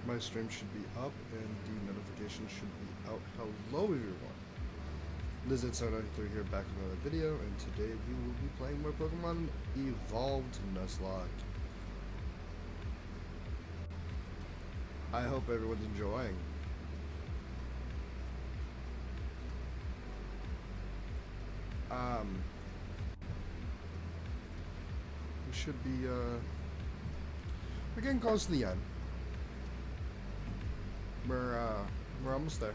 My stream should be up and the notification should be out. Hello everyone. Lizard793 here, back with another video, and today we will be playing more Pokemon Evolved Nuzlocke. I hope everyone's enjoying. We should be, we're getting close to the end. We're almost there.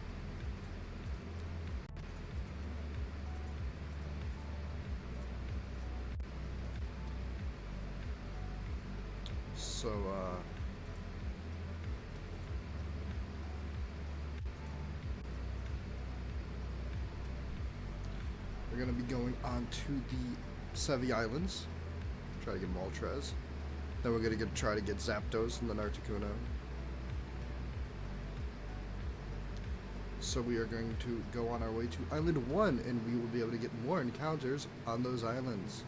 So, we're gonna be going on to the Sevi Islands. Try to get Moltres. Then we're gonna try to get Zapdos and then Articuno. So we are going to go on our way to Island 1, and we will be able to get more encounters on those islands.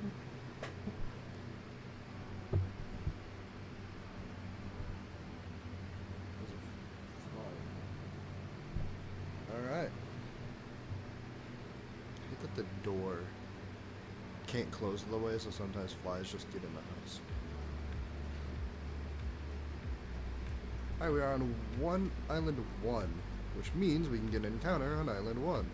Alright. Look at the door. Can't close all the way, so sometimes flies just get in the house. Alright, we are on Island 1, which means we can get an encounter on Island 1.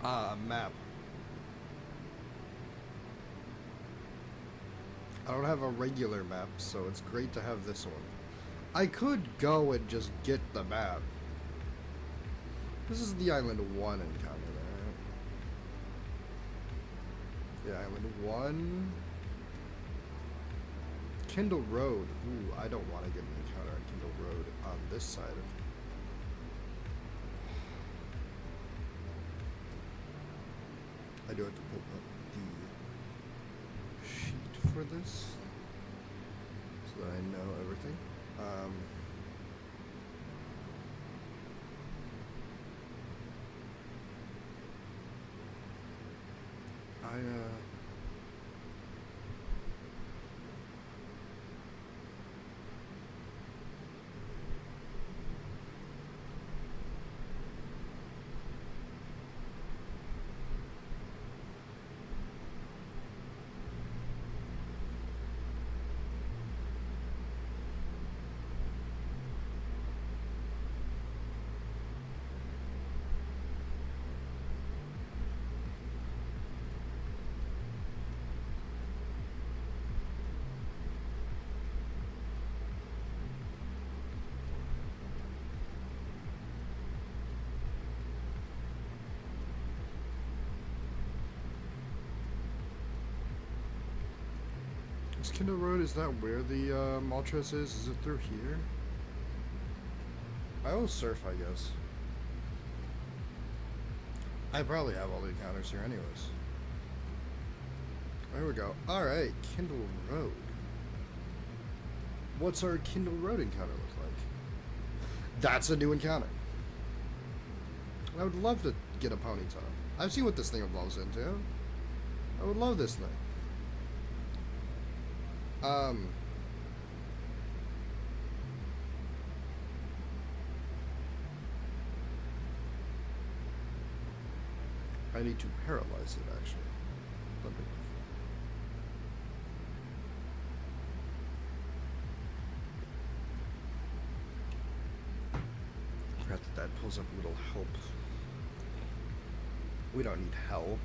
A map. I don't have a regular map, so it's great to have this one. I could go and just get the map. This is the Island 1 encounter there. Yeah, Island 1. Kindle Road. Ooh, I don't want to get an encounter on Kindle Road on this side of it. I do have to pull up the sheet for this so that I know everything. Kindle Road, is that where the Moltres is? Is it through here? I will surf, I guess. I probably have all the encounters here anyways. There we go. Alright, Kindle Road. What's our Kindle Road encounter look like? That's a new encounter. I would love to get a Ponyta. I've seen what this thing evolves into. I would love this thing. I need to paralyze it, actually. Forgot that pulls up a little help. We don't need help.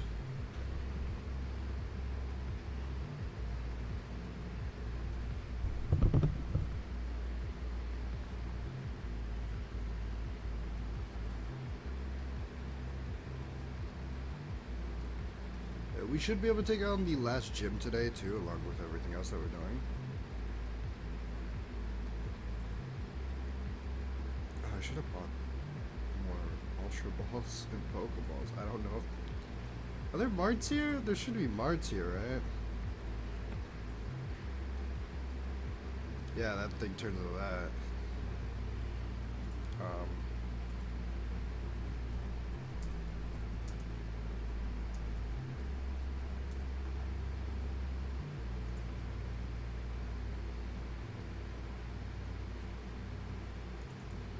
We should be able to take on the last gym today too, along with everything else that we're doing. Oh, I should have bought more Ultra Balls and Pokeballs. I don't know if... Are there marts here? There should be marts here, right? Yeah, that thing turns into that.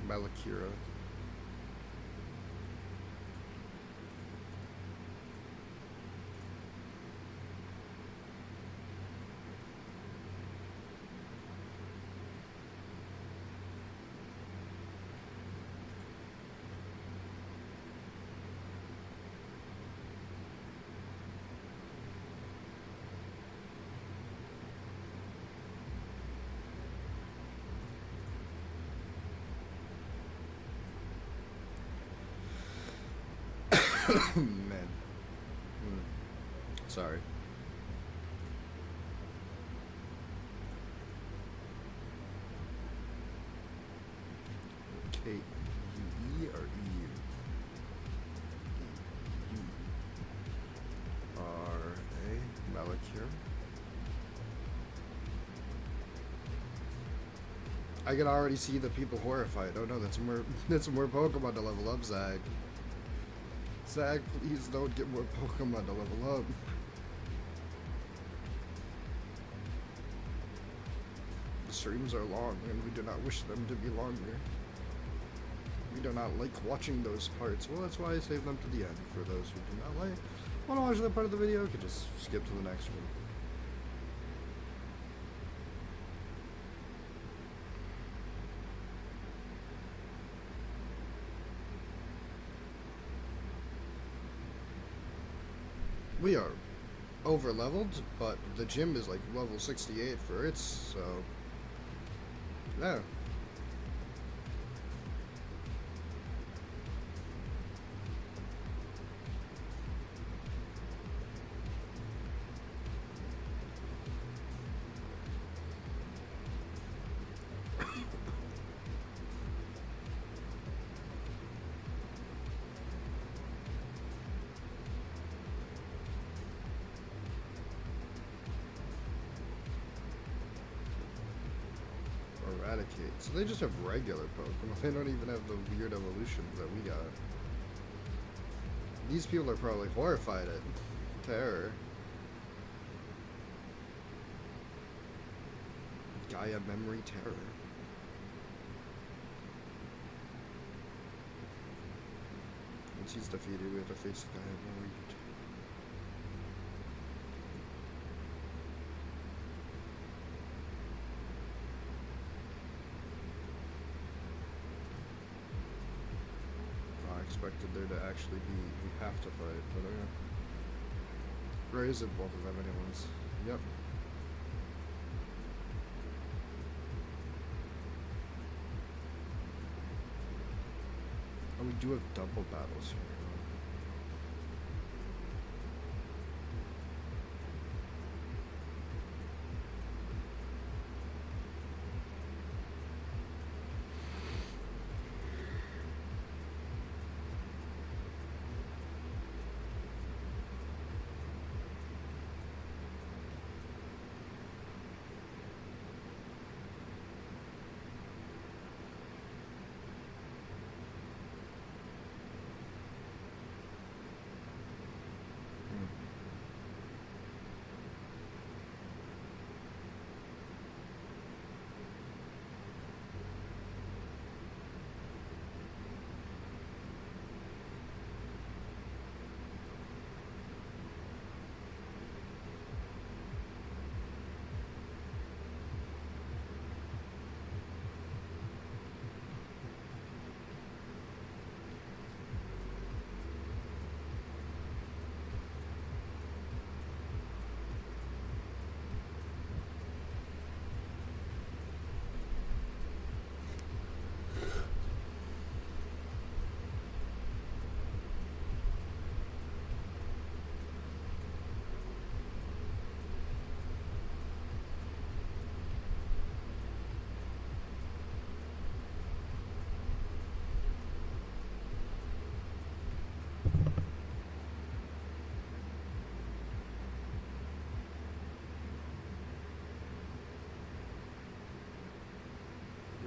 Malakira. Man. Sorry. K-U-E or E-U? E-U-R-A. Malakir. I can already see the people horrified. Oh no, that's more Pokemon to level up, Zag. Zag, please don't get more Pokemon to level up. The streams are long, and we do not wish them to be longer. We do not like watching those parts. Well, that's why I save them to the end. For those who do not like want to watch that part of the video, you can just skip to the next one. We are over leveled, but the gym is like level 68 for it, so yeah. Eradicate. So they just have regular Pokemon. They don't even have the weird evolutions that we got. These people are probably horrified at terror. Gaia Memory Terror. Once he's defeated, we have to face Gaia Memory Terror. Expected there to actually be, we have to fight, but where is it? Both of them anyways. Yep. Oh, we do have double battles here.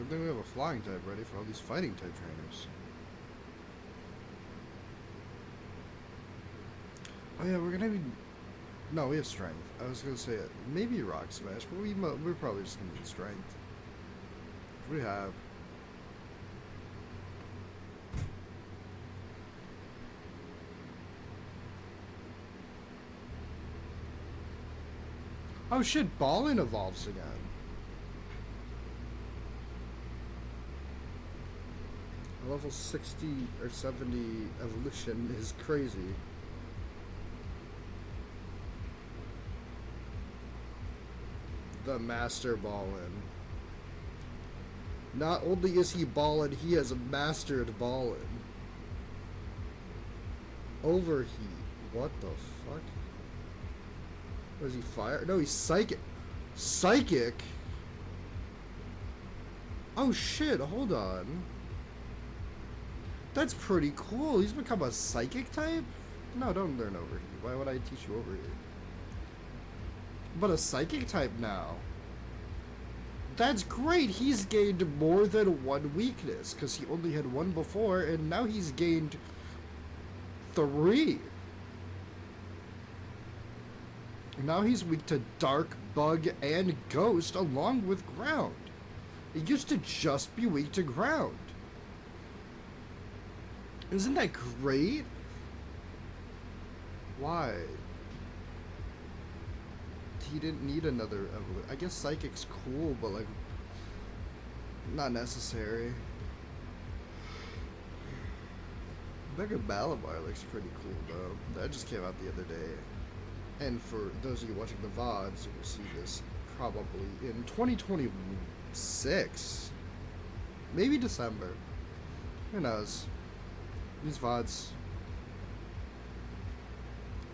Good thing we have a flying type ready for all these fighting type trainers. Oh yeah, we're gonna be... No, we have strength. I was gonna say maybe rock smash, but we're probably just gonna need strength. What do we have? Oh shit, Ballin evolves again. A level 60 or 70 evolution is crazy. The Master Ballin. Not only is he Ballin, he has mastered Ballin. Overheat. What the fuck? Was he fire? No, he's psychic. Psychic? Oh shit, hold on. That's pretty cool. He's become a psychic type? No, don't learn overheat. Why would I teach you overheat? But a psychic type now. That's great. He's gained more than one weakness because he only had one before, and now he's gained 3. Now he's weak to Dark, Bug, and Ghost along with Ground. It used to just be weak to Ground. Isn't that great? Why? He didn't need another evolution. I guess Psychic's cool, but like, not necessary. Mega Malabar looks pretty cool though. That just came out the other day. And for those of you watching the VODs, you will see this probably in 2026. Maybe December. Who knows? These VODs.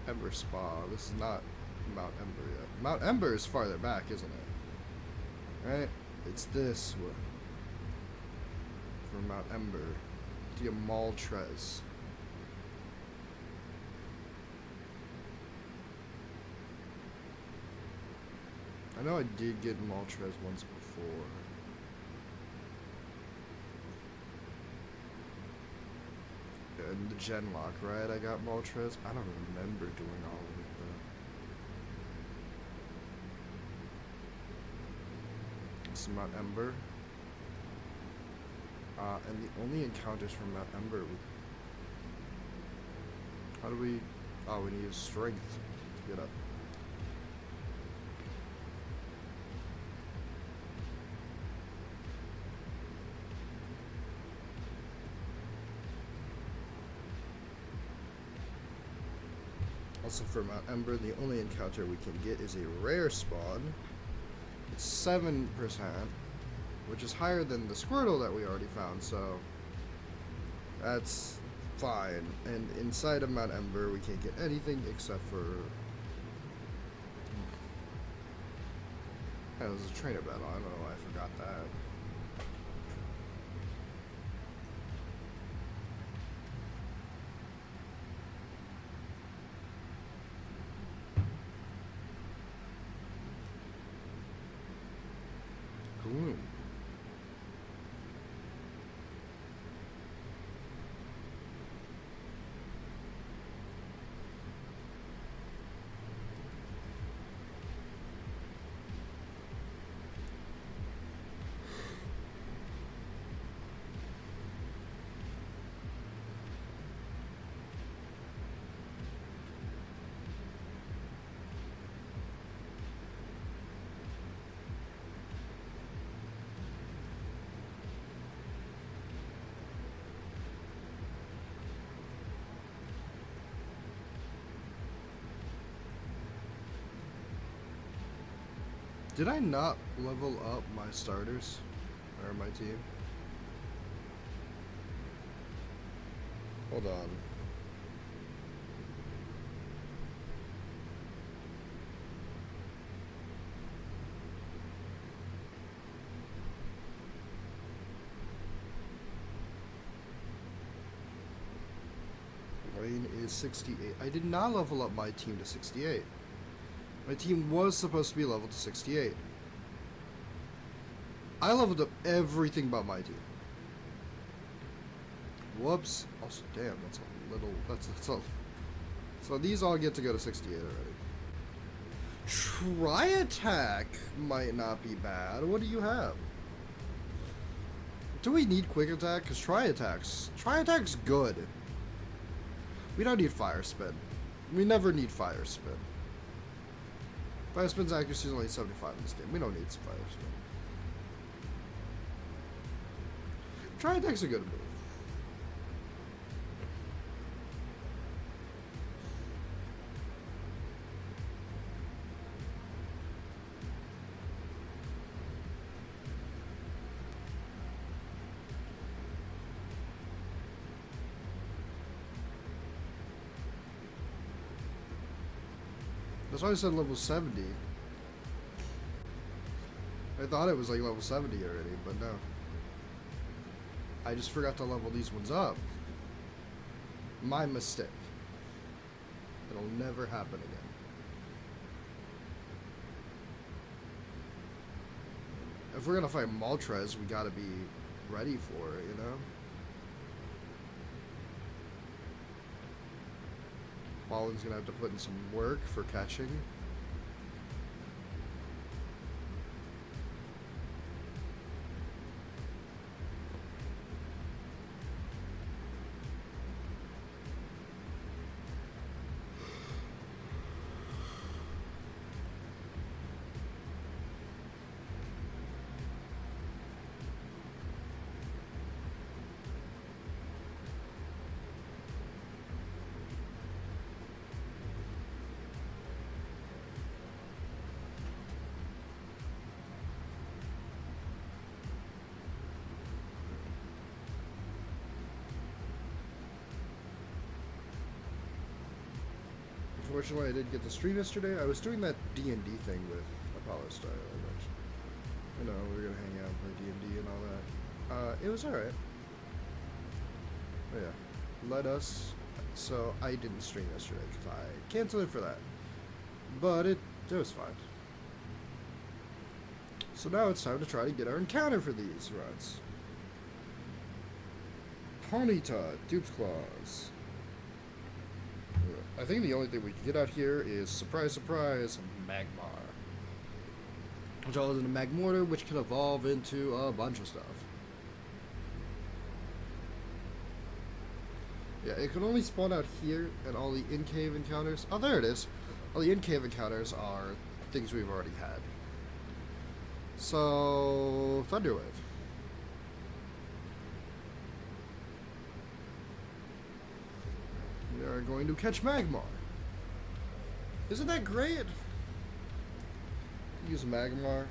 Ember Spa. This is not Mount Ember yet. Mount Ember is farther back, isn't it? Right? It's this one. For Mount Ember. Diamaltrez. I know I did get Maltrez once before. In the Genlock, right? I got Maltrez. I don't remember doing all of it though. This is Mount Ember. And the only encounters from Mount Ember. How do we... Oh, we need strength to get up. Also for Mount Ember, the only encounter we can get is a rare spawn. It's 7%, which is higher than the Squirtle that we already found, so that's fine. And inside of Mount Ember, we can't get anything except for... Oh, there's a trainer battle. I don't know why I forgot that. Gloom. Did I not level up my starters? Or my team? Hold on. Lane is 68. I did not level up my team to 68. My team was supposed to be leveled to 68. I leveled up everything but my team. Whoops. Also, damn, that's a little. That's a. So these all get to go to 68 already. Try attack might not be bad. What do you have? Do we need quick attack? Because try attack's good. We don't need fire spin. We never need fire spin. Fire spin's accuracy is only 75 in this game. We don't need fire spin. Try attack's a good move. That's why I said level 70. I thought it was like level 70 already, but no. I just forgot to level these ones up. My mistake. It'll never happen again. If we're gonna fight Moltres, we gotta be ready for it, you know? Wallen's gonna have to put in some work for catching. Unfortunately, I didn't get to stream yesterday. I was doing that D&D thing with Apollo Style. You know, we were gonna hang out and play D&D and all that. It was alright. But yeah, let us. So I didn't stream yesterday because I canceled it for that. But it was fine. So now it's time to try to get our encounter for these runs. Ponyta, Dupe's Claws. I think the only thing we can get out here is, surprise, surprise, Magmar. Which all is in a Magmortar, which can evolve into a bunch of stuff. Yeah, it can only spawn out here, and all the in-cave encounters... Oh, there it is. All the in-cave encounters are things we've already had. So, Thunderwave. We are going to catch Magmar. Isn't that great? Use Magmar.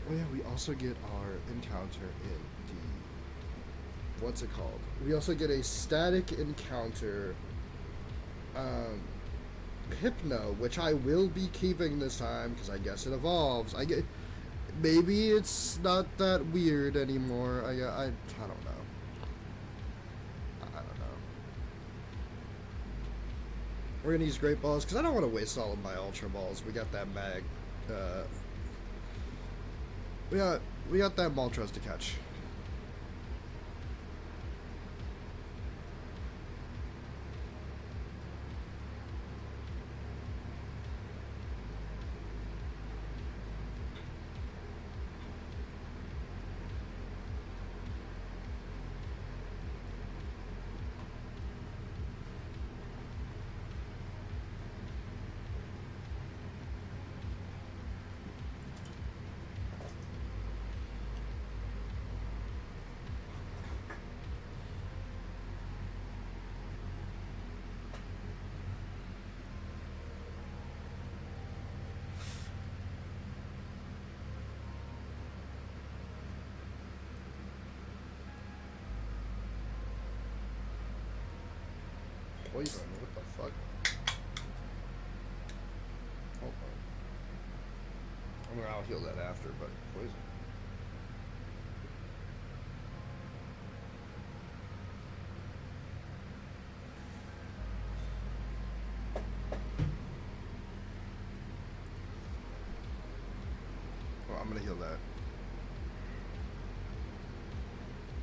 Oh yeah, we also get our encounter in the... What's it called? We also get a static encounter... Hypno, which I will be keeping this time, because I guess it evolves. Maybe it's not that weird anymore. I don't know. We're gonna use Great Balls because I don't want to waste all of my Ultra Balls. We got that Mag. We got that Moltres to catch. Poison, what the fuck? Hold on. I mean, I'll heal that after, but poison.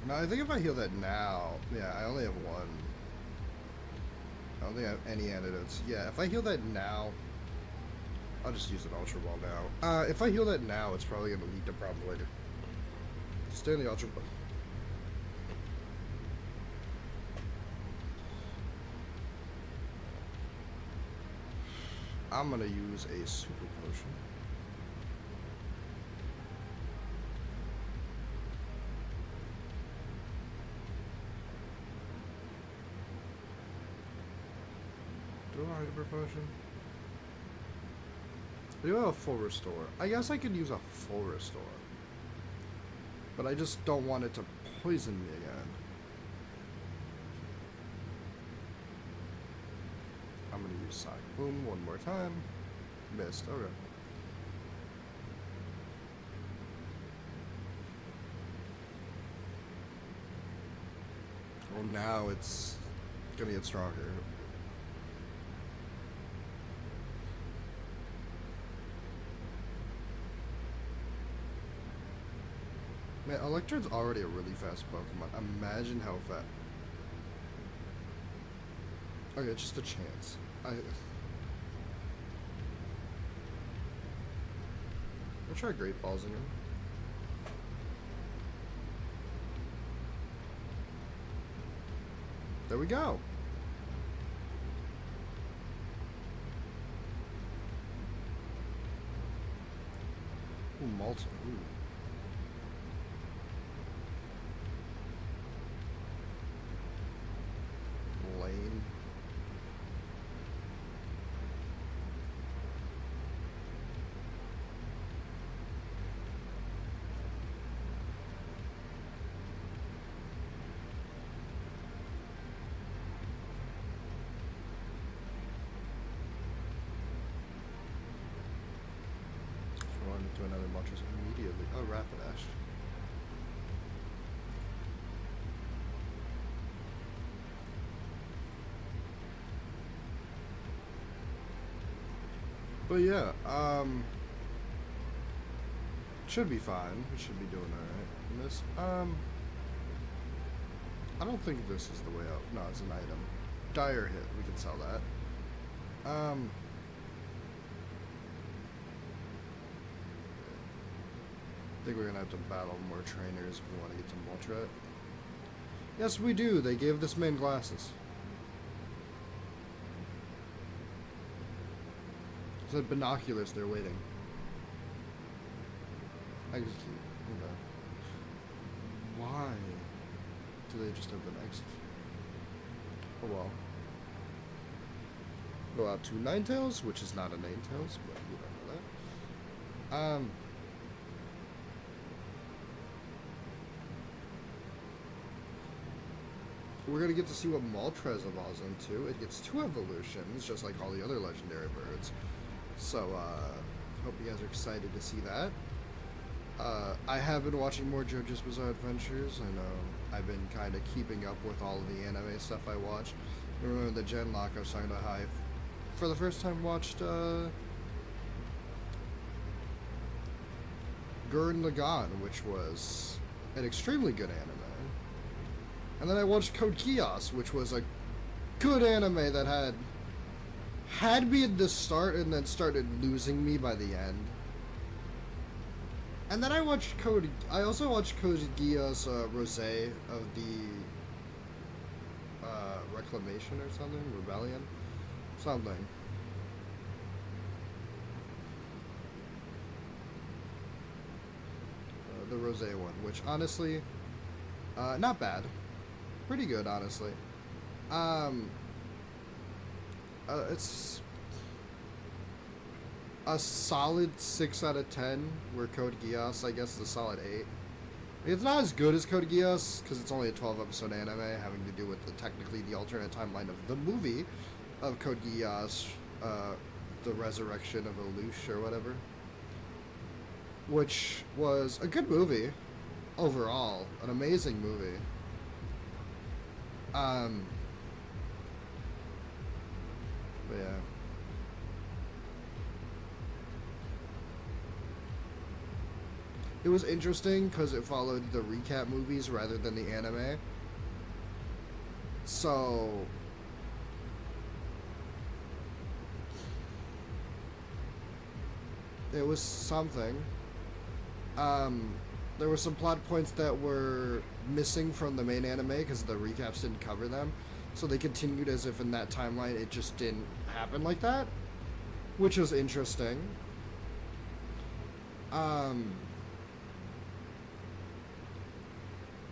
No, I think if I heal that now, yeah, I only have one. I don't think I have any antidotes. Yeah, if I heal that now, I'll just use an Ultra Ball now. If I heal that now, it's probably going to lead to problems later. Stay in the Ultra Ball. I'm going to use a Super Potion. Do I have a Hyper Potion? I do have a full restore. I guess I could use a full restore. But I just don't want it to poison me again. I'm gonna use Sonic Boom one more time. Missed, okay. Well, now it's gonna get stronger. Man, Electrode's already a really fast Pokemon. Imagine how fast. Okay, just a chance. I'll try Great Balls in him. There we go. Ooh, Malta. Ooh. Lane. Run into another Moltres immediately. Oh, Rapidash. But yeah, should be fine. We should be doing alright in this. I don't think this is the way out. No, it's an item. Dire Hit, we can sell that. I think we're gonna have to battle more trainers if we want to get to Moltres. Yes, we do. They gave this man glasses. Said binoculars, they're waiting. I just keep, okay. Why do they just have the next? Oh well. Go out to Ninetales, which is not a Ninetales, but you don't know that. We're gonna get to see what Moltres evolves into. It gets 2 evolutions, just like all the other legendary birds. So, hope you guys are excited to see that. I have been watching more JoJo's Bizarre Adventures. I know I've been kind of keeping up with all of the anime stuff I watch. Remember the Genlock, I was talking about how I, for the first time, watched Gurren Lagann, which was an extremely good anime. And then I watched Code Geass, which was a good anime that had me at the start and then started losing me by the end. And then I also watched Code Geass Rosé of the Reclamation or something, Rebellion, something. The Rosé one, which honestly, not bad. Pretty good, honestly. It's a solid 6 out of 10, where Code Geass, I guess, is a solid 8. It's not as good as Code Geass, because it's only a 12-episode anime, having to do with technically the alternate timeline of the movie of Code Geass, the resurrection of Lelouch, or whatever. Which was a good movie, overall. An amazing movie. But yeah. It was interesting because it followed the recap movies rather than the anime. So it was something. There were some plot points that were missing from the main anime because the recaps didn't cover them. So they continued as if in that timeline it just didn't happen like that, which was interesting.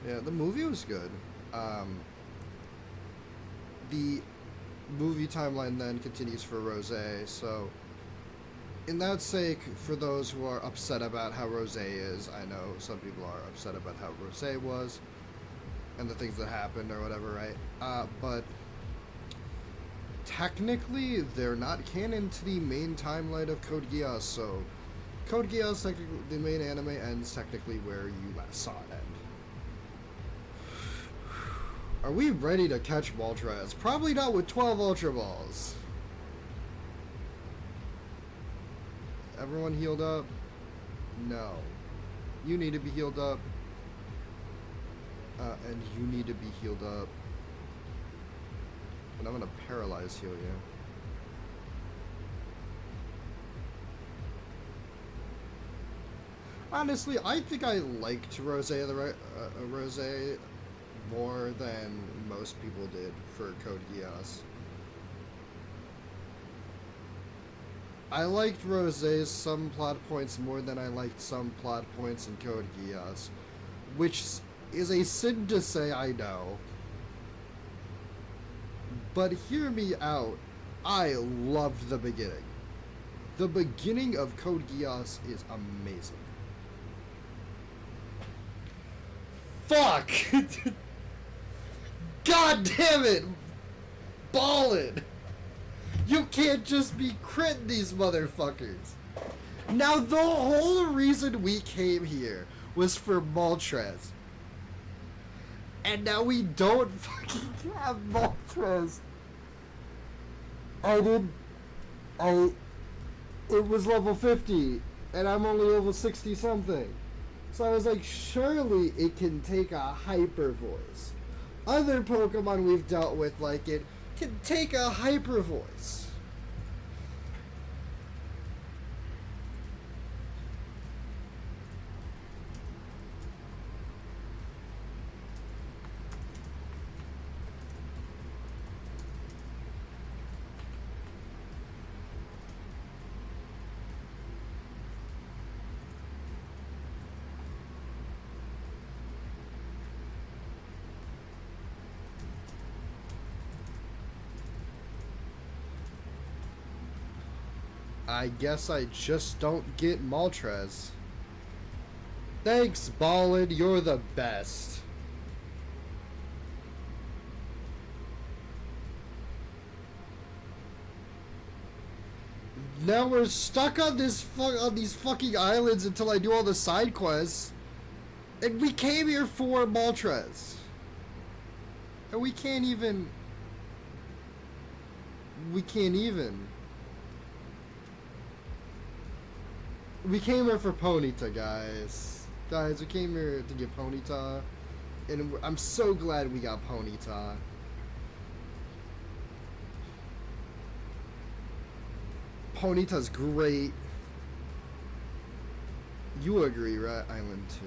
Yeah, the movie was good. The movie timeline then continues for Rosé, so in that sake, for those who are upset about how Rosé is, I know some people are upset about how Rosé was and the things that happened or whatever, right? But technically, they're not canon to the main timeline of Code Geass, so Code Geass, technically, the main anime ends technically where you last saw it end. Are we ready to catch Moltres? Probably not with 12 Ultra Balls. Everyone healed up? No. You need to be healed up. And you need to be healed up. And I'm gonna paralyze heal you. Honestly, I think I liked Rosé more than most people did for Code Geass. I liked Rosé's some plot points more than I liked some plot points in Code Geass, which is a sin to say, I know. But hear me out, I loved the beginning. The beginning of Code Geass is amazing. Fuck! God damn it! Ballin'! You can't just be critting these motherfuckers. Now the whole reason we came here was for Moltres. And now we don't fucking have Moltres. It was level 50, and I'm only level 60 something. So I was like, surely it can take a hyper voice. Other Pokemon we've dealt with like it can take a hyper voice. I guess I just don't get Moltres. Thanks, Ballin, you're the best. Now we're stuck on these fucking islands until I do all the side quests. And we came here for Moltres. And we can't even... We came here for Ponyta, guys. Guys, we came here to get Ponyta. And I'm so glad we got Ponyta. Ponyta's great. You agree, right? Island 2.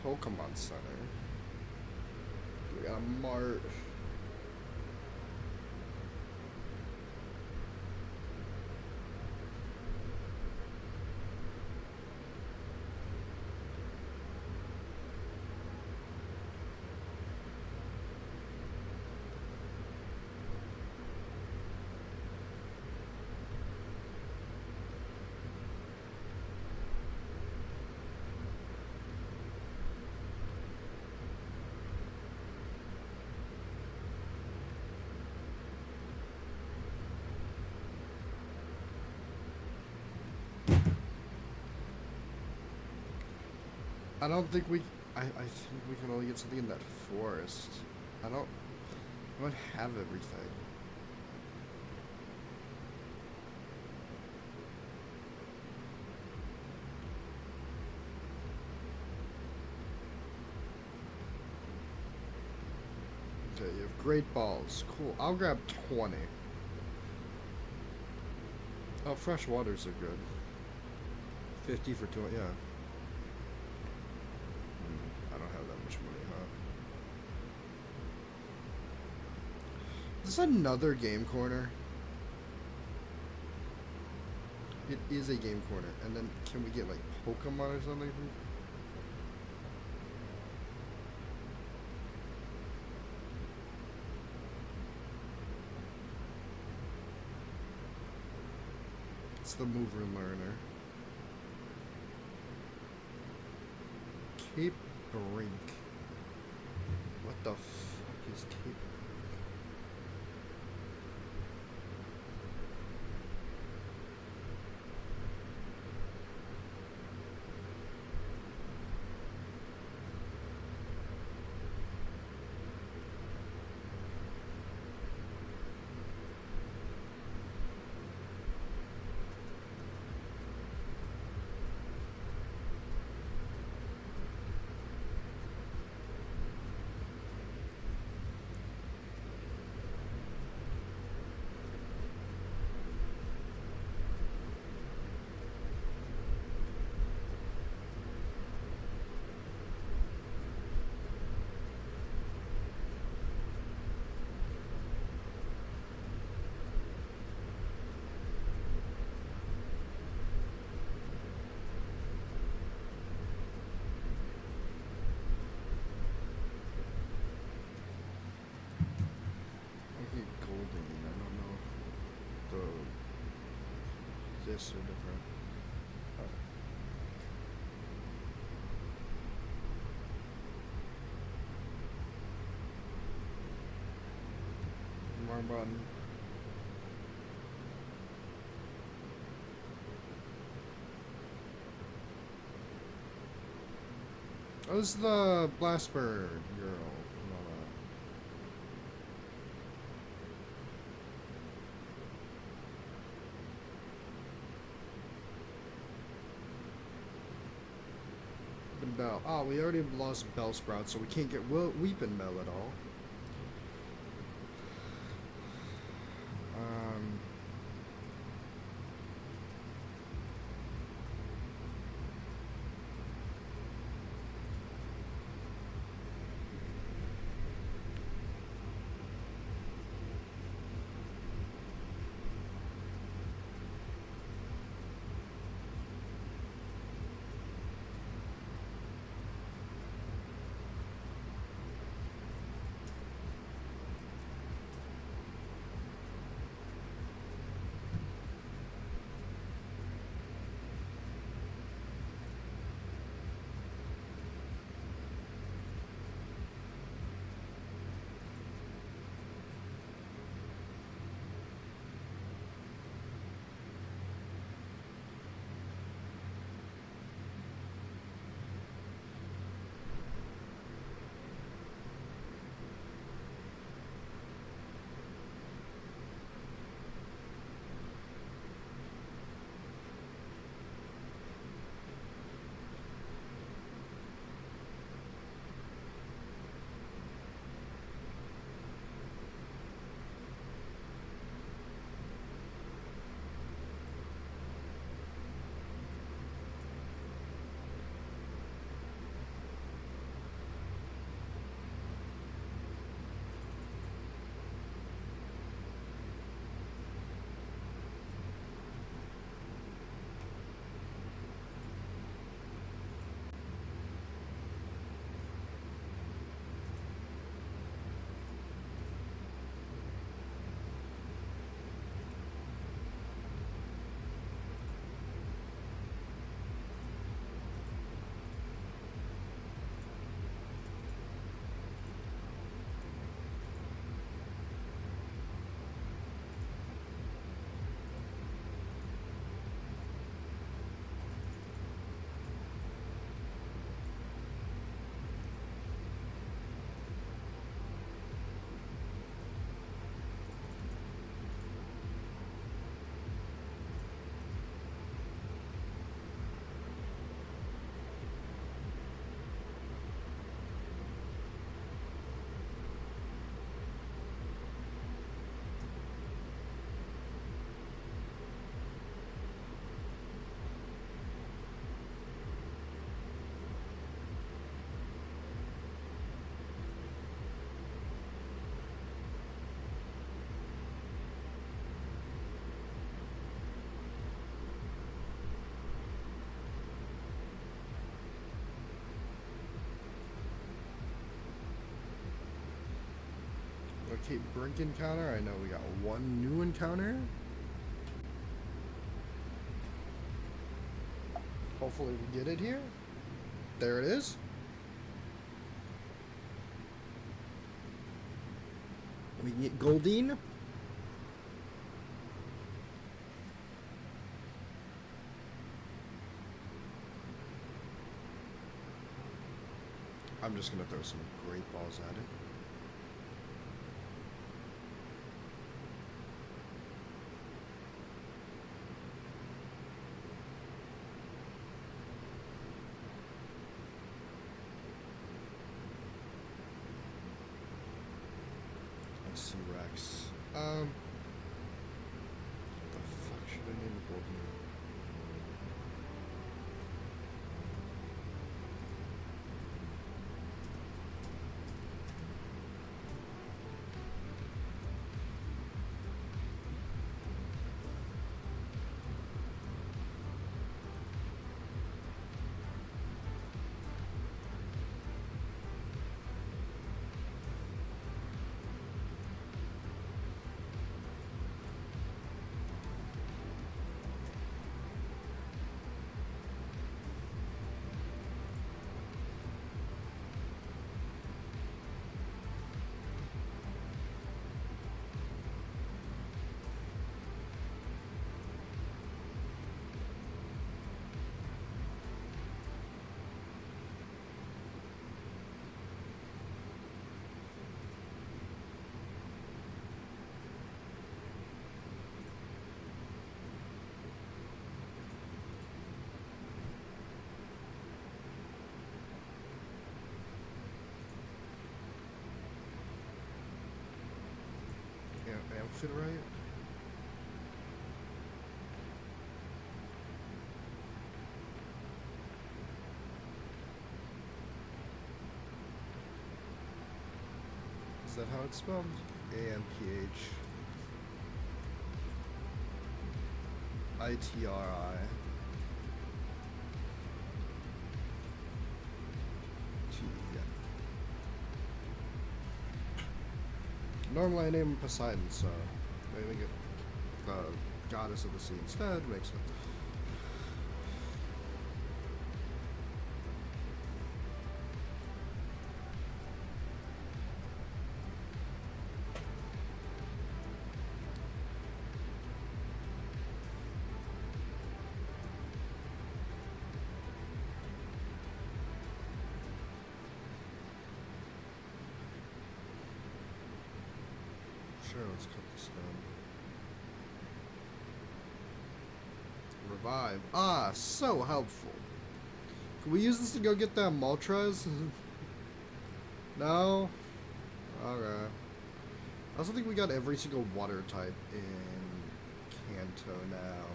Pokemon Center. We got a mart. I don't think we. I think we can only get something in that forest. I don't have everything. Okay, you have great balls. Cool. I'll grab 20. Oh, fresh waters are good. 50 for 20. Yeah. I don't have that much money, huh? Is this another game corner? It is a game corner. And then can we get like Pokemon or something? It's the mover learner. Cape Brink. What the fuck is Cape? This or different. Wrong button. Oh, this is the Blastbird girl. Bell. Oh, we already lost Bellsprout, so we can't get Weeping Bell at all. duplicate brink encounter. I know we got one new encounter. Hopefully we get it here. There it is. We can get Goldine. I'm just gonna throw some great balls at it. Let's see, Rex. What the fuck should I name the Goldine? Outfit right? Is that how it's spelled? A-M-P-H I-T-R-I Normally I name him Poseidon, so naming it the goddess of the sea instead makes sense. Sure, let's cut this down. Revive. Ah, so helpful. Can we use this to go get that Moltres? No? Okay. I also think we got every single water type in Kanto now.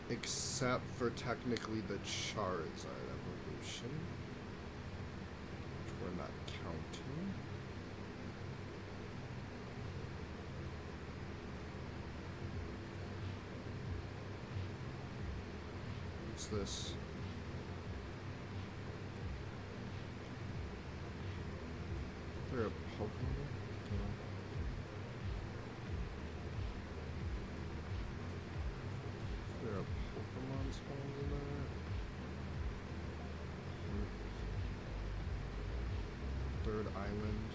Except for technically the Charizard evolution. Which we're not counting. What's this? Is there a Pokemon? No. Is there a Pokemon spawns in there? Third island.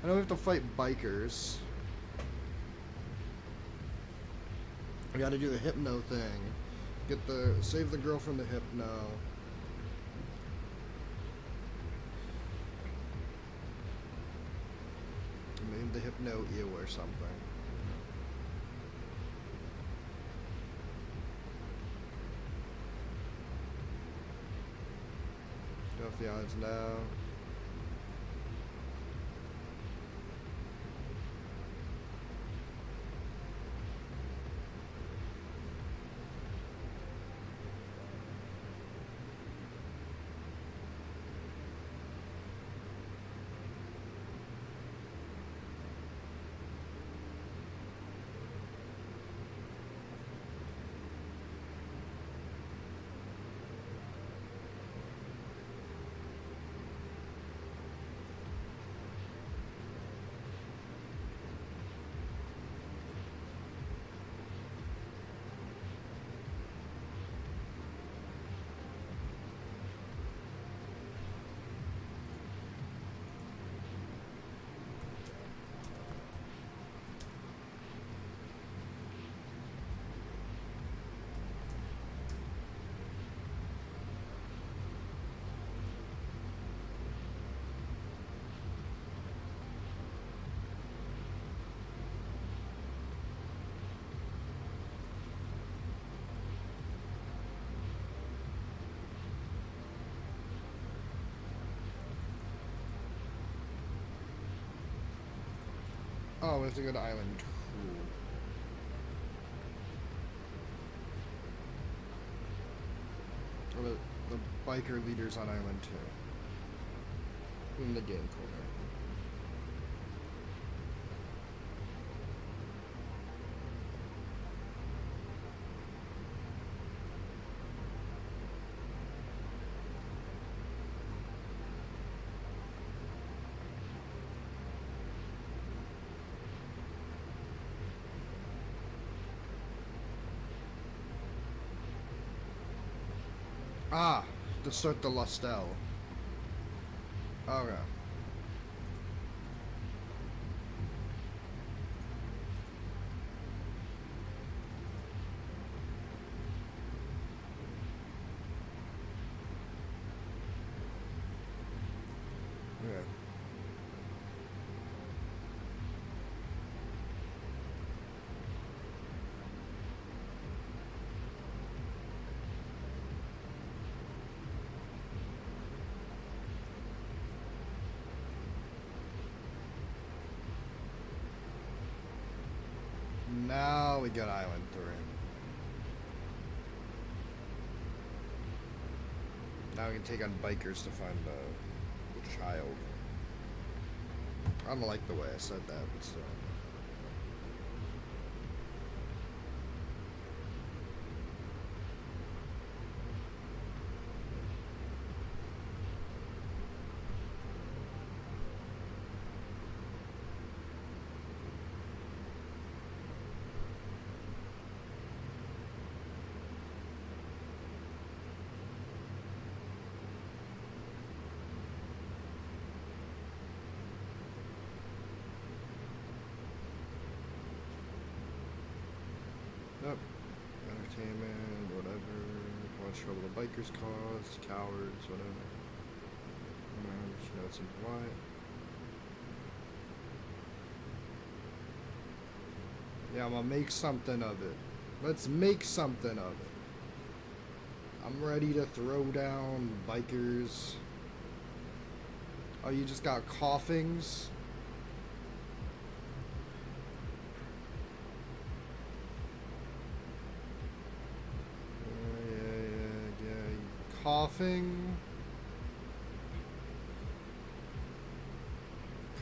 I know we have to fight bikers. We gotta do the Hypno thing. Save the girl from the Hypno. Maybe the Hypno ew or something. Go off the odds now. Oh, we have to go to Island 2. Or the biker leaders on Island 2. In the game corner. Ah, to start the Lustel. Okay. Okay. Now we got Island 3. Now we can take on bikers to find the child. I don't like the way I said that, but still. Nope. Entertainment, whatever. Watch trouble the bikers cause, cowards, whatever. Just know it's impolite. Yeah, I'm gonna make something of it. Let's make something of it. I'm ready to throw down bikers. Oh, you just got coughings? Coughing.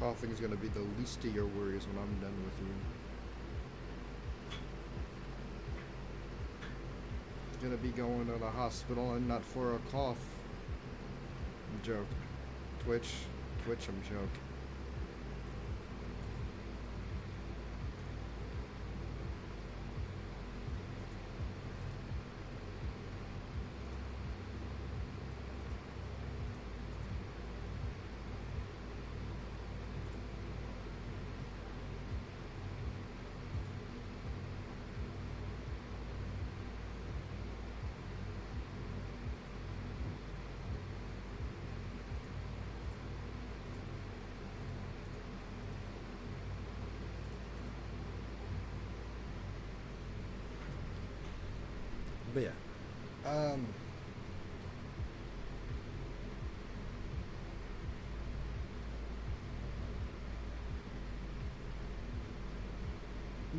Coughing is gonna be the least of your worries when I'm done with you. Gonna be going to the hospital and not for a cough. I'm joking. Twitch, I'm joking. But yeah,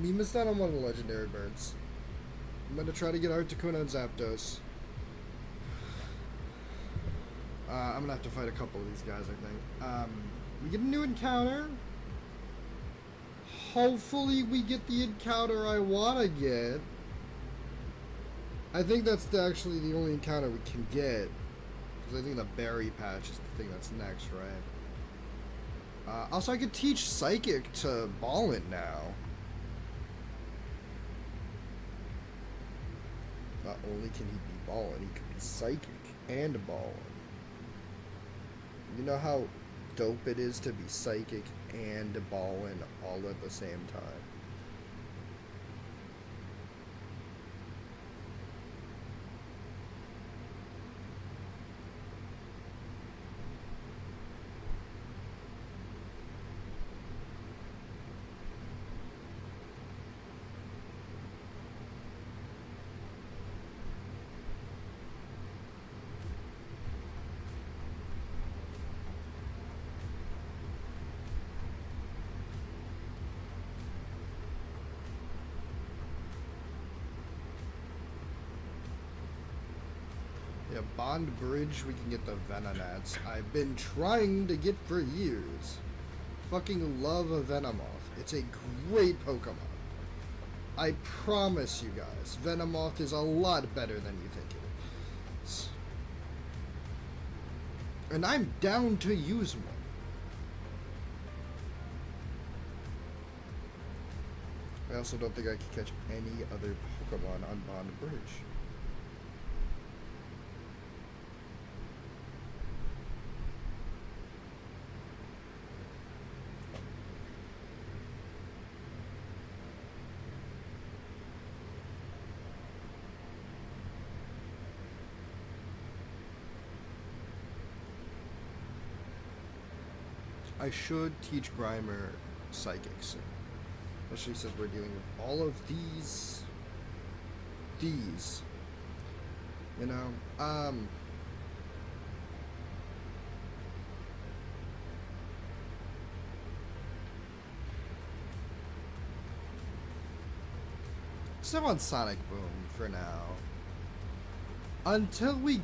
we missed out on one of the legendary birds. I'm gonna try to get Articuno and Zapdos. I'm gonna have to fight a couple of these guys, I think. We get a new encounter. Hopefully we get the encounter I wanna get. I think that's actually the only encounter we can get. Because I think the berry patch is the thing that's next, right? Also, I could teach Psychic to Ballin now. Not only can he be Ballin, he could be Psychic and Ballin. You know how dope it is to be Psychic and Ballin all at the same time? Yeah, Bond Bridge, we can get the Venonats. I've been trying to get for years. Fucking love a Venomoth. It's a great Pokemon. I promise you guys, Venomoth is a lot better than you think it is. And I'm down to use one. I also don't think I can catch any other Pokemon on Bond Bridge. I should teach Grimer Psychic soon. Especially since we're dealing with all of these. You know, still on Sonic Boom for now. Until we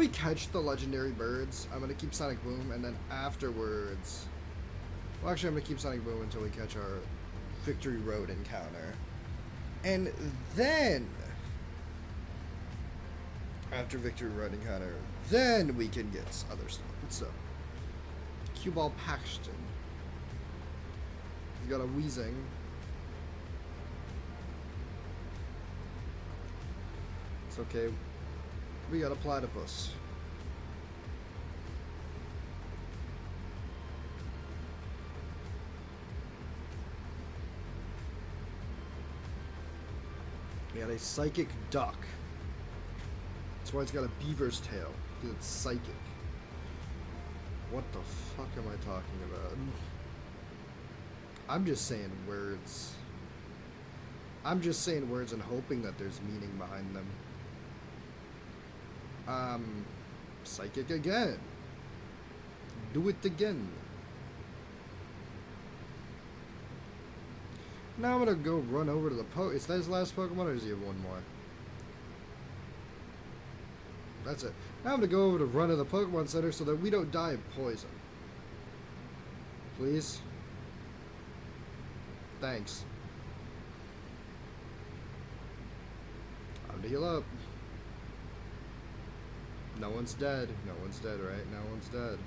catch the legendary birds, I'm gonna keep Sonic Boom, and then afterwards, well, actually, I'm gonna keep Sonic Boom until we catch our Victory Road encounter, and then after Victory Road encounter, then we can get other stuff. What's up? Cue-Ball Paxton. He's got a Weezing. It's okay. We got a Platypus. We got a Psychic Duck. That's why it's got a beaver's tail, because it's psychic. What the fuck am I talking about? I'm just saying words. I'm just saying words and hoping that there's meaning behind them. Psychic again. Do it again. Now I'm gonna go run over to the Is that his last Pokemon, or does he have one more? That's it. Now I'm gonna go over to run to the Pokemon Center so that we don't die of poison. Please? Thanks. Time to heal up. No one's dead. No one's dead, right? No one's dead.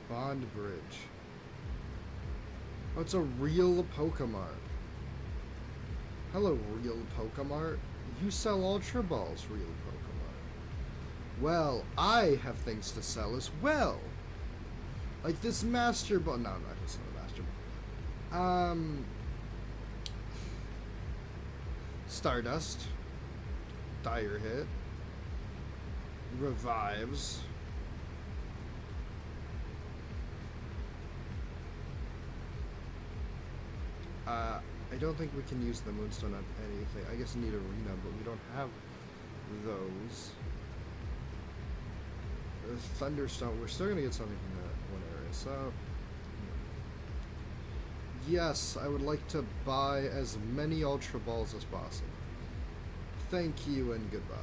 Bond Bridge. Oh, it's a real Pokemon. Hello, real Pokemon. You sell Ultra Balls, real Pokemon. Well, I have things to sell as well. Like this Master Ball. No, I'm not gonna sell a Master Ball. Stardust. Dire Hit. Revives. I don't think we can use the Moonstone on anything. I guess we need Arena, but we don't have those. Thunderstone, we're still gonna get something from that one area, so yes, I would like to buy as many Ultra Balls as possible. Thank you and goodbye.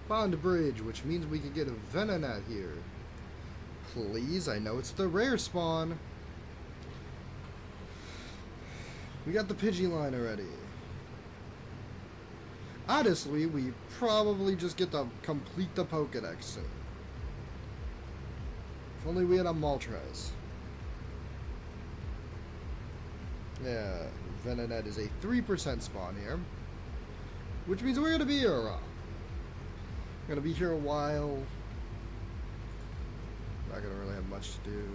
Bond Bridge, which means we can get a Venonat here. Please, I know it's the rare spawn. We got the Pidgeyline already. Honestly, we probably just get to complete the Pokedex soon. If only we had a Moltres. Yeah, Venonat is a 3% spawn here. Which means we're going to be here a while. We're going to be here a while. Not going to really have much to do.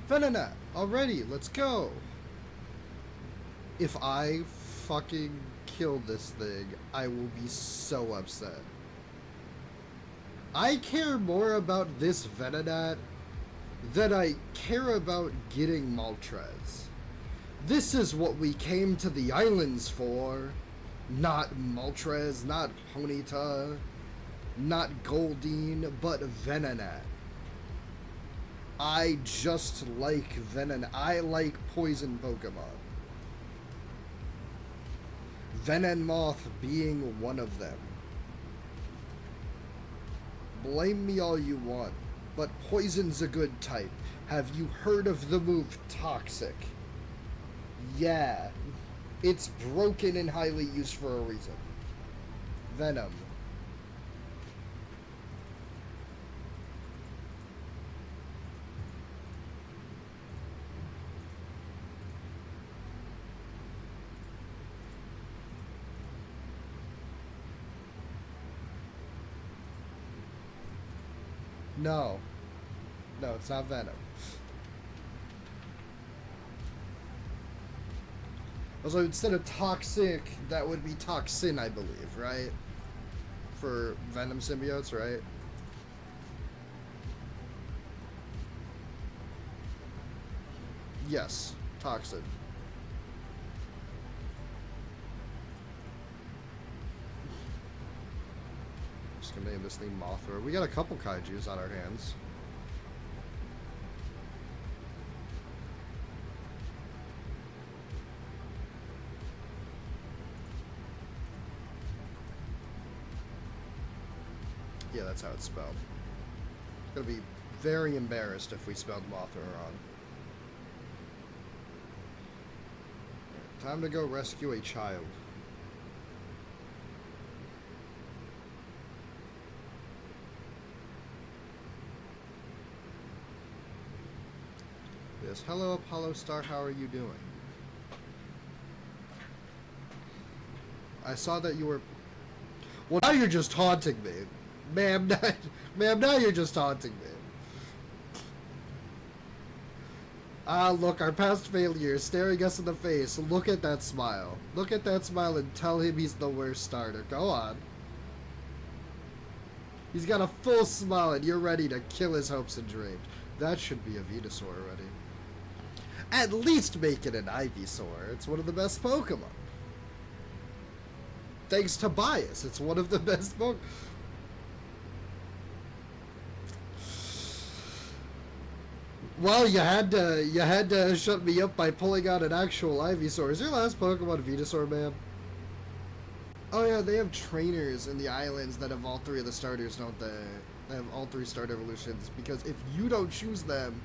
Venonat, already, let's go. If I fucking kill this thing, I will be so upset. I care more about this Venonat than I care about getting Moltres. This is what we came to the islands for. Not Moltres, not Ponyta, not Goldeen, but Venonat. I just like Venonat. I like poison Pokemon. Venomoth being one of them. Blame me all you want, but poison's a good type. Have you heard of the move Toxic? Yeah. It's broken and highly used for a reason. Venom. No. No, it's not Venom. Also, instead of Toxic, that would be Toxin, I believe, right? For Venom symbiotes, right? Yes, Toxin. Just gonna name this thing Mothra. We got a couple kaijus on our hands. Yeah, that's how it's spelled. Gonna be very embarrassed if we spelled Mothra wrong. Time to go rescue a child. Yes, hello Apollo Star, how are you doing? I saw that you were... Well, now you're just taunting me. Ma'am, now you're just taunting me. Ah, look, our past failure is staring us in the face. Look at that smile. Look at that smile and tell him he's the worst starter. Go on. He's got a full smile and you're ready to kill his hopes and dreams. That should be a Venusaur already. At least make it an Ivysaur. It's one of the best Pokemon. Thanks to bias, it's one of the best Pokemon. Well, you had to shut me up by pulling out an actual Ivysaur. Is your last Pokemon Venusaur, ma'am? Oh yeah, they have trainers in the islands that have all three of the starters, don't they? They have all three starter evolutions, because if you don't choose them,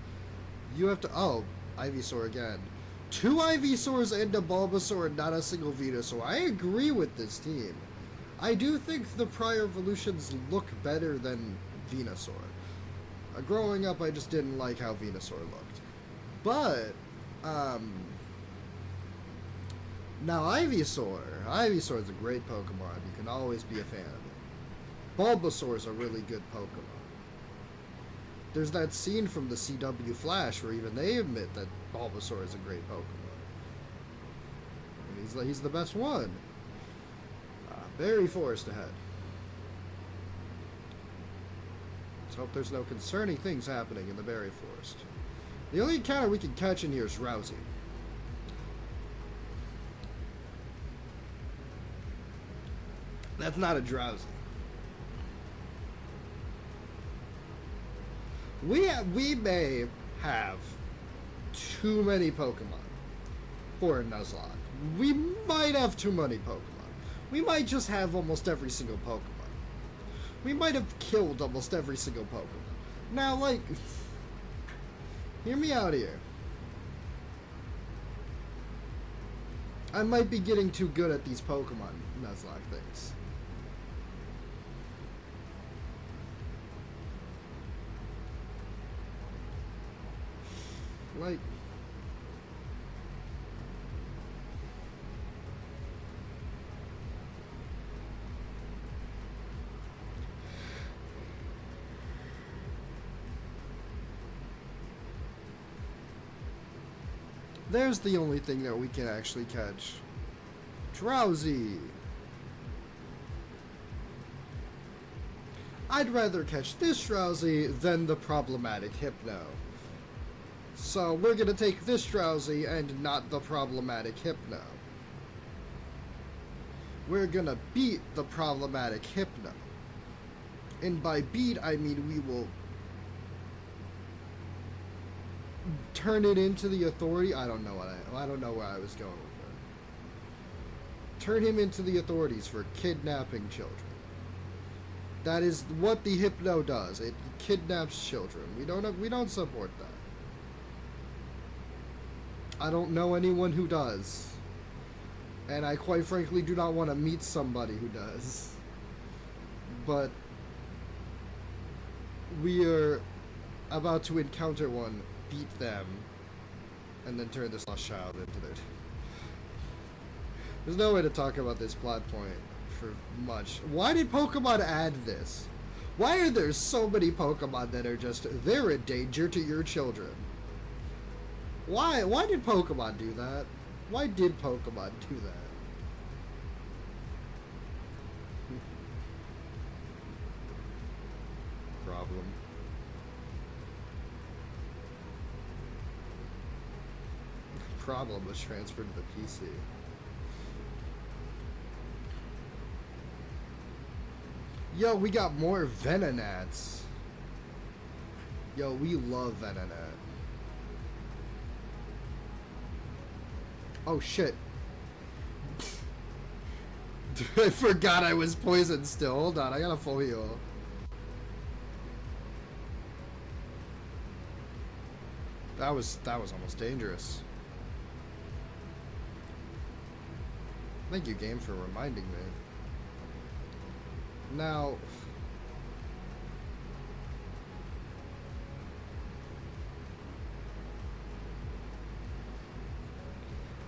you have to... Oh, Ivysaur again. 2 Ivysaurs and a Bulbasaur and not a single Venusaur. I agree with this team. I do think the prior evolutions look better than Venusaur. Growing up, I just didn't like how Venusaur looked. But, now Ivysaur is a great Pokemon. You can always be a fan of it. Bulbasaur is a really good Pokemon. There's that scene from the CW Flash where even they admit that Bulbasaur is a great Pokemon. And he's the best one. Berry Forest ahead. Let's hope there's no concerning things happening in the Berry Forest. The only encounter we can catch in here is Rousey. That's not a Drowsy. We may have too many Pokemon for a Nuzlocke. We might have too many Pokemon. We might just have almost every single Pokemon. We might have killed almost every single Pokemon. Now, like, hear me out here. I might be getting too good at these Pokemon Nuzlocke things. Like... There's the only thing that we can actually catch. Drowsy. I'd rather catch this Drowsy than the problematic Hypno. So we're gonna take this Drowsy and not the problematic Hypno. We're gonna beat the problematic Hypno. And by beat, I mean we will turn it into the authority. I don't know where I was going with that. Turn him into the authorities for kidnapping children. That is what the Hypno does. It kidnaps children. We don't support that. I don't know anyone who does. And I quite frankly do not want to meet somebody who does. But we are about to encounter one, beat them, and then turn this lost child into their... There's no way to talk about this plot point for much. Why did Pokemon add this? Why are there so many Pokemon that are just, they're a danger to your children? Why did Pokemon do that? Why did Pokemon do that? Problem. Problem was transferred to the PC. Yo, we got more Venonats. Yo, we love Venonat. Oh shit. I forgot I was poisoned still. Hold on, I got a full heal. That was almost dangerous. Thank you, game, for reminding me. Now,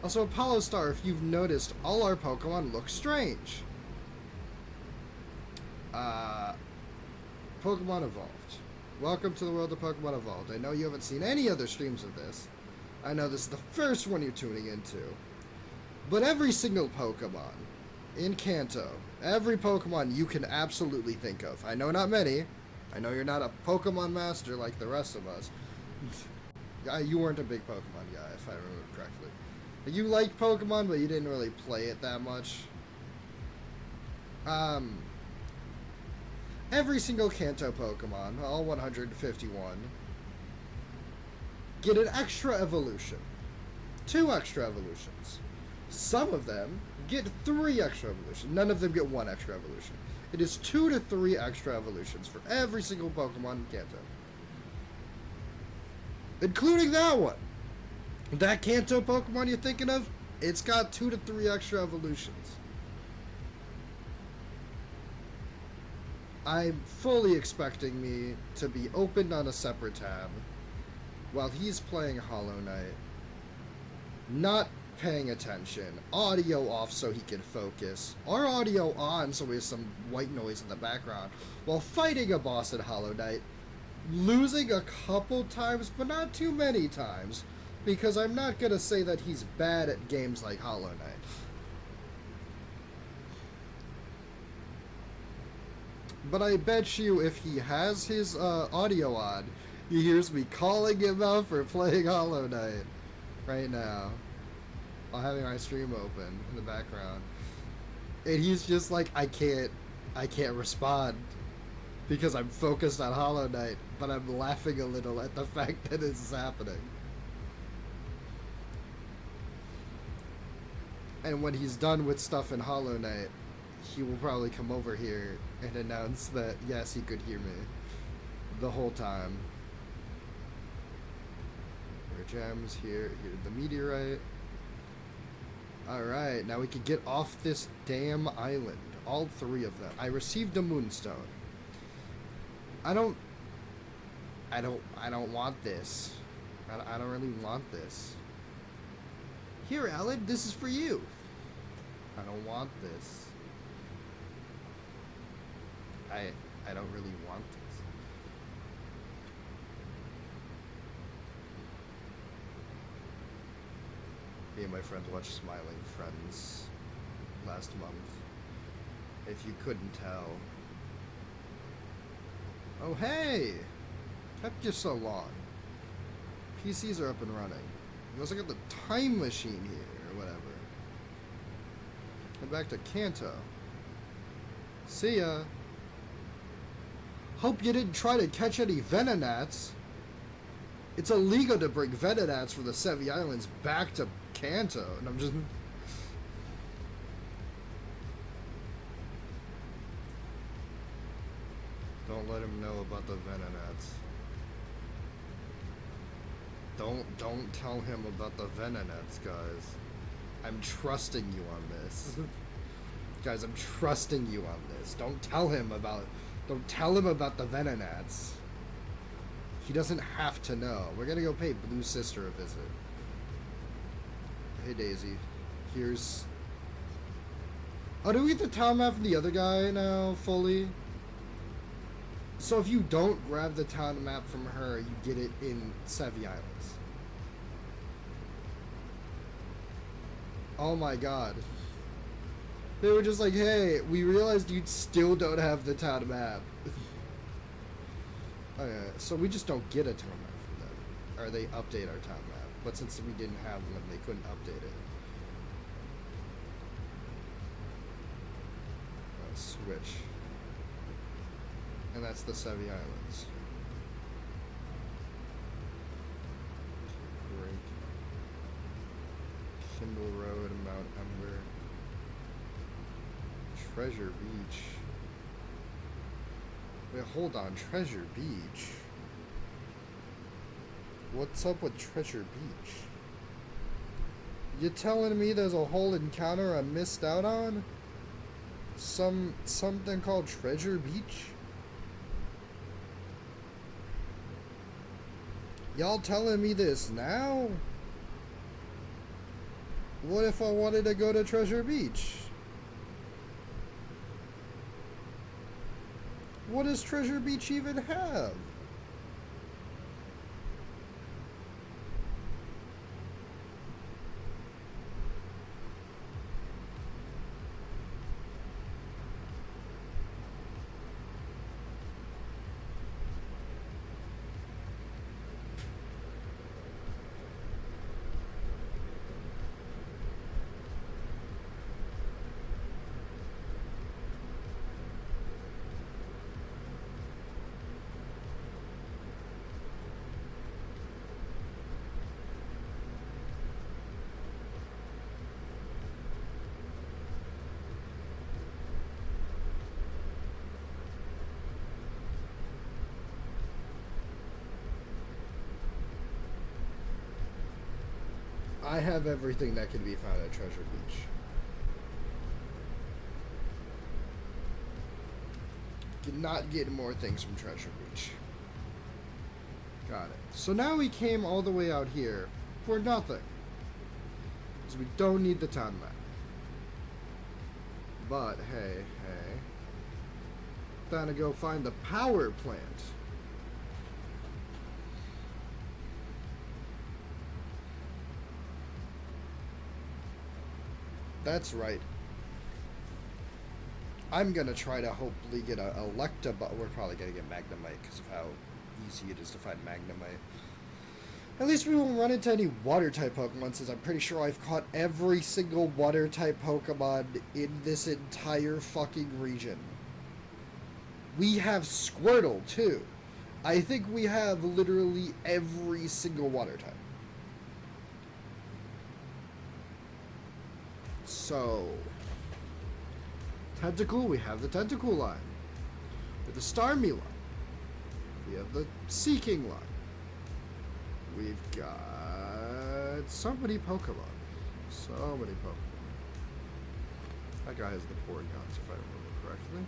also, Apollo Star, if you've noticed, all our Pokemon look strange. Pokemon Evolved. Welcome to the world of Pokemon Evolved. I know you haven't seen any other streams of this. I know this is the first one you're tuning into. But every single Pokemon in Kanto, every Pokemon you can absolutely think of. I know not many. I know you're not a Pokemon master like the rest of us. You weren't a big Pokemon guy, if I remember correctly. You liked Pokemon, but you didn't really play it that much. Every single Kanto Pokemon, all 151, get an extra evolution. 2 extra evolutions. Some of them get 3 extra evolutions. None of them get 1 extra evolution. It is 2 to 3 extra evolutions for every single Pokemon in Kanto. Including that one. That Kanto Pokemon you're thinking of, it's got 2 to 3 extra evolutions. I'm fully expecting me to be opened on a separate tab while he's playing Hollow Knight, not paying attention, audio off so he can focus, or audio on so there's some white noise in the background, while fighting a boss in Hollow Knight, losing a couple times, but not too many times, because I'm not gonna say that he's bad at games like Hollow Knight. But I bet you if he has his audio on, he hears me calling him out for playing Hollow Knight right now, while having my stream open in the background. And he's just like, I can't respond because I'm focused on Hollow Knight, but I'm laughing a little at the fact that this is happening. And when he's done with stuff in Hollow Knight, he will probably come over here and announce that, yes, he could hear me the whole time. There are gems here, here's the meteorite. Alright, now we can get off this damn island. All 3 of them. I received a moonstone. I don't want this. I don't really want this. Here, Alan, this is for you. I don't want this. I don't really want this. Me and my friends watched Smiling Friends last month. If you couldn't tell. Oh hey! Kept you so long. PCs are up and running. Unless I got the time machine here, or whatever. Head back to Kanto. See ya! Hope you didn't try to catch any Venonats. It's illegal to bring Venonats from the Sevi Islands back to Kanto, and I'm just... Don't let him know about the Venonats. Don't tell him about the Venonats, guys. I'm trusting you on this. Guys, I'm trusting you on this. Don't tell him about the Venonats. He doesn't have to know. We're gonna go pay Blue Sister a visit. Hey Daisy. Here's... Oh, do we get the town map from the other guy now, fully? So if you don't grab the town map from her, you get it in Sevi Islands. Oh my god. They were just like, hey, we realized you still don't have the town map. Okay, so we just don't get a town map from them. Or they update our town map. But since we didn't have one, they couldn't update it. Let's switch. And that's the Sevi Islands. Break. Kindle Road, Mount Ember. Treasure Beach. Wait, hold on. Treasure Beach? What's up with Treasure Beach? You telling me there's a whole encounter I missed out on? Something called Treasure Beach? Y'all telling me this now? What if I wanted to go to Treasure Beach? What does Treasure Beach even have? I have everything that can be found at Treasure Beach. Cannot get more things from Treasure Beach. Got it. So now we came all the way out here for nothing. Because we don't need the town map. But, hey. Time to go find the power plant. That's right. I'm gonna try to hopefully get a Electa, but we're probably gonna get Magnemite because of how easy it is to find Magnemite. At least we won't run into any water-type Pokemon, since I'm pretty sure I've caught every single water-type Pokemon in this entire fucking region. We have Squirtle, too. I think we have literally every single water-type. So, Tentacool, we have the Tentacool line. With the Starmie line. We have the Seeking line. We've got so many Pokemon. So many Pokemon. That guy has the Porygons, if I remember correctly.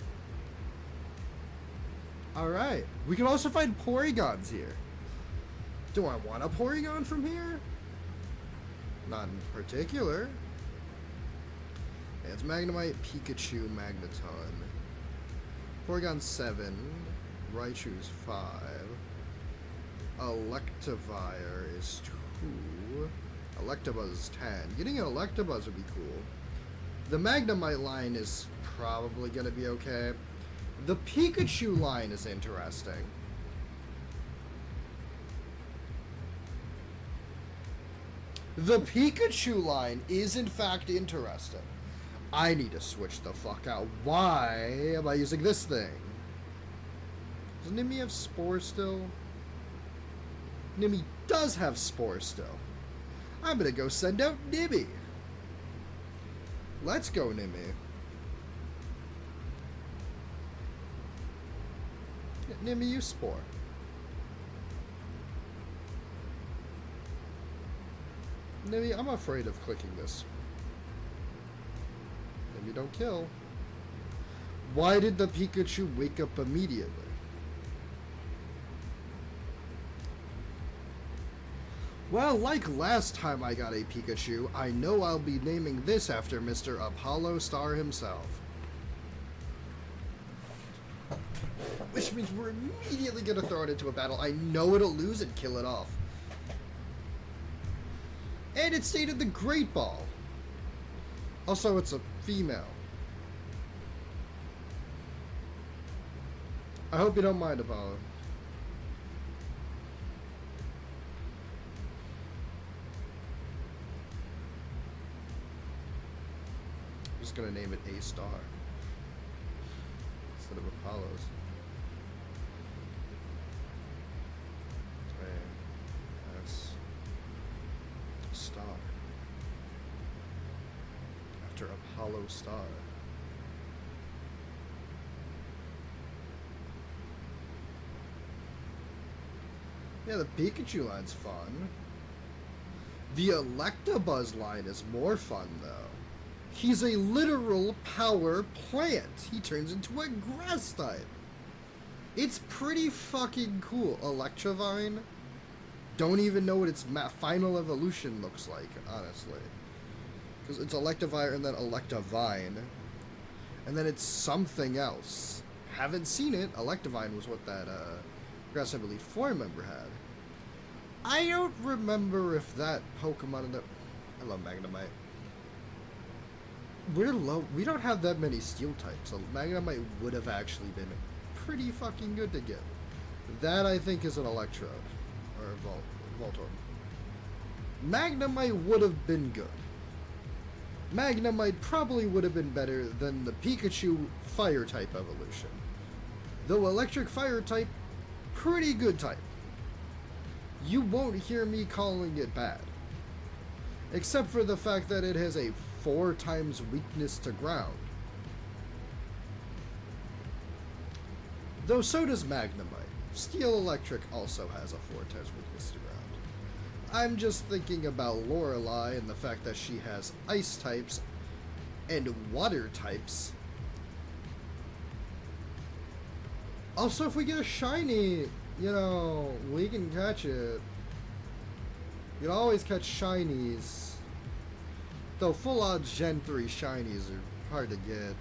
Alright. We can also find Porygons here. Do I want a Porygon from here? Not in particular. It's Magnemite, Pikachu, Magneton. Porygon 7. Raichu's 5. Electivire is 2. Electabuzz 10. Getting an Electabuzz would be cool. The Magnemite line is probably going to be okay. The Pikachu line is interesting. The Pikachu line is in fact interesting. I need to switch the fuck out. Why am I using this thing? Does Nimi have Spore still? Nimi does have Spore still. I'm gonna go send out Nimi. Let's go, Nimi. Nimi, use Spore. Nimi, I'm afraid of clicking this. Nimi, don't kill. Why did the Pikachu wake up immediately? Well, like last time I got a Pikachu, I know I'll be naming this after Mr. Apollo Star himself. Which means we're immediately gonna throw it into a battle. I know it'll lose and kill it off. And it stayed in the Great Ball. Also, it's a female. I hope you don't mind, Apollo. I'm just gonna name it A Star instead of Apollo's. A-S Star after Apollo Star. Yeah, the Pikachu line's fun. The Electabuzz line is more fun, though. He's a literal power plant. He turns into a grass type. It's pretty fucking cool. Electivine? Don't even know what its final evolution looks like, honestly. Because it's Electivire and then Electivine. And then it's something else. Haven't seen it. Electivine was what that, Grass Type Elite Four member had. I don't remember if that Pokemon in the... I love Magnemite. We're low. We don't have that many Steel types, so Magnemite would have actually been pretty fucking good to get. That, I think, is an Electrode. Or Voltorb. Magnemite would have been good. Magnemite probably would have been better than the Pikachu Fire-type evolution. Though Electric Fire-type, pretty good type. You won't hear me calling it bad. Except for the fact that it has a 4 times weakness to ground. Though so does Magnemite. Steel Electric also has a 4 times weakness to ground. I'm just thinking about Lorelei and the fact that she has ice types and water types. Also, if we get a shiny, you know, we can catch it. You can always catch shinies. Though full odds Gen 3 shinies are hard to get.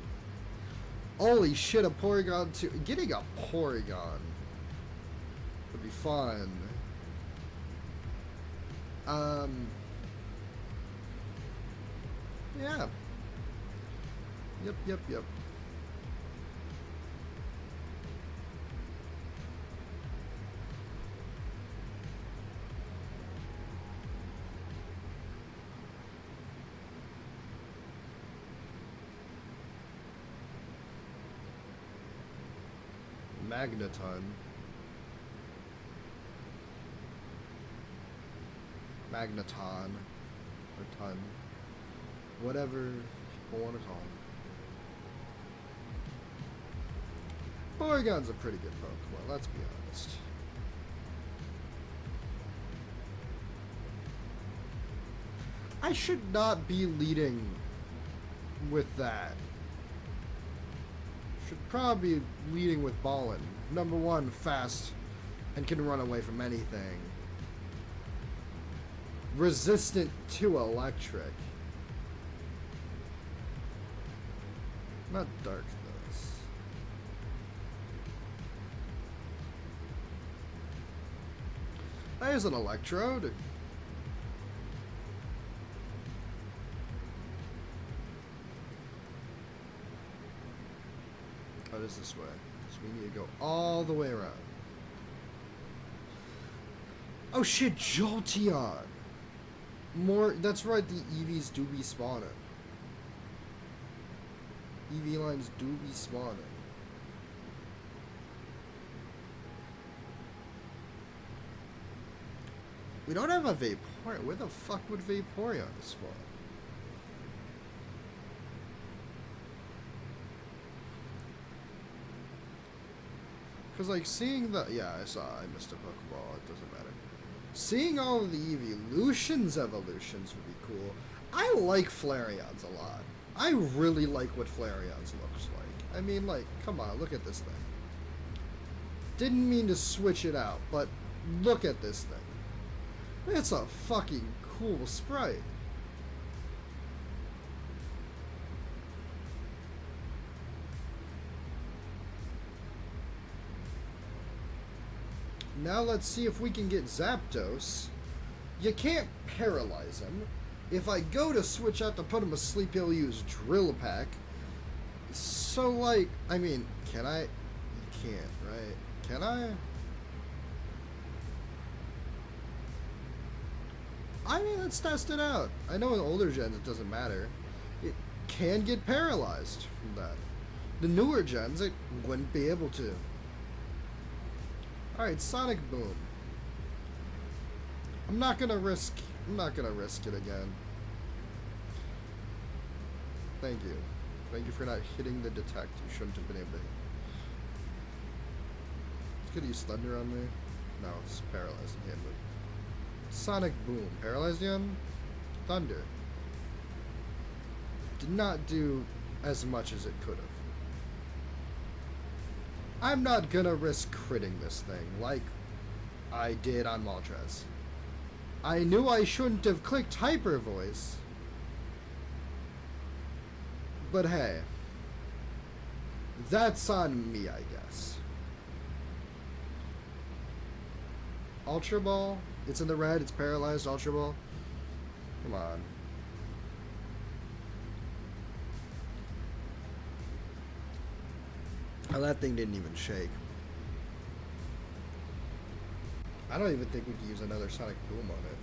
Holy shit, a Porygon too. Getting a Porygon would be fun. Yeah. Yep. Magneton. Magneton. Or ton. Whatever people want to call him. Porygon's a pretty good Pokemon, let's be honest. I should not be leading with that. Should probably be leading with Ballin. Number 1, fast and can run away from anything. Resistant to electric. Not dark, though. There's an Electrode. How does this way? So we need to go all the way around. Oh shit, Jolteon! More, that's right, the EVs do be spawning. EV lines do be spawning. We don't have a Vaporeon. Where the fuck would Vaporeon spawn? Because, like, seeing the... Yeah, I missed a Pokeball. It doesn't matter. Seeing all of the Evolutions evolutions would be cool. I like Flareons a lot. I really like what Flareons looks like. I mean, like, come on, look at this thing. Didn't mean to switch it out, but look at this thing. It's a fucking cool sprite. Now let's see if we can get Zapdos. You can't paralyze him. If I go to switch out to put him asleep, he'll use Drill Pack. So, like, I mean, can I? You can't, right? Can I? I mean, let's test it out. I know in older gens it doesn't matter. It can get paralyzed from that. The newer gens, it wouldn't be able to. Alright, Sonic Boom. I'm not gonna risk it again. Thank you. Thank you for not hitting the detect. You shouldn't have been able to hit. Could use Thunder on me? No, it's paralyzed. I can't move. Sonic Boom. Paralyzed again? Thunder. Did not do as much as it could have. I'm not gonna risk critting this thing like I did on Moltres. I knew I shouldn't have clicked Hyper Voice. But hey. That's on me, I guess. Ultra Ball. It's in the red. It's paralyzed. Ultra Ball. Come on. Oh, that thing didn't even shake. I don't even think we could use another Sonic Boom on it.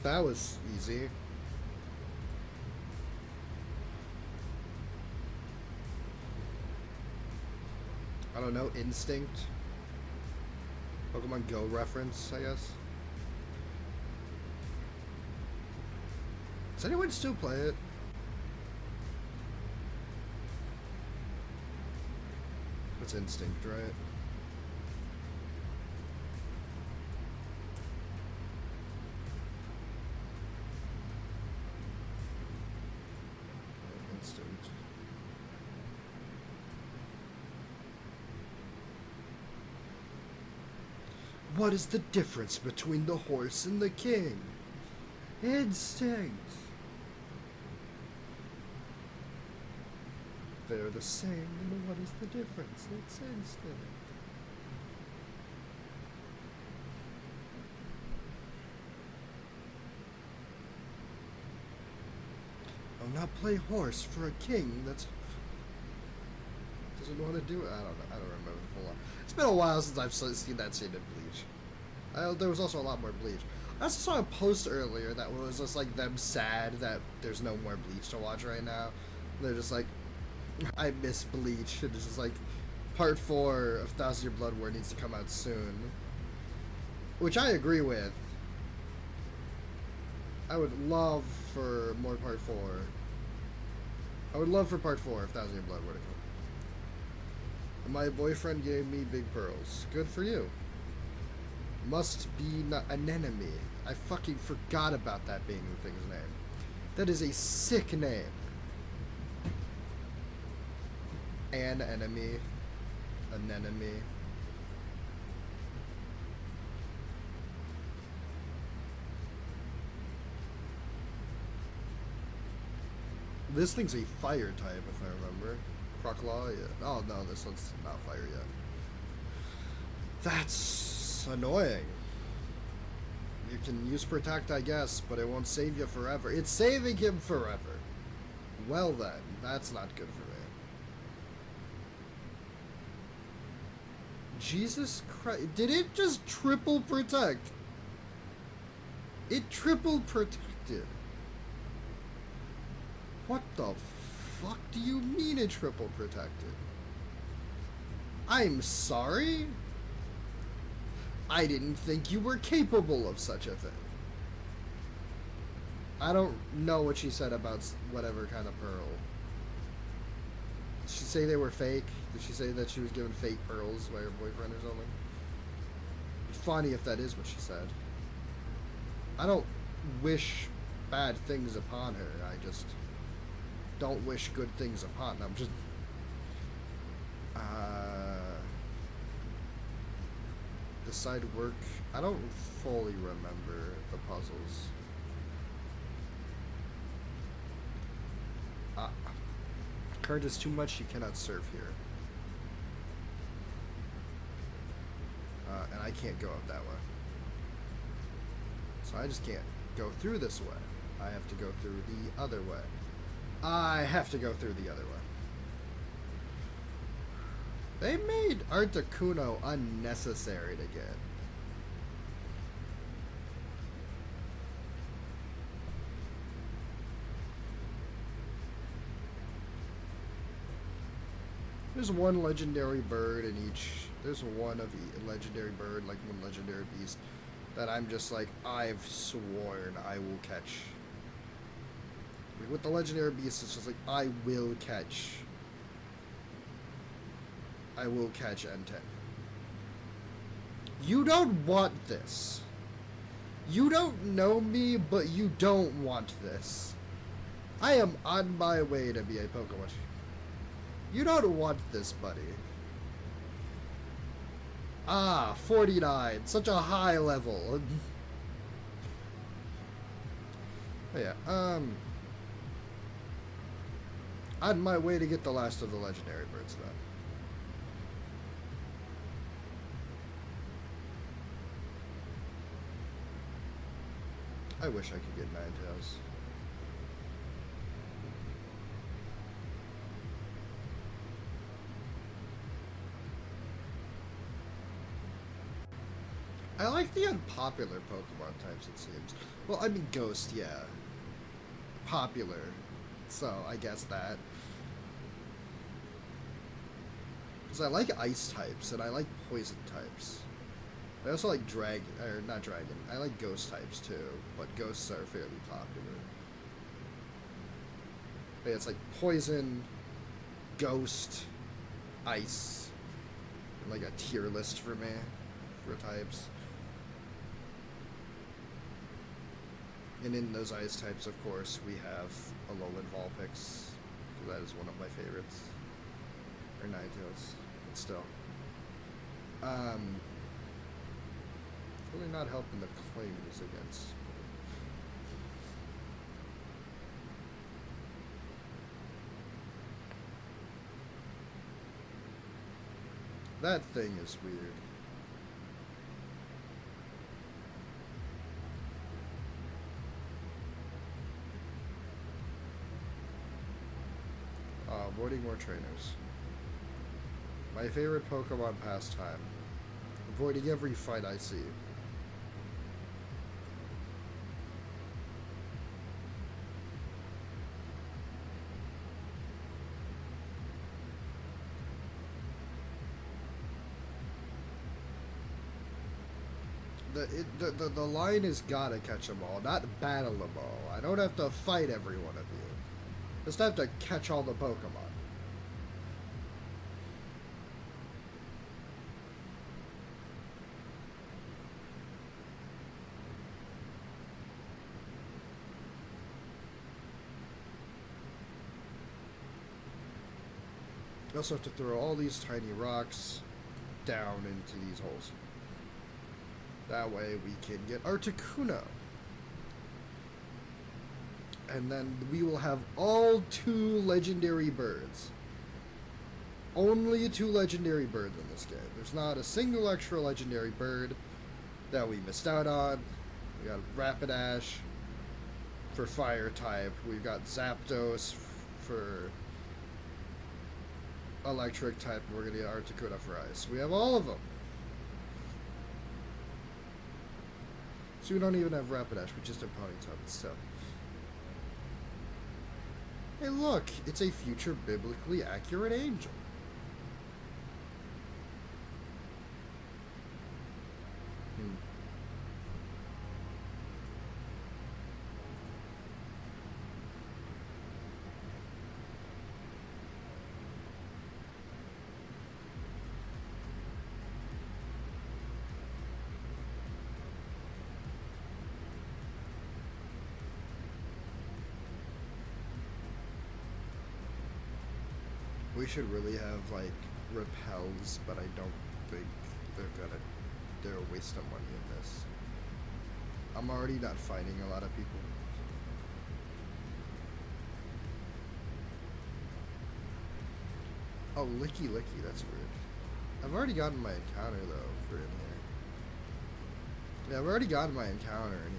That was easy. I don't know, Instinct. Pokemon Go reference, I guess. Does anyone still play it? It's Instinct, right? Instinct. What is the difference between the horse and the king? Instinct. They're the same, and what is the difference? It's instinct. I'll not play horse for a king that's doesn't want to do it. I don't know. I don't remember the full lot. It's been a while since I've seen that scene in Bleach. There was also a lot more Bleach. I also saw a post earlier that was just like them sad that there's no more Bleach to watch right now. They're just like, I miss Bleach. And it's just like, part 4 of 1,000 Year Blood War needs to come out soon. Which I agree with. I would love for more part 4. I would love for part 4 of 1,000 Year Blood War to come. My boyfriend gave me big pearls. Good for you. Must be an enemy. I fucking forgot about that being the thing's name. That is a sick name. An enemy. An enemy. This thing's a fire type, if I remember. Croclaw, yeah. Oh no, this one's not fire yet. That's annoying. You can use Protect, I guess, but it won't save you forever. It's saving him forever. Well then, that's not good for me. Jesus Christ. Did it just triple protect? It triple protected. What the fuck do you mean it triple protected? I'm sorry? I didn't think you were capable of such a thing. I don't know what she said about whatever kind of pearl. Did she say they were fake? Did she say that she was given fake pearls by her boyfriend or something? It'd be funny if that is what she said. I don't wish bad things upon her. I just don't wish good things upon them. Just the side work. I don't fully remember the puzzles. Current is too much. You cannot serve here. And I can't go out that way. So I just can't go through this way. I have to go through the other way. I have to go through the other way. They made Articuno unnecessary to get. There's one legendary bird in each. There's one of each legendary bird, like one legendary beast, that I'm just like, I've sworn I will catch. Like with the legendary beast, it's just like, I will catch. I will catch N10. You don't want this. You don't know me, but you don't want this. I am on my way to be a Pokemon. You don't want this, buddy. Ah, 49. Such a high level. Oh, yeah, on my way to get the last of the legendary birds, then. I wish I could get Ninetales. I like the unpopular Pokemon types, it seems. Well, I mean, Ghost, yeah. Popular. So, I guess that. Because I like Ice types, and I like Poison types. I also like Dragon, or not Dragon, I like Ghost types too, but Ghosts are fairly popular. But yeah, it's like Poison, Ghost, Ice, and like a tier list for me, for types. And in those Ice types, of course, we have Alolan Vulpix, that is one of my favorites. Or Ninetales, but still. Really not helping the claims against. That thing is weird. Avoiding more trainers. My favorite Pokemon pastime. Avoiding every fight I see. The line is gotta catch them all, not battle them all. I don't have to fight every one of you. Just have to catch all the Pokemon. You also have to throw all these tiny rocks down into these holes. That way we can get Articuno. And then we will have all 2 legendary birds. Only 2 legendary birds in this game. There's not a single extra legendary bird that we missed out on. We got Rapidash for fire type. We've got Zapdos for electric type, and we're gonna get Articuno for ice. We have all of them. So we don't even have Rapidash, we just have Ponyta, so. Hey look, it's a future biblically accurate angel. We should really have, like, repels, but I don't think they're a waste of money in this. I'm already not fighting a lot of people. Oh, Licky Licky, that's weird. I've already gotten my encounter, though, for in here. Yeah, I've already gotten my encounter in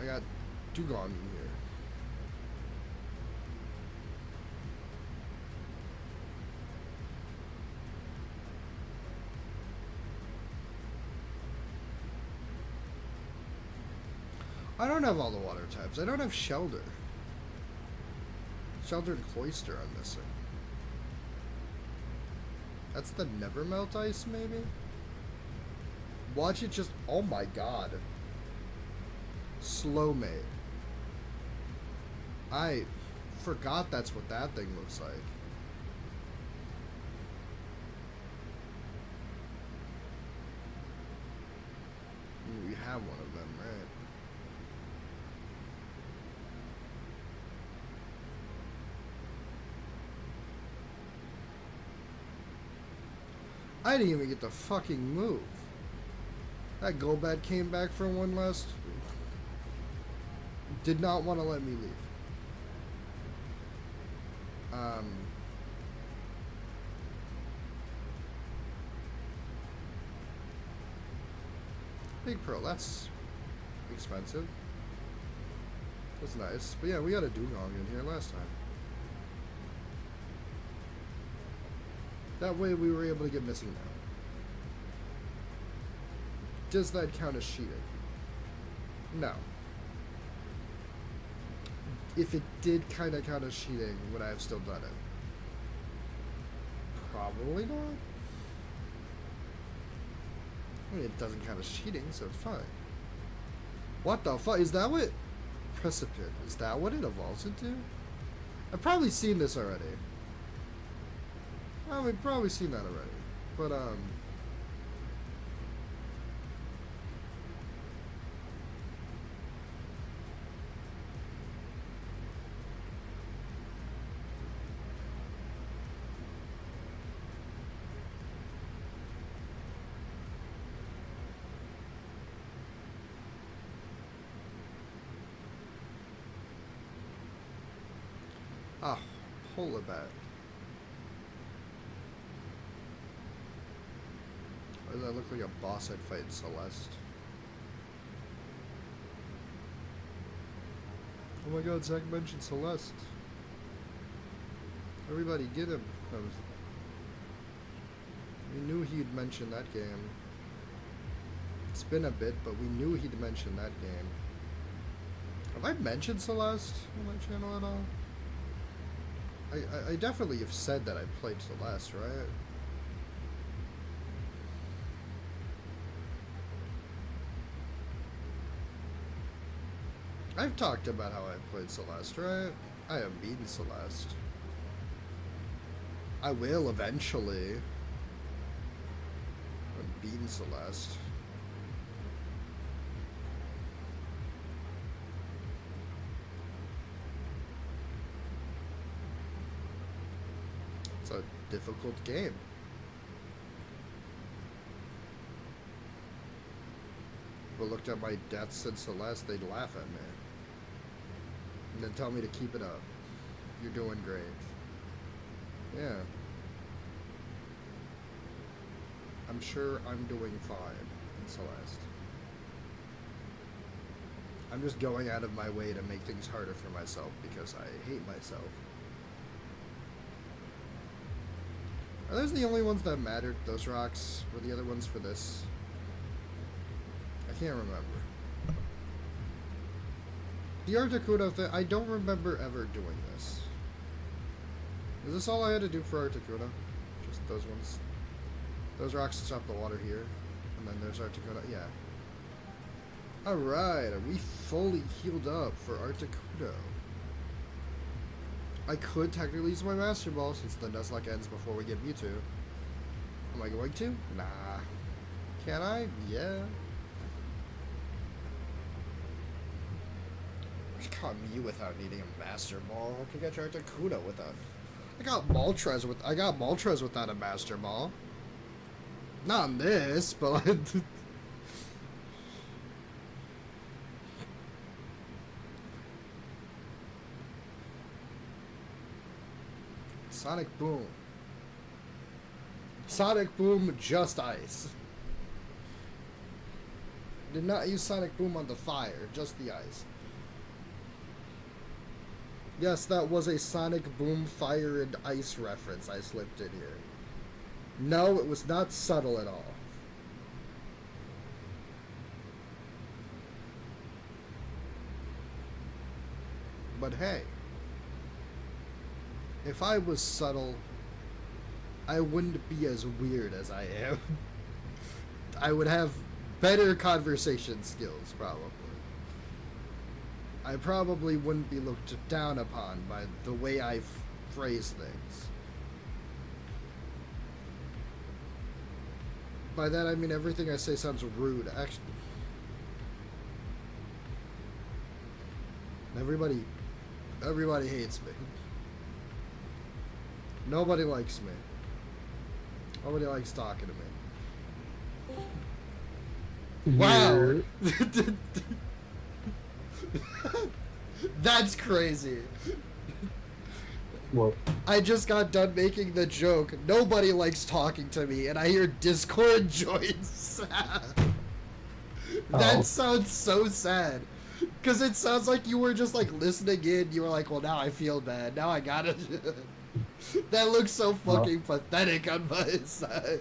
here. I got Dugong in here. I don't have all the water types. I don't have Shelter. Shelter and Cloyster I'm missing. That's the Never Melt Ice, maybe? Watch it just... Oh my god. Slow Mate. I forgot that's what that thing looks like. Ooh, we have one of them, right? I didn't even get to fucking move. That Golbat came back for one last... Did not want to let me leave. Big Pearl, that's expensive. That's nice. But yeah, we got a Dugong in here last time. That way we were able to get missing now. Does that count as cheating? No. If it did kind of count as cheating, would I have still done it? Probably not. I mean, it doesn't count as cheating, so it's fine. What the fuck? Is that what... Precipit. Is that what it evolves into? I've probably seen this already. Well, we've probably seen that already. But, ah, Polar Bat. Why does that look like a boss I'd fight in Celeste? Oh my god, Zach mentioned Celeste. Everybody get him. We knew he'd mention that game. It's been a bit, but we knew he'd mention that game. Have I mentioned Celeste on my channel at all? I definitely have said that I played Celeste, right? I've talked about how I played Celeste, right? I have beaten Celeste. I will eventually. I've beaten Celeste. It's a difficult game. If I looked at my deaths in Celeste, they'd laugh at me. And then tell me to keep it up. You're doing great. Yeah. I'm sure I'm doing fine in Celeste. I'm just going out of my way to make things harder for myself because I hate myself. Are those the only ones that mattered, those rocks? Were the other ones for this? I can't remember. The Articuno thing, I don't remember ever doing this. Is this all I had to do for Articuno? Just those ones? Those rocks to stop the water here. And then there's Articuno, yeah. Alright, are we fully healed up for Articuno? I could technically use my Master Ball since the Nuzlocke ends before we get Mewtwo. Am I going to? Nah. Can I? Yeah. I caught Mew without needing a Master Ball. I could get Articuno without. I got Moltres without a Master Ball. Not on this, but Sonic Boom. Sonic Boom, just ice. Did not use Sonic Boom on the fire, just the ice. Yes, that was a Sonic Boom fire and ice reference I slipped in here. No, it was not subtle at all. But hey, if I was subtle, I wouldn't be as weird as I am. I would have better conversation skills, probably. I probably wouldn't be looked down upon by the way I phrase things. By that I mean everything I say sounds rude. Actually, everybody hates me. Nobody likes me. Nobody likes talking to me. Wow! That's crazy. What? I just got done making the joke. Nobody likes talking to me, and I hear Discord joins. That sounds so sad. Because it sounds like you were just like listening in. You were like, well, now I feel bad. Now I gotta. That looks so fucking pathetic on my side.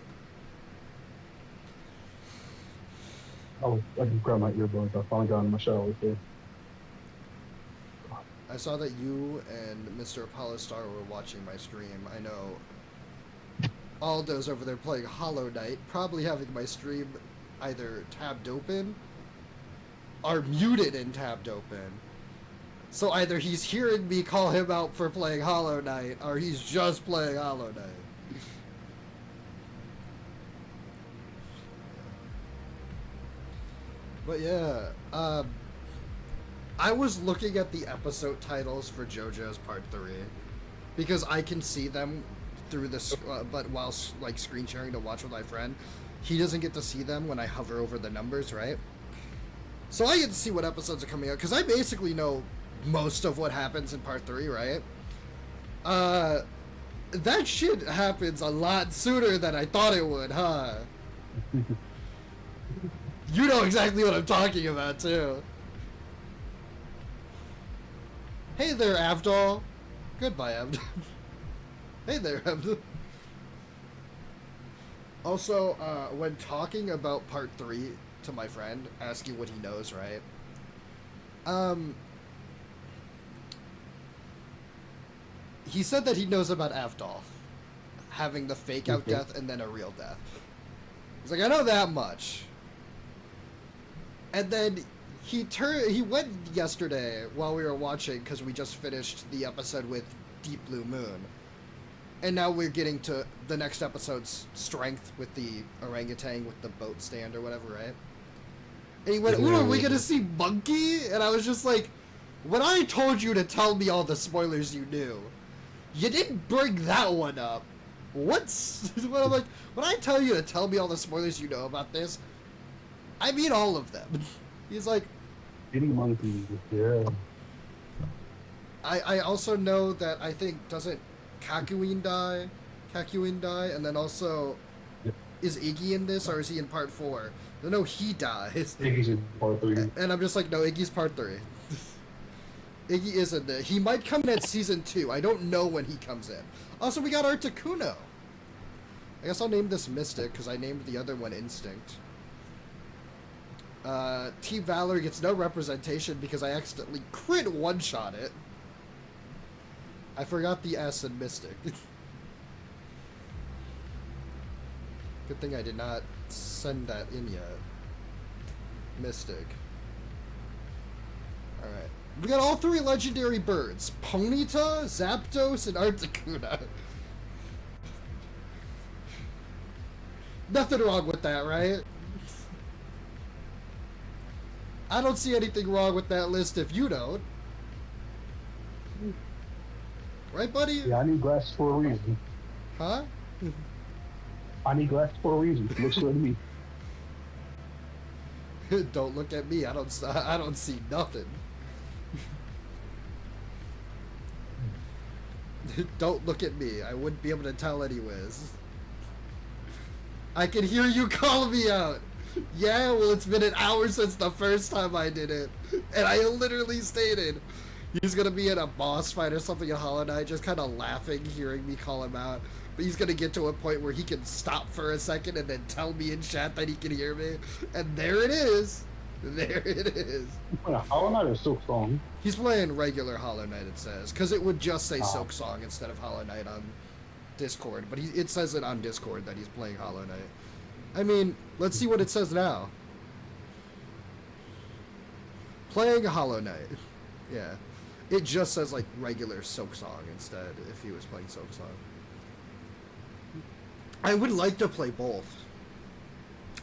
Oh, I just grabbed my earbuds. I finally got in my shower too. I saw that you and Mr. Apollo Star were watching my stream. I know Aldo's over there playing Hollow Knight, probably having my stream either tabbed open or muted and tabbed open. So either he's hearing me call him out for playing Hollow Knight, or he's just playing Hollow Knight. But yeah, I was looking at the episode titles for JoJo's Part 3, because I can see them through this, but while like screen sharing to watch with my friend, he doesn't get to see them when I hover over the numbers, right? So I get to see what episodes are coming out, because I basically know most of what happens in Part 3, right? That shit happens a lot sooner than I thought it would, huh? You know exactly what I'm talking about, too. Hey there, Avdol. Goodbye, Avdol. Hey there, Avdol. Also, when talking about Part 3 to my friend, asking what he knows, right? He said that he knows about Avdol having the fake out death and then a real death. He's like, I know that much. And then he went yesterday while we were watching, because we just finished the episode with Deep Blue Moon. And now we're getting to the next episode's strength with the orangutan with the boat stand or whatever, right? And he went, ooh, are we gonna see Monkey? And I was just like, when I told you to tell me all the spoilers you knew, you didn't bring that one up. What's... when I'm like, when I tell you to tell me all the spoilers you know about this, I mean all of them. He's like... Eating monkeys, yeah. I also know that I think, doesn't Kakyoin die? And then also... is Iggy in this, or is he in part 4? No, he dies. Iggy's in part 3. And I'm just like, no, Iggy's part 3. Iggy is in there. He might come in at season 2. I don't know when he comes in. Also, we got Articuno. I guess I'll name this Mystic, because I named the other one Instinct. Team Valor gets no representation because I accidentally crit one-shot it. I forgot the S in Mystic. Good thing I did not send that in yet. Mystic. Alright. We got all 3 legendary birds. Ponyta, Zapdos, and Articuno. Nothing wrong with that, right? I don't see anything wrong with that list if you don't. Right, buddy? Yeah, I need glasses for a reason. Huh? I need glasses for a reason. Looks good to me. Don't look at me. I don't see nothing. Don't look at me. I wouldn't be able to tell anyways. I can hear you call me out. Yeah, well, it's been an hour since the first time I did it. And I literally stated he's going to be in a boss fight or something in Hollow Knight, just kind of laughing, hearing me call him out. But he's going to get to a point where he can stop for a second and then tell me in chat that he can hear me. And there it is. There it is. Hollow Knight or Silk Song? He's playing regular Hollow Knight, it says. Because it would just say Silk Song instead of Hollow Knight on Discord. But it says it on Discord that he's playing Hollow Knight. I mean, let's see what it says now. Playing Hollow Knight. Yeah. It just says, like, regular Silk Song instead if he was playing Silk Song. I would like to play both.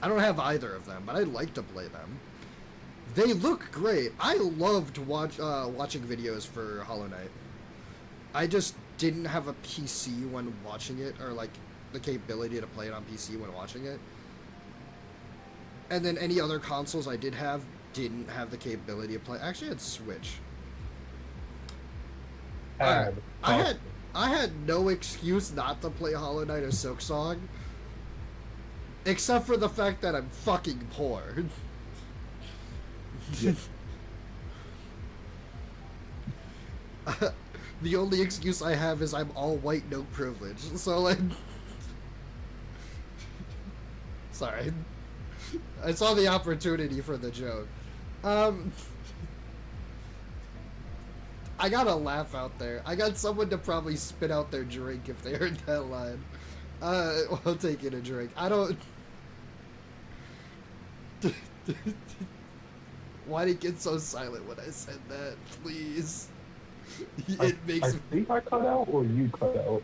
I don't have either of them, but I'd like to play them. They look great. I loved watching videos for Hollow Knight. I just didn't have a PC when watching it, or, like, the capability to play it on PC when watching it. And then any other consoles I did have didn't have the capability to play. Actually, I had Switch. I had no excuse not to play Hollow Knight or Silk Song, except for the fact that I'm fucking poor. Yeah. The only excuse I have is I'm all white, no privilege. So, like, sorry. I saw the opportunity for the joke. I got a laugh out there. I got someone to probably spit out their drink if they heard that line. I'll take it a drink. I don't... Why did it get so silent when I said that? Please. It makes me... I think I cut out or you cut out.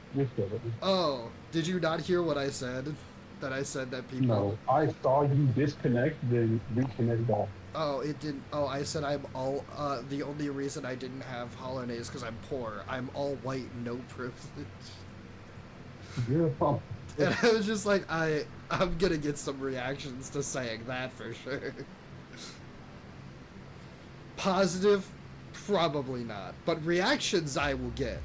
Oh, did you not hear what I said? That I said that people... No, I saw you disconnect, then reconnect back. Oh, it didn't... Oh, I said I'm all... the only reason I didn't have Hollow Knight is because I'm poor. I'm all white, no privilege. You're a pump. And I was just like, I'm gonna get some reactions to saying that for sure. Positive? Probably not. But reactions I will get.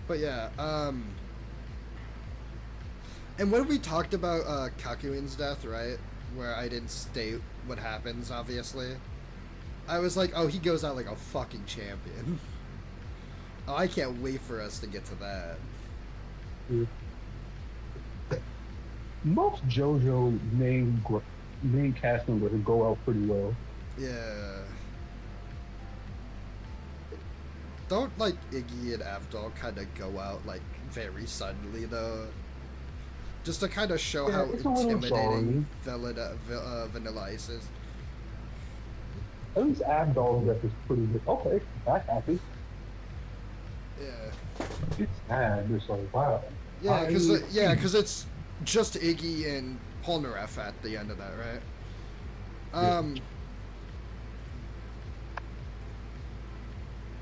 But yeah, and when we talked about Kakuin's death, right, where I didn't state what happens, obviously, I was like, oh, he goes out like a fucking champion. Oh, I can't wait for us to get to that. Most JoJo main cast members go out pretty well. Yeah. Don't, like, Iggy and Avdol kind of go out, like, very suddenly, though? Just to kind of show how intimidating Vanilla Ice is. At least Avdol death is pretty good. Okay, that's happy. Yeah. It's sad. It's like, wow. Yeah, because it's just Iggy and Polnareff at the end of that, right?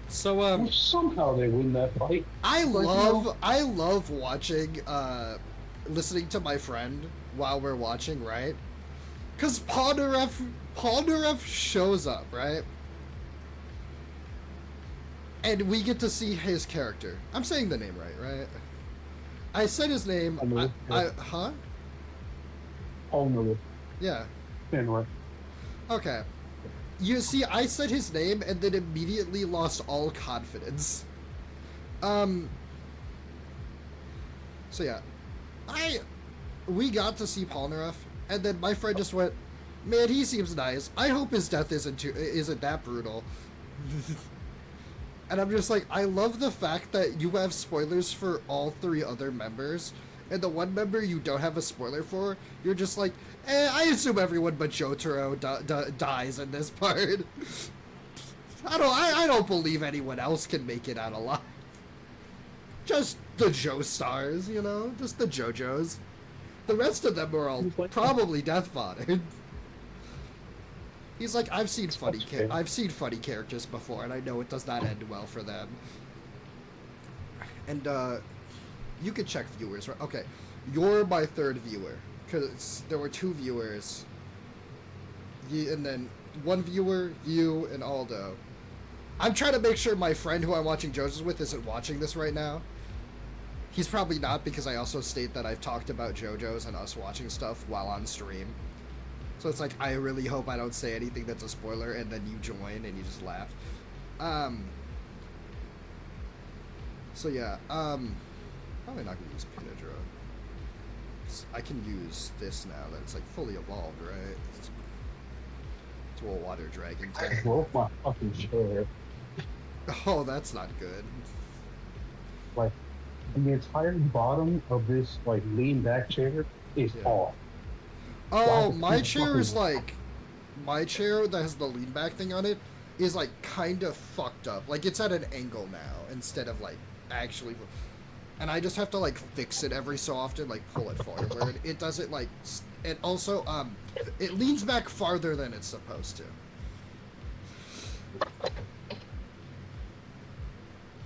So somehow they win that fight. I love watching listening to my friend while we're watching, right? Cause Polnareff shows up, right? and we get to see his character. I'm saying the name right? I said his name. Huh? Paul Miller. Yeah. Anyway. Okay. You see, I said his name and then immediately lost all confidence. So yeah, we got to see Polnareff, and then my friend just went, "Man, he seems nice. I hope his death isn't that brutal." And I'm just like, I love the fact that you have spoilers for all 3 other members, and the one member you don't have a spoiler for, you're just like, I assume everyone but Jotaro dies in this part. I don't believe anyone else can make it out alive. Just the Joestars, you know? Just the JoJos. The rest of them are all probably death fodder. He's like, I've seen funny characters before, and I know it does not end well for them. And you could check viewers, right? Okay, you're my 3rd viewer, because there were 2 viewers. And then 1 viewer, you, and Aldo. I'm trying to make sure my friend who I'm watching JoJo's with isn't watching this right now. He's probably not, because I also state that I've talked about JoJo's and us watching stuff while on stream. So it's like, I really hope I don't say anything that's a spoiler, and then you join and you just laugh. So yeah, probably not gonna use Pinadra. I can use this now that it's like fully evolved, right? It's a water dragon I type. broke my fucking chair. Oh, that's not good. Like, the entire bottom of this, like, lean back chair is off. Oh, my chair is like... My chair that has the lean back thing on it is, like, kind of fucked up. Like, it's at an angle now, instead of, like, actually... And I just have to, like, fix it every so often, like, pull it forward. It doesn't, like... It also, it leans back farther than it's supposed to.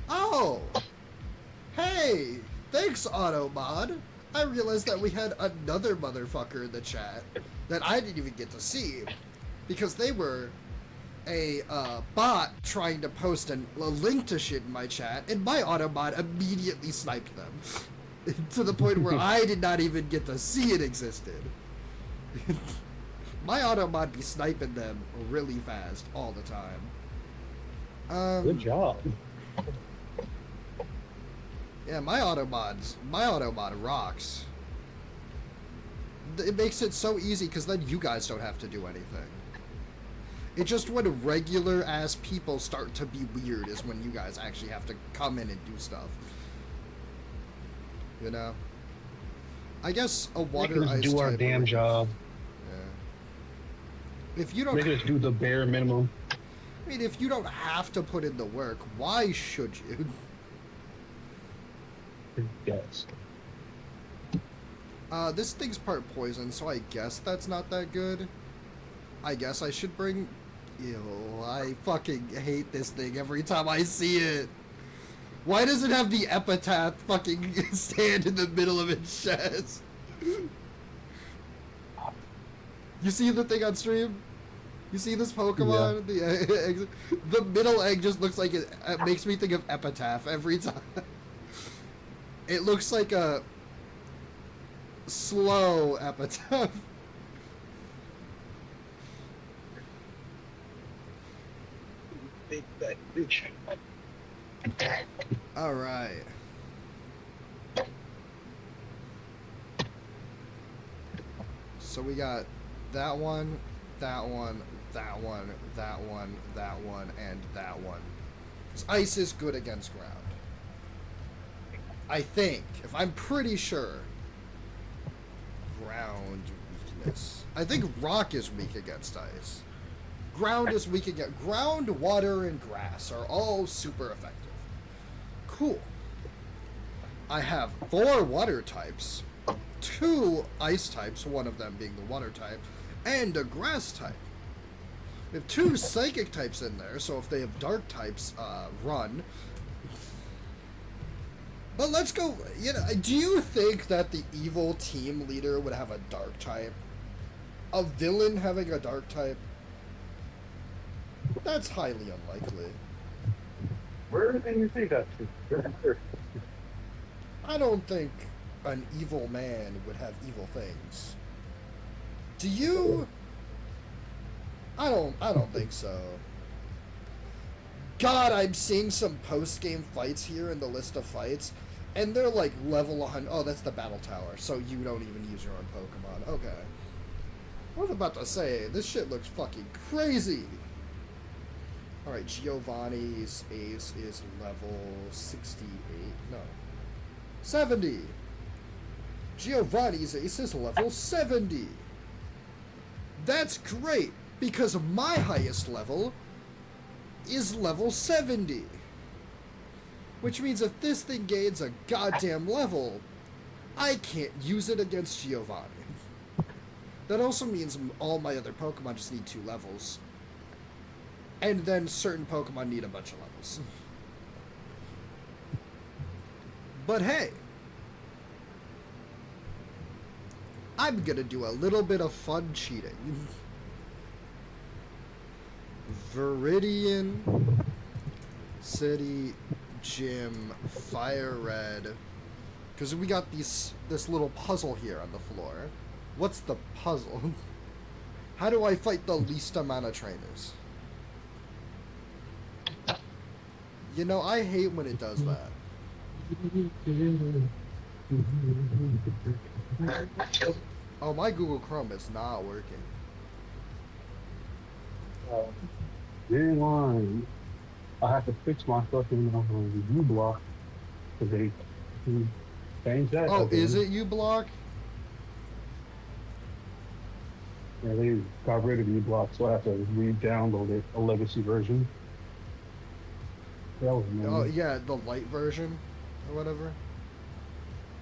Oh! Hey! Thanks, Automod! I realized that we had another motherfucker in the chat that I didn't even get to see, because they were a bot trying to post a link to shit in my chat, and my Automod immediately sniped them. To the point where I did not even get to see it existed. My Automod be sniping them really fast all the time. Good job. Yeah, my Automod rocks. It makes it so easy because then you guys don't have to do anything. It just when regular ass people start to be weird is when you guys actually have to come in and do stuff. You know? I guess a water ice do our damn job. Yeah. If you don't... Make us do the bare minimum. I mean, if you don't have to put in the work, why should you? Yes. This thing's part poison, so I guess that's not that good. I guess I should bring... Ew, I fucking hate this thing every time I see it. Why does it have the epitaph fucking stand in the middle of its chest? You see the thing on stream? You see this Pokemon? Yeah. The middle egg just looks like it makes me think of epitaph every time. It looks like a slow epitaph. All right. So we got that one, that one, that one, that one, that one, and that one. Ice is good against ground. I think. If I'm pretty sure. Ground weakness. I think rock is weak against ice. Ground is weak against... Ground, water, and grass are all super effective. Cool. I have 4 water types, 2 ice types, one of them being the water type, and a grass type. We have 2 psychic types in there, so if they have dark types, run. But let's go, you know, do you think that the evil team leader would have a dark type? A villain having a dark type? That's highly unlikely. Where did you think that to? I don't think an evil man would have evil things. Do you? I don't think so. God, I'm seeing some post-game fights here in the list of fights, and they're like level 100. Oh, that's the battle tower, so you don't even use your own Pokemon. Okay. I was about to say, this shit looks fucking crazy. Alright, Giovanni's ace is level 68. No. 70. Giovanni's ace is level 70. That's great, because my highest level is level 70. Which means if this thing gains a goddamn level, I can't use it against Giovanni. That also means all my other Pokemon just need 2 levels. And then certain Pokemon need a bunch of levels. But hey, I'm gonna do a little bit of fun cheating. Viridian City Gym Fire Red. Because we got this little puzzle here on the floor. What's the puzzle? How do I fight the least amount of trainers? You know, I hate when it does that. Oh, my Google Chrome is not working. In line. I have to fix my fucking review block because they changed that. Oh, is it uBlock? Yeah, they got rid of uBlock, so I have to re-download it, a legacy version. That was annoying. Oh, yeah, the light version or whatever.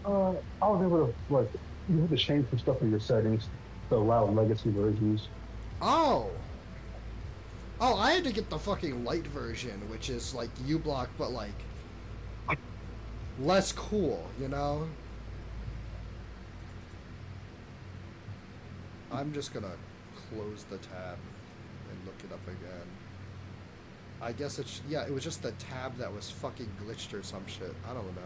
I was able to, like, you have to change some stuff in your settings to allow legacy versions. Oh! Oh, I had to get the fucking light version, which is like uBlock, but like less cool, you know? I'm just gonna close the tab and look it up again. I guess it's, yeah, it was just the tab that was fucking glitched or some shit. I don't know.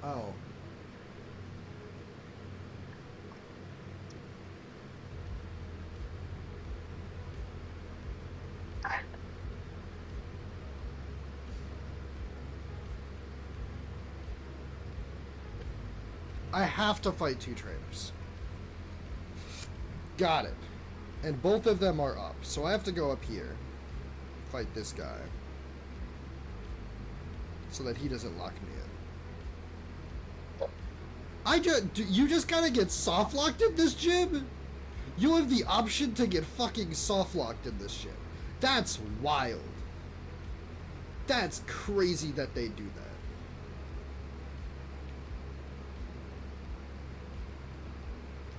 Oh. I have to fight 2 trainers. Got it. And both of them are up. So I have to go up here. Fight this guy. So that he doesn't lock me in. You just gotta get soft locked in this gym? You have the option to get fucking soft locked in this gym. That's wild. That's crazy that they do that.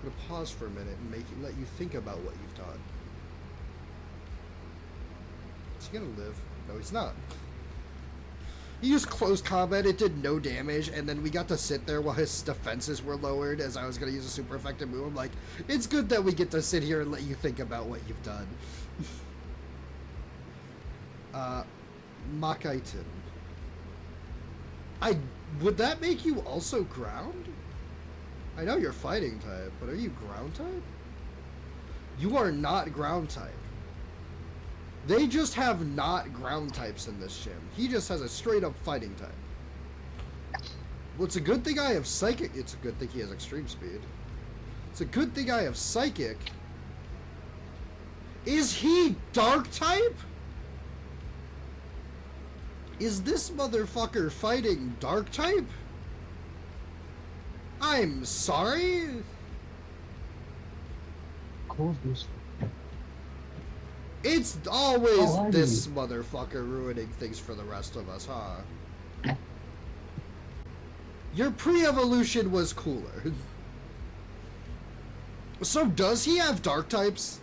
I'm gonna pause for a minute and let you think about what you've done. Is he gonna live? No, he's not. He used close combat, it did no damage, and then we got to sit there while his defenses were lowered as I was gonna use a super effective move. I'm like, it's good that we get to sit here and let you think about what you've done. Makaitin. Would that make you also ground? I know you're fighting type, but are you ground type? You are not ground type. They just have not ground types in this gym. He just has a straight up fighting type. Well, it's a good thing I have psychic. It's a good thing he has extreme speed. It's a good thing I have psychic. Is he dark type? Is this motherfucker fighting dark type? I'm sorry? Close this. It's always this motherfucker ruining things for the rest of us, huh? Your pre-evolution was cooler. So does he have dark types?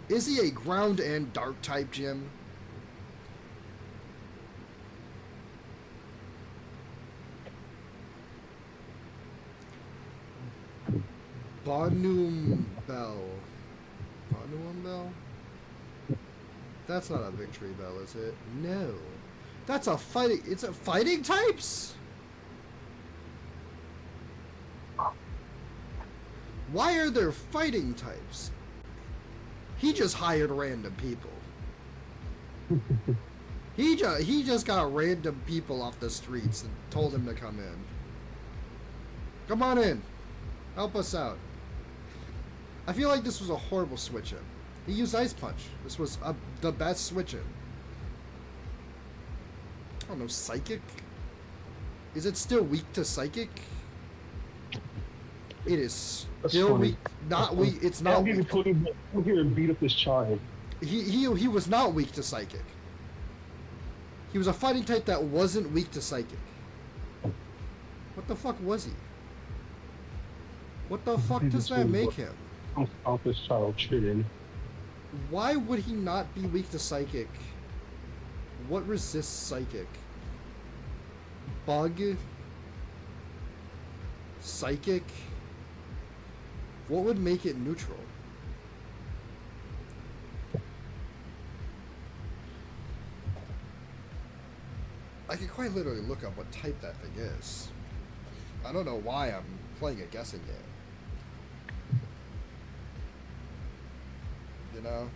Is he a ground and dark type gym? Bonum Bell. Bonum Bell? That's not a victory bell, is it? No. That's a fighting... It's a fighting types? Why are there fighting types? He just hired random people. He just got random people off the streets and told him to come in. Come on in. Help us out. I feel like this was a horrible switch-in. He used Ice Punch. This was the best switch-in. I don't know, Psychic? Is it still weak to Psychic? It is still weak. Not weak. It's not weak. I'm here and beat up this child. He was not weak to Psychic. He was a fighting type that wasn't weak to Psychic. What the fuck was he? What the fuck does that make him? I'm off this child cheating. Why would he not be weak to Psychic? What resists Psychic? Bug? Psychic? What would make it neutral? I could quite literally look up what type that thing is. I don't know why I'm playing a guessing game. You know?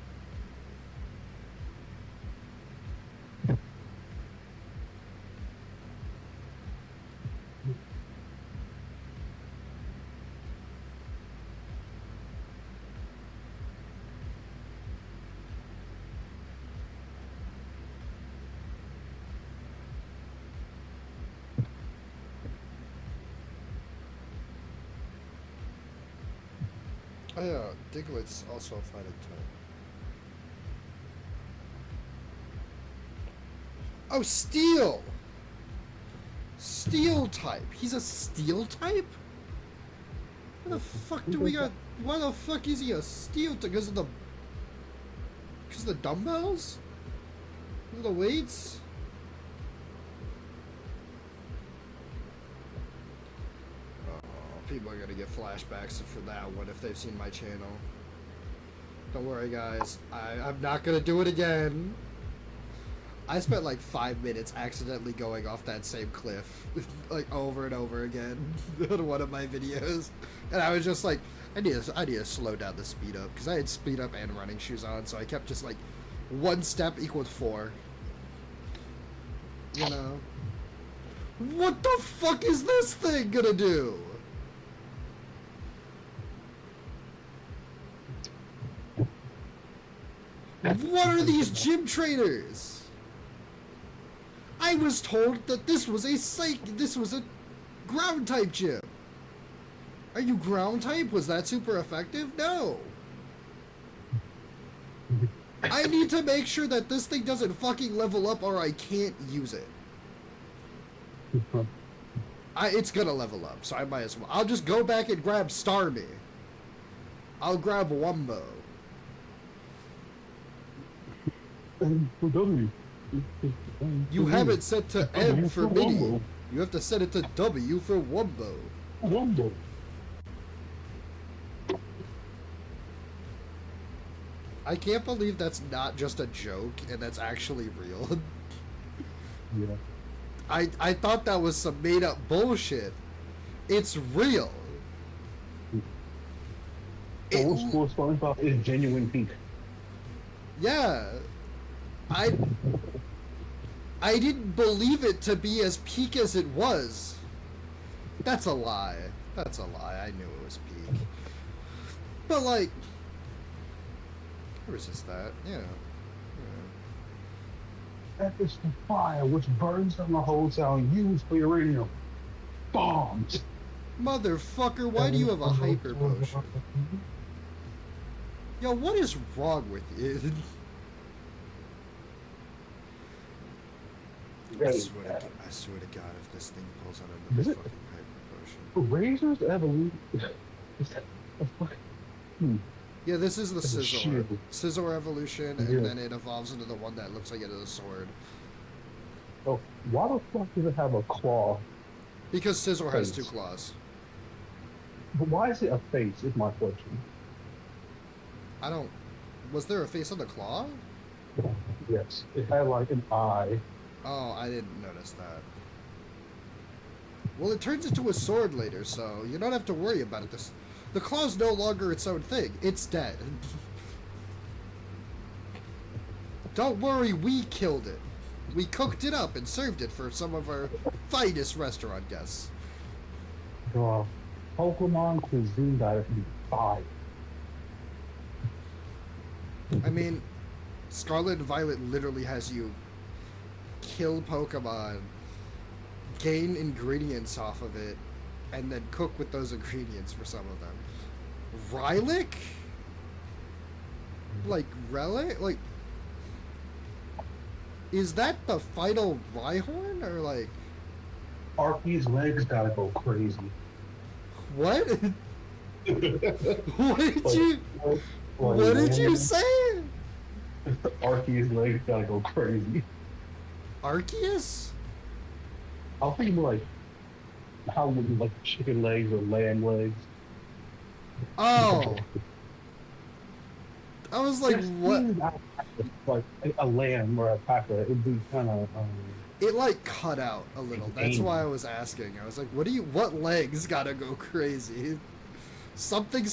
Oh yeah, Diglett's also a fighting type. Oh, Steel! Steel type. He's a Steel type? Why the fuck do we got... Why the fuck is he a Steel type? Because of the... Because of the dumbbells? Because of the weights? People are gonna get flashbacks for that one if they've seen my channel. Don't worry, guys. I'm not gonna do it again. I spent like 5 minutes accidentally going off that same cliff, like over and over again on one of my videos, and I was just like, I need to slow down the speed up because I had speed up and running shoes on, so I kept just like 1 step equals 4. You know? What the fuck is this thing gonna do? What are these gym trainers? I was told that this was a ground type gym. Are you ground type? Was that super effective? No. I need to make sure that this thing doesn't fucking level up or I can't use it. It's gonna level up, so I might as well. I'll just go back and grab Starmie. I'll grab Wumbo. You have it set to M for mini. You have to set it to W for Wumbo. Wumbo. I can't believe that's not just a joke and that's actually real. Yeah. I thought that was some made up bullshit. It's real. The old school SpongeBob is genuine pink. Yeah. I didn't believe it to be as peak as it was. That's a lie. That's a lie. I knew it was peak. But like, resist that. Yeah. That is the fire which burns down the hotel used for uranium bombs. Motherfucker, why do you have a hyper potion? Yo, what is wrong with you? I swear to God, if this thing pulls out another fucking hyper potion. Razor's evolution. Is that a fucking... Yeah, this is the Scizor. Shit. Scizor evolution, and Yeah. then it evolves into the one that looks like it is a sword. Oh, why the fuck does it have a claw? Because Scizor has 2 claws. But why is it a face? Is my question. I don't. Was there a face on the claw? Yes, it had like an eye. Oh, I didn't notice that. Well, it turns into a sword later, so you don't have to worry about it. The claw's no longer its own thing. It's dead. Don't worry, we killed it. We cooked it up and served it for some of our finest restaurant guests. The Pokemon cuisine diet would be fire. I mean, Scarlet and Violet literally has you kill Pokemon, gain ingredients off of it, and then cook with those ingredients for some of them. Rylick? Like, Relic? Like, is that the final Rhyhorn? Or, like... Arky's legs gotta go crazy. What? What did Like, you... like, What did you say? Arky's legs gotta go crazy. Arceus? I was thinking like how would you like chicken legs or lamb legs? Oh. I was like, Just what? seems out of like a lamb or a packer, it'd be kind of It like cut out a little. That's why I was asking. I was like, what legs gotta go crazy? Something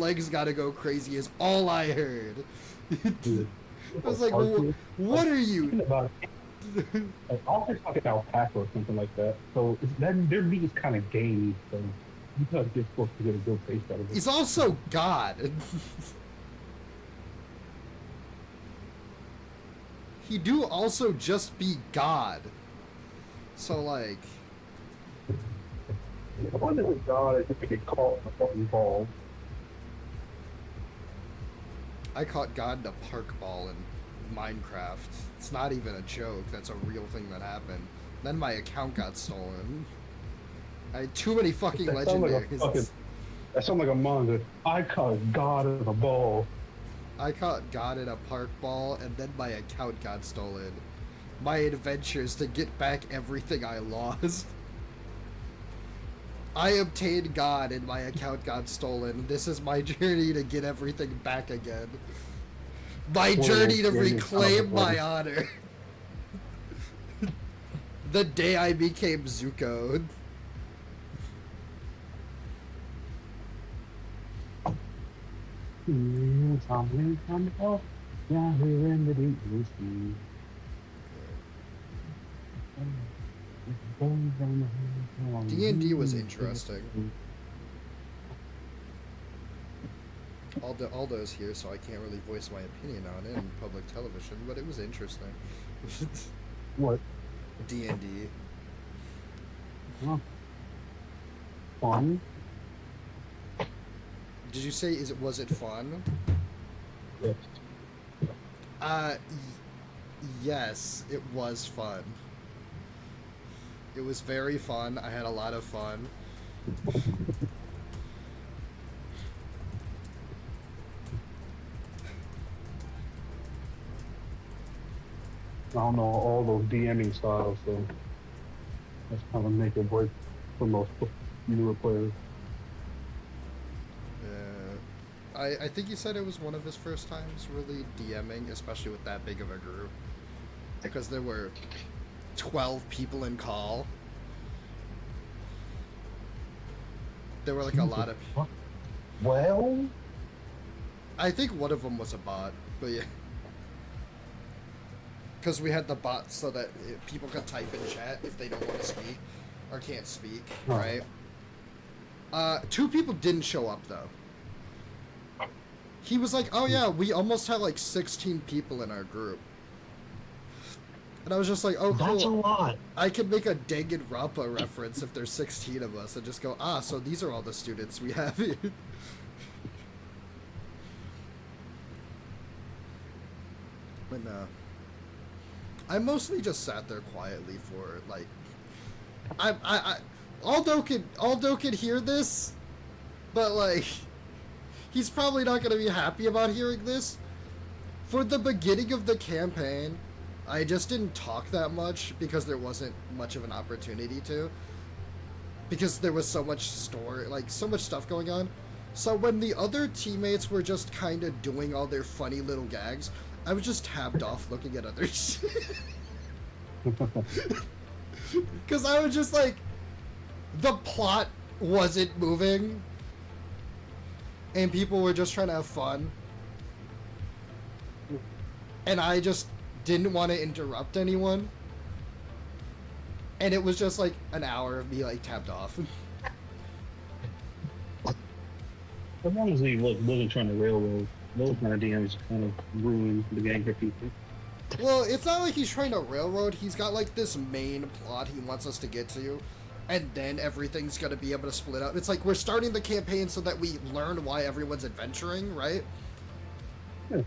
legs gotta go crazy is all I heard. I was like, what are you? about like also talking alpaca or something like that. So then their meat is kind of gamey, so you kind of get supposed to get a good taste out of it. He's also God. He do also just be God. So like, I wonder if God is get caught in a fucking ball. I caught God in a park ball in Minecraft. It's not even a joke. That's a real thing that happened. Then my account got stolen. I had too many fucking That sounds like a legendaries. fucking. That sounds like a manga. I caught God in a ball. I caught God in a park ball, and then my account got stolen. My adventures to get back everything I lost. I obtained God, and my account got stolen. This is my journey to get everything back again. My journey to reclaim my honor. The day I became Zuko. D&D was interesting. Aldo's here, so I can't really voice my opinion on it in public television, but it was interesting. What? D&D. Huh. Fun? Did you say was it fun? Yes. Yes, it was fun. It was very fun. I had a lot of fun. I don't know all those DMing styles, so that's kind of make or break for most newer players. I think he said it was one of his first times really DMing, especially with that big of a group. Because there were 12 people in call. There were like a lot of... Well... I think one of them was a bot, but yeah. Because we had the bot so that people could type in chat if they don't want to speak or can't speak, right? 2 people didn't show up though. He was like, oh yeah, we almost had like 16 people in our group. And I was just like, oh cool. That's a lot. I could make a Danganronpa reference if there's 16 of us and just go, so these are all the students we have here. But no. I mostly just sat there quietly for like Aldo could hear this, but like he's probably not gonna be happy about hearing this. For the beginning of the campaign, I just didn't talk that much because there wasn't much of an opportunity to. because there was so much so much stuff going on. So when the other teammates were just kind of doing all their funny little gags, I was just tabbed off looking at others. Because I was just like, the plot wasn't moving, and people were just trying to have fun, and I just didn't want to interrupt anyone, and it was just like an hour of me like tabbed off. As long as he wasn't trying to railroad, those kind of DMs kind of ruin the game for people. Well, it's not like he's trying to railroad. He's got like this main plot he wants us to get to, and then everything's gonna be able to split up. It's like we're starting the campaign so that we learn why everyone's adventuring, right? Yeah.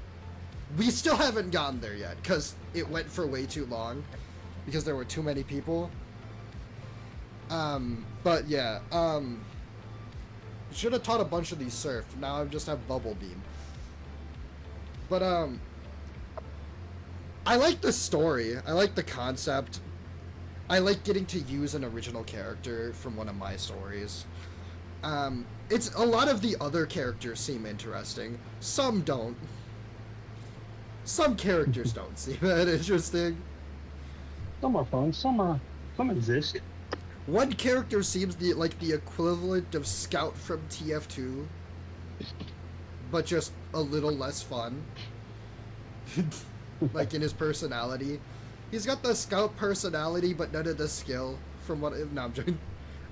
We still haven't gotten there yet because it went for way too long because there were too many people. But yeah, should have taught a bunch of these surf. Now I just have bubble beam. But I like the story. I like the concept. I like getting to use an original character from one of my stories. It's a lot of the other characters seem interesting. Some don't. Some characters don't seem that interesting. Some are fun. Some exist. One character seems like the equivalent of Scout from TF2, but just a little less fun. Like in his personality. He's got the Scout personality, but none of the skill. From what? No,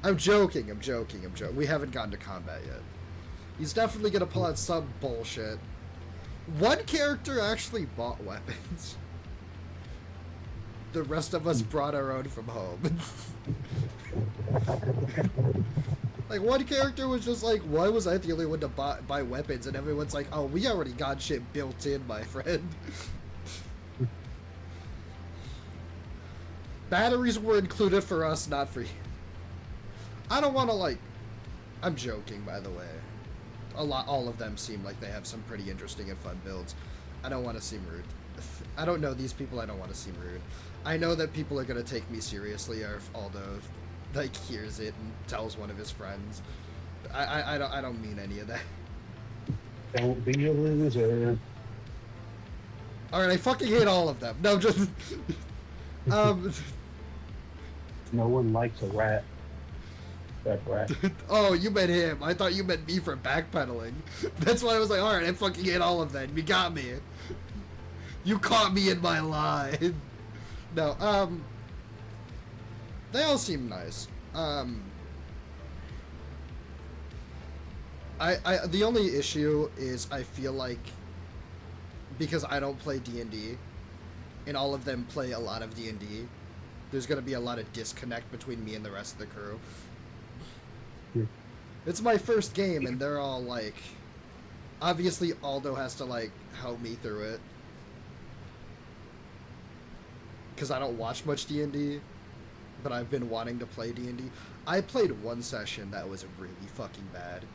I'm joking. I'm joking. We haven't gotten to combat yet. He's definitely gonna pull out some bullshit. One character actually bought weapons. The rest of us brought our own from home. Like, one character was just like, why was I the only one to buy weapons? And everyone's like, oh, we already got shit built in, my friend. Batteries were included for us, not for you. I don't want to, like... I'm joking, by the way. All of them seem like they have some pretty interesting and fun builds. I don't want to seem rude. I don't know these people, I don't want to seem rude. I know that people are going to take me seriously or if Aldo, like, hears it and tells one of his friends. I don't mean any of that. Don't be a loser. Alright, I fucking hate all of them. No, just... No one likes a rat. That rat. Oh, you meant him. I thought you meant me for backpedaling. That's why I was like, alright, I fucking hate all of them. You got me. You caught me in my lie. No, they all seem nice. The only issue is I feel like because I don't play D&D and all of them play a lot of D&D, there's going to be a lot of disconnect between me and the rest of the crew. Yeah. It's my first game and they're all like, obviously Aldo has to like help me through it. Because I don't watch much D&D, but I've been wanting to play D&D. I played one session that was really fucking bad.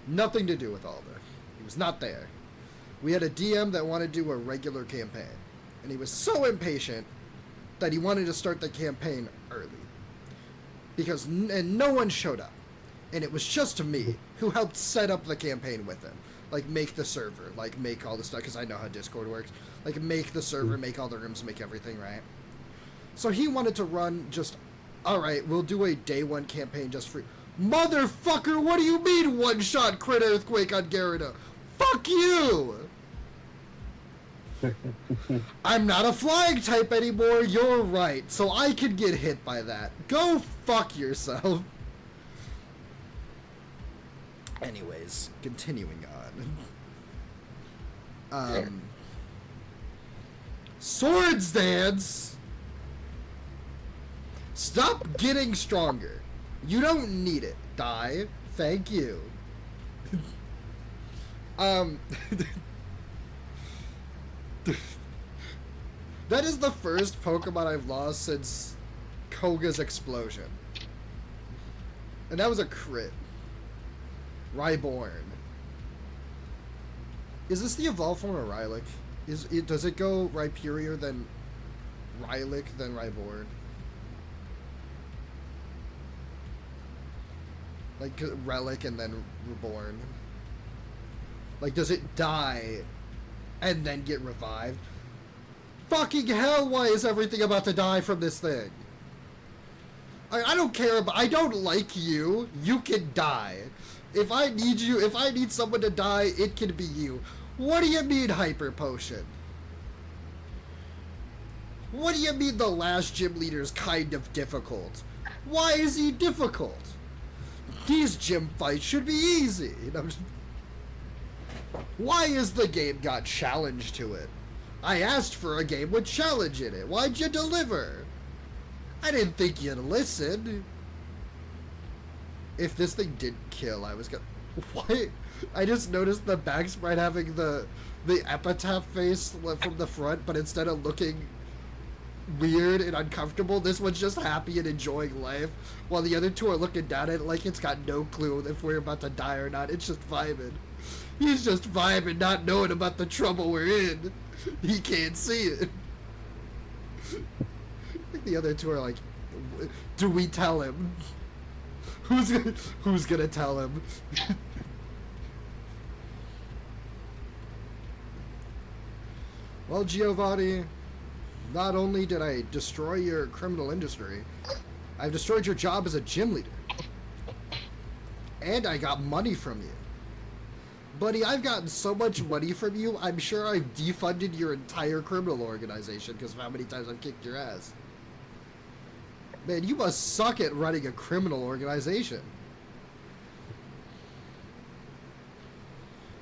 Nothing to do with Aldo. He was not there. We had a DM that wanted to do a regular campaign, and he was so impatient that he wanted to start the campaign early. And no one showed up. And it was just me who helped set up the campaign with him. Like, make the server, like, make all the stuff, because I know how Discord works. Like, make the server, make all the rooms, make everything, right? So he wanted to run just, alright, we'll do a day one campaign just for... Motherfucker, what do you mean one-shot crit earthquake on Gyarados? Fuck you! I'm not a flying type anymore, you're right, so I can get hit by that. Go fuck yourself. Anyways, continuing on. Swords dance! Stop getting stronger. You don't need it. Die. Thank you. That is the first Pokemon I've lost since Koga's explosion. And that was a crit. Rhyborn. Is this the evolved form of Rylaic? Does it go Rhyperior then Rylaic then Rhyborn? Like relic and then reborn. Like, does it die and then get revived? Fucking hell, why is everything about to die from this thing? I don't care about... I don't like you. You can die. If I need you... If I need someone to die, it can be you. What do you mean, hyper potion? What do you mean the last gym leader's kind of difficult? Why is he difficult? These gym fights should be easy. Why is the game got challenge to it? I asked for a game with challenge in it. Why'd you deliver? I didn't think you'd listen. If this thing didn't kill, I was gonna... Why? I just noticed the back sprite having the epitaph face from the front, but instead of looking weird and uncomfortable, this one's just happy and enjoying life, while the other two are looking down at it like it's got no clue if we're about to die or not. It's just vibing. He's just vibing, not knowing about the trouble we're in. He can't see it. I think the other two are like, do we tell him? Who's gonna tell him? Well, Giovanni, not only did I destroy your criminal industry, I've destroyed your job as a gym leader. And I got money from you. Buddy, I've gotten so much money from you, I'm sure I've defunded your entire criminal organization because of how many times I've kicked your ass. Man, you must suck at running a criminal organization.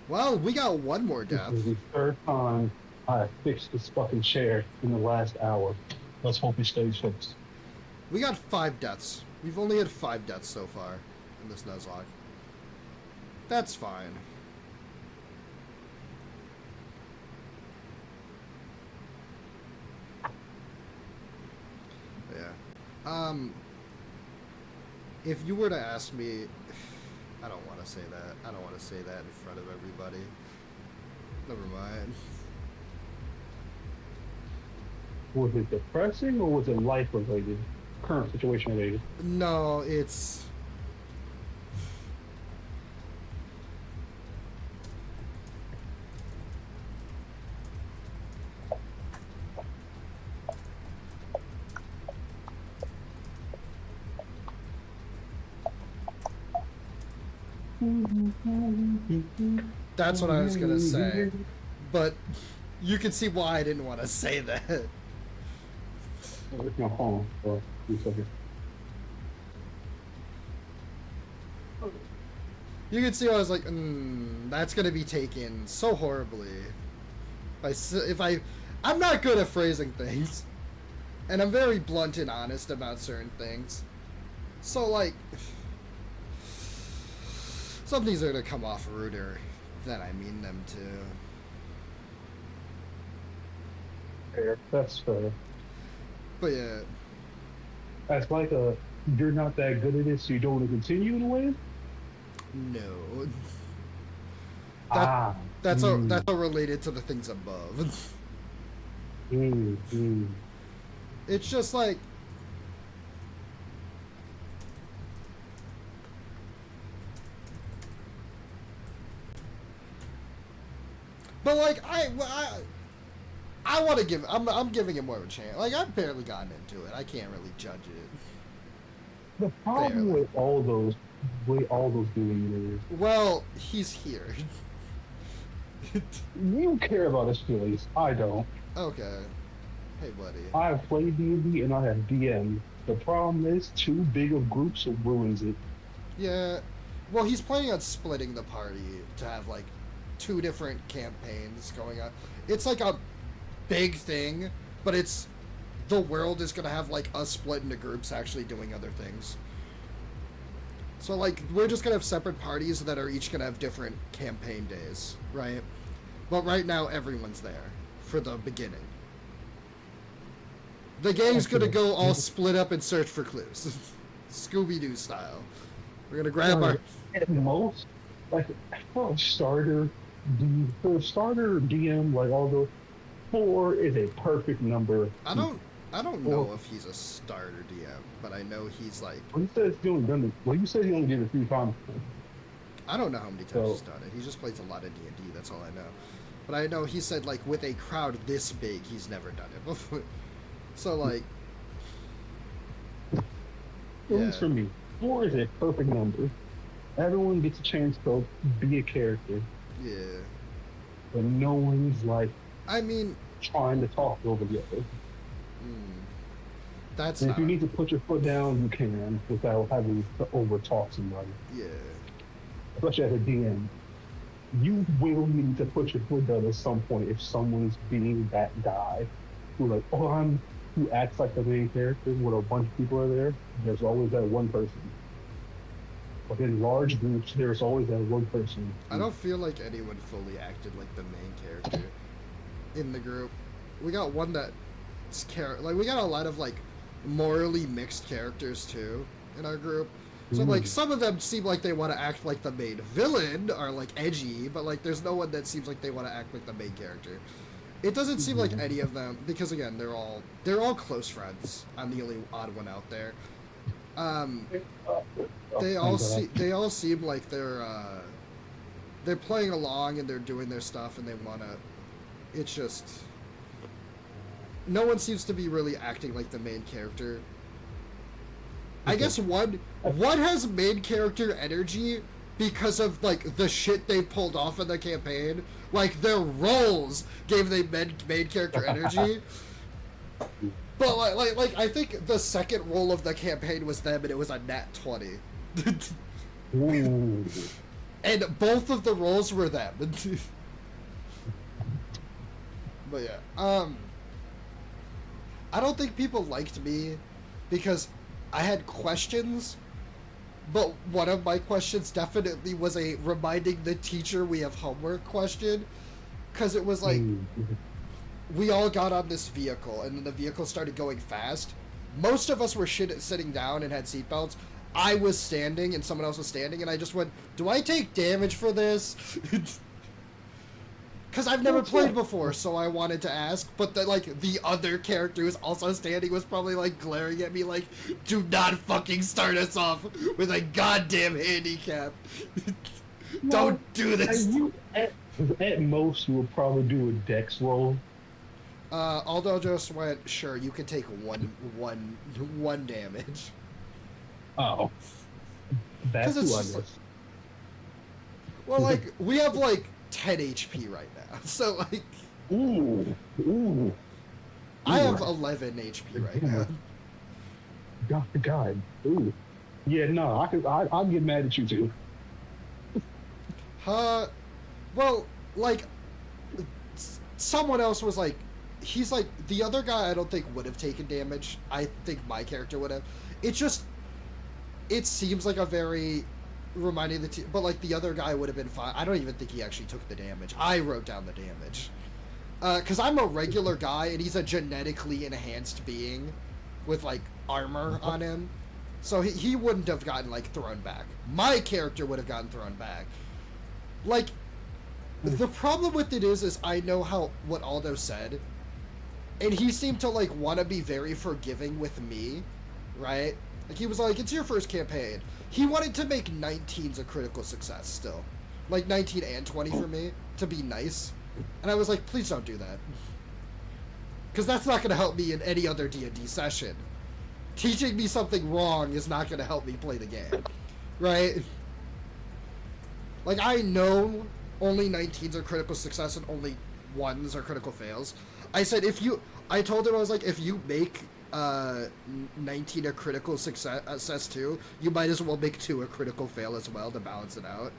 Well, we got one more death. This is the third time I have fixed this fucking chair in the last hour. Let's hope it stays fixed. We got 5 deaths. We've only had 5 deaths so far in this Nuzlocke. That's fine. Yeah. If you were to ask me... I don't want to say that. I don't want to say that in front of everybody. Never mind. Was it depressing or was it life related? Current situation related? No, it's... That's what I was gonna say. But you can see why I didn't want to say that. Oh, it's my phone. For 2 seconds. You can see I was like, that's gonna be taken so horribly. I'm not good at phrasing things, and I'm very blunt and honest about certain things. So like, some things are gonna come off ruder than I mean them to. Fair. That's fair. But yeah, That's like a you're not that good at it, so you don't want to continue in a way. no. Ah. That's all related to the things above. It's just like, but like I want to give. I'm giving it more of a chance. Like I've barely gotten into it. I can't really judge it. The problem Barely. with all those doing is Well, he's here. you care about his feelings. I don't. Okay. Hey, buddy. I have played D&D and I have DM. The problem is too big of groups ruins it. Yeah. Well, he's planning on splitting the party to have like 2 different campaigns going on. It's like a big thing, but it's the world is gonna have like us split into groups actually doing other things. So like we're just gonna have separate parties that are each gonna have different campaign days, right? But right now everyone's there for the beginning. The gang's gonna go all split up and search for clues, Scooby-Doo style. We're gonna grab our. At most, like for a starter, for a starter DM, like all those 4 is a perfect number. I I don't Or know if he's a starter DM, but I know he's like, well, he says he only done it. Well, you said he only did it 3 times. I don't know how many times So he's done it. He just plays a lot of D&D, that's all I know. But I know he said, like, with a crowd this big, he's never done it before. So, like, at yeah, least for me, 4 is a perfect number. Everyone gets a chance to be a character, yeah. but no one's like I mean, trying to talk over the other. mm, that's And if not, you need to put your foot down, you can without having to over talk somebody. yeah. Especially as a DM, you will need to put your foot down at some point if someone's being that guy who like, oh, who acts like the main character when a bunch of people are there. There's always that one person. But in large groups, there's always that one person. I don't feel like anyone fully acted like the main character in the group. We got one that's like, we got a lot of, like, morally mixed characters, too, in our group. So, like, some of them seem like they want to act like the main villain, or, like, edgy, but, like, there's no one that seems like they want to act like the main character. It doesn't seem like any of them, because, again, they're all close friends. I'm the only odd one out there. They all seem like they're playing along and they're doing their stuff and they want to... It's just... No one seems to be really acting like the main character. I guess one has main character energy because of, like, the shit they pulled off in the campaign. Like, their roles gave them main character energy. But, like, I think the second role of the campaign was them, and it was a nat 20. Ooh. And both of the roles were them. But yeah, I don't think people liked me because I had questions, but one of my questions definitely was a reminding the teacher we have homework question, because it was like, we all got on this vehicle, and then the vehicle started going fast. Most of us were sitting down and had seatbelts. I was standing, and someone else was standing, and I just went, do I take damage for this? Because I've never played before, so I wanted to ask, but the other character who's also standing was probably, like, glaring at me like, do not fucking start us off with a goddamn handicap. Don't do this. At most, you would probably do a dex roll. Aldo just went, sure, you can take one damage. Oh. That's who I guess. Well, like, we have, like, 10 HP right now, so, like... Ooh. I have 11 HP right now. God. Ooh. Yeah, no, I'll get mad at you, too. Well, like, someone else was like, he's like, the other guy I don't think would have taken damage. I think my character would have. It seems like a very reminding but like the other guy would have been fine. I don't even think he actually took the damage. I wrote down the damage. Because I'm a regular guy and he's a genetically enhanced being with like armor on him. So he wouldn't have gotten like thrown back. My character would have gotten thrown back. Like, the problem with it is I know what Aldo said, and he seemed to like want to be very forgiving with me, right? Like, he was like, it's your first campaign. He wanted to make 19s a critical success still. Like, 19 and 20 for me, to be nice. And I was like, please don't do that. Because that's not going to help me in any other D&D session. Teaching me something wrong is not going to help me play the game. Right? Like, I know only 19s are critical success and only 1s are critical fails. I told him, I was like, if you make 19 a critical success too, you might as well make 2 a critical fail as well to balance it out.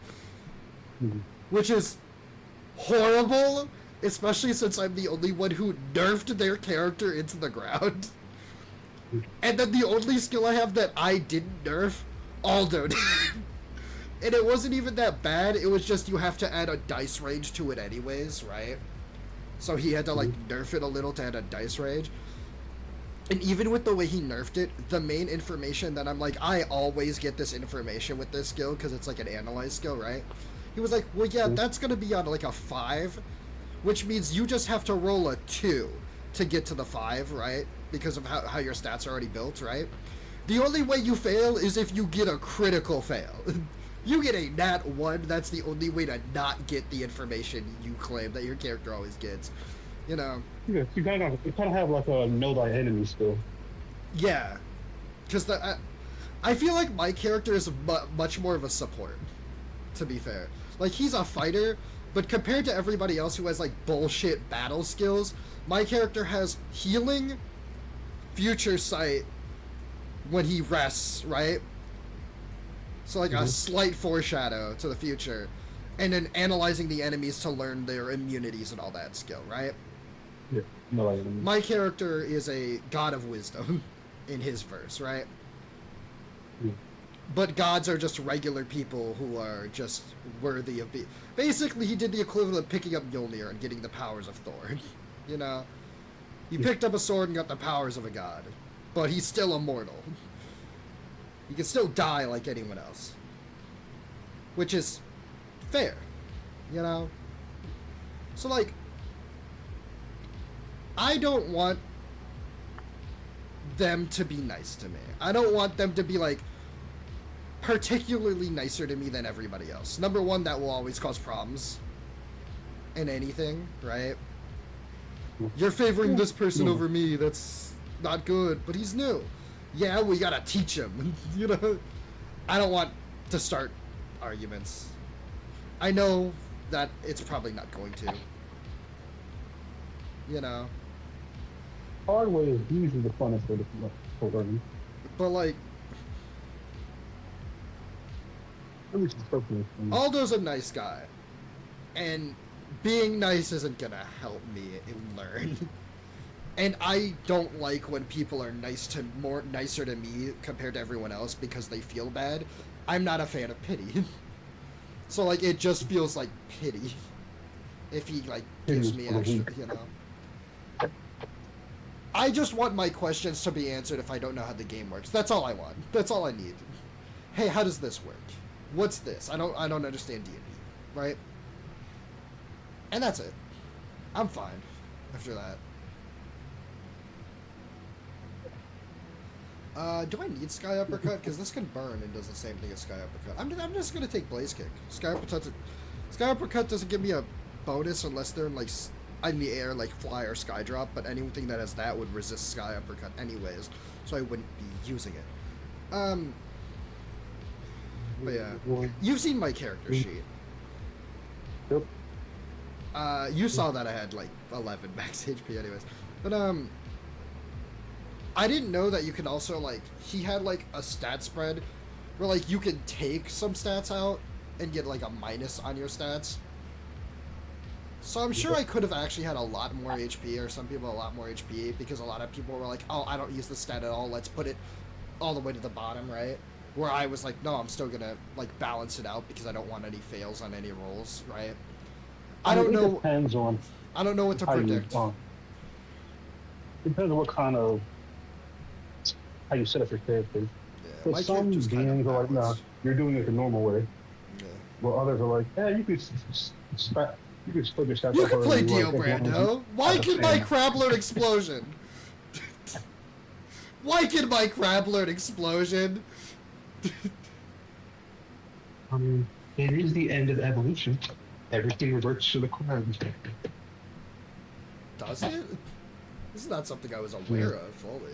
Which is horrible, especially since I'm the only one who nerfed their character into the ground. And then the only skill I have that I didn't nerf, Aldo did. And it wasn't even that bad, it was just you have to add a dice range to it anyways, right? So he had to like nerf it a little to add a dice range. And even with the way he nerfed it, the main information that I'm like, I always get this information with this skill because it's like an analyze skill, right? He was like, well, yeah, that's going to be on like a 5, which means you just have to roll a 2 to get to the 5, right? Because of how your stats are already built, right? The only way you fail is if you get a critical fail. You get a nat 1, that's the only way to not get the information you claim that your character always gets. You know? Yeah, you kind of have like a know thy enemy skill. Yeah. Because I feel like my character is much more of a support, to be fair. Like, he's a fighter, but compared to everybody else who has, like, bullshit battle skills, my character has healing, future sight when he rests, right? So, like, a slight foreshadow to the future. And then analyzing the enemies to learn their immunities and all that skill, right? Yeah, no thy enemy. My character is a god of wisdom in his verse, right? Yeah. But gods are just regular people who are just worthy of being... Basically, he did the equivalent of picking up Mjolnir and getting the powers of Thor. You know? He picked up a sword and got the powers of a god. But he's still immortal. He can still die like anyone else. Which is fair. You know? So, like... I don't want them to be nice to me. I don't want them to be, like, particularly nicer to me than everybody else. Number one, that will always cause problems in anything, right? You're favoring this person over me, that's not good, but he's new. Yeah, we gotta teach him, you know? I don't want to start arguments. I know that it's probably not going to. You know? Hard way is usually the funnest way to learn. But, like, Aldo's Aldo's a nice guy. And being nice isn't gonna help me learn. And I don't like when people are nicer to me compared to everyone else because they feel bad. I'm not a fan of pity. So, like, it just feels like pity. If he, like, gives me extra, you know? I just want my questions to be answered if I don't know how the game works. That's all I want. That's all I need. Hey, how does this work? What's this? I don't understand D&D, right? And that's it. I'm fine after that. Do I need Sky Uppercut? Because this can burn and does the same thing as Sky Uppercut. I'm just gonna take Blaze Kick. Sky Uppercut doesn't give me a bonus unless they're in, like, in the air, like fly or sky drop, but anything that has that would resist Sky Uppercut anyways, so I wouldn't be using it. But yeah, you've seen my character sheet. Yep. You saw that I had like 11 max HP anyways, but I didn't know that you can also, like, he had like a stat spread where, like, you could take some stats out and get like a minus on your stats. So I'm sure I could have actually had a lot more HP, or some people a lot more HP, because a lot of people were like, oh, I don't use the stat at all, let's put it all the way to the bottom, right? Where I was like, no, I'm still gonna, like, balance it out because I don't want any fails on any rolls, right? I don't know. It depends on. I don't know what to predict. It depends on what kind of, how you set up your character. Yeah, my some character's kind games of are like, nah, backwards. you're doing it the normal way. Yeah. While others are like, yeah, you could split your stats You up can play however you Dio like, as long as Brando. you Why can my understand. crab learn explosion? Why can my crab learn explosion? I mean, it is the end of evolution. Everything reverts to the crab. Does it? This is not something I was aware of fully.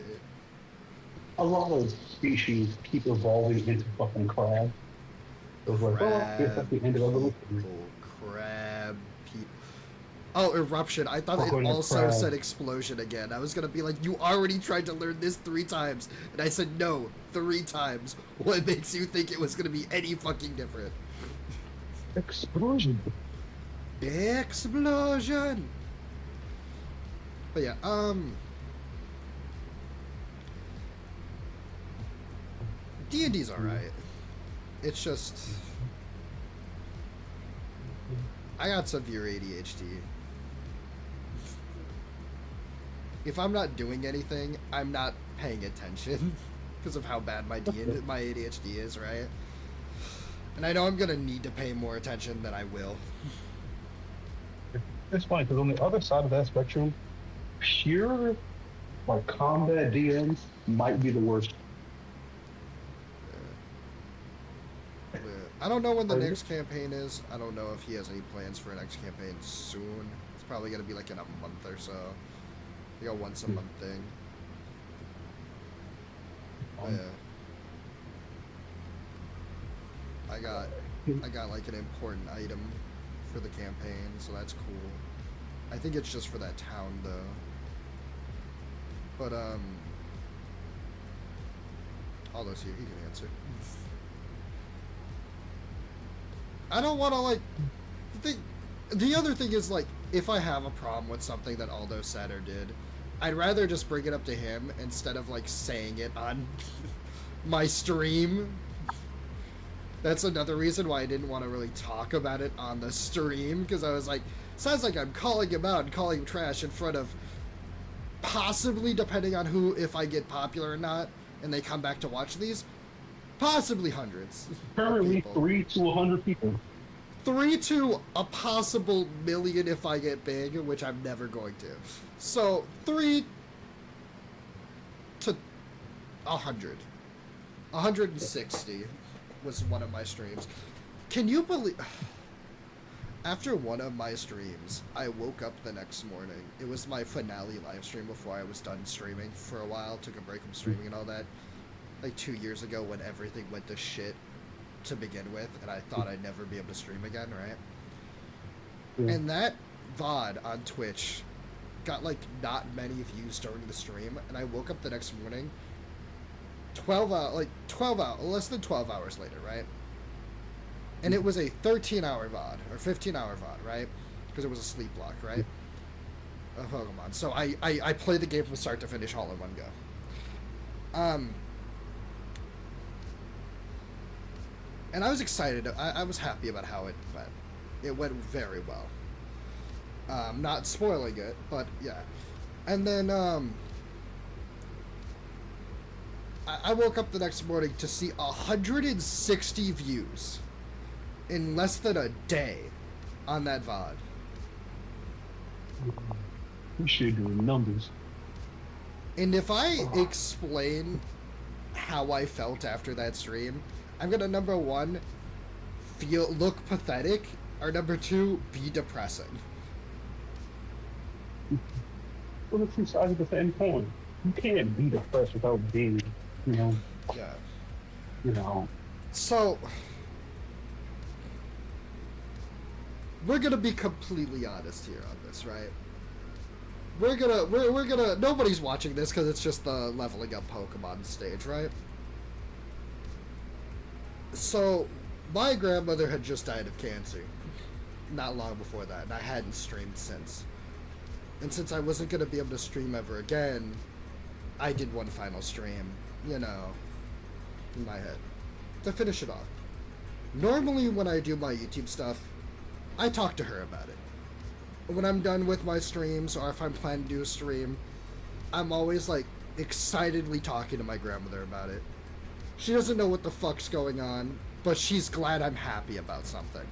A lot of species keep evolving into fucking crab. So it's like, oh, I guess that's the end of evolution. People, crab people. Oh, eruption. I thought Fucking it also crab. said explosion again. I was gonna be like, you already tried to learn this 3 times. And I said, no, 3 times. What makes you think it was gonna be any fucking different? Explosion. Explosion! But yeah, D&D's alright. It's just... I got severe ADHD. If I'm not doing anything, I'm not paying attention because of how bad my ADHD is, right? And I know I'm gonna need to pay more attention than I will. It's funny because on the other side of that spectrum, pure like combat DMs might be the worst. Yeah. I don't know when the Like, next campaign is. I don't know if he has any plans for a next campaign soon. It's probably gonna be like in a month or so. Like a once a month thing. But um, yeah. I got like an important item for the campaign, so that's cool. I think it's just for that town though. But Aldo's here, he can answer. I don't wanna like the other thing is like if I have a problem with something that Aldo said or did, I'd rather just bring it up to him instead of like saying it on my stream. That's another reason why I didn't want to really talk about it on the stream, because I was like, sounds like I'm calling him out and calling him trash in front of possibly, depending on who, if I get popular or not, and they come back to watch these, possibly hundreds of currently people. 3 to 100 people. 3 to a possible million if I get big, which I'm never going to. So 3 to 100. 160 was one of my streams. Can you believe... After one of my streams, I woke up the next morning. It was my finale live stream before I was done streaming for a while. Took a break from streaming and all that. Like 2 years ago when everything went to shit to begin with, and I thought I'd never be able to stream again, right? Yeah. And that VOD on Twitch got like not many views during the stream, and I woke up the next morning 12 hours, less than 12 hours later, right? And it was a 13-hour VOD, or 15-hour VOD, right? Because it was a sleep block, right? Of Pokemon. So I played the game from start to finish all in one go. And I was excited. I was happy about how it went. It went very well. Not spoiling it, but yeah. And then, I woke up the next morning to see 160 views in less than a day on that VOD. We should do numbers. And if I explain how I felt after that stream, I'm gonna, number one, look pathetic, or number two, be depressing. Well, the two sides of the same coin. You can't be depressed without being, you know, Yeah. you know. So, we're gonna be completely honest here on this, right? We're gonna, nobody's watching this because it's just the leveling up Pokemon stage, right? So, my grandmother had just died of cancer not long before that, and I hadn't streamed since. And since I wasn't gonna be able to stream ever again, I did one final stream, you know, in my head, to finish it off. Normally when I do my YouTube stuff, I talk to her about it. When I'm done with my streams, or if I'm planning to do a stream, I'm always like excitedly talking to my grandmother about it. She doesn't know what the fuck's going on, but she's glad I'm happy about something.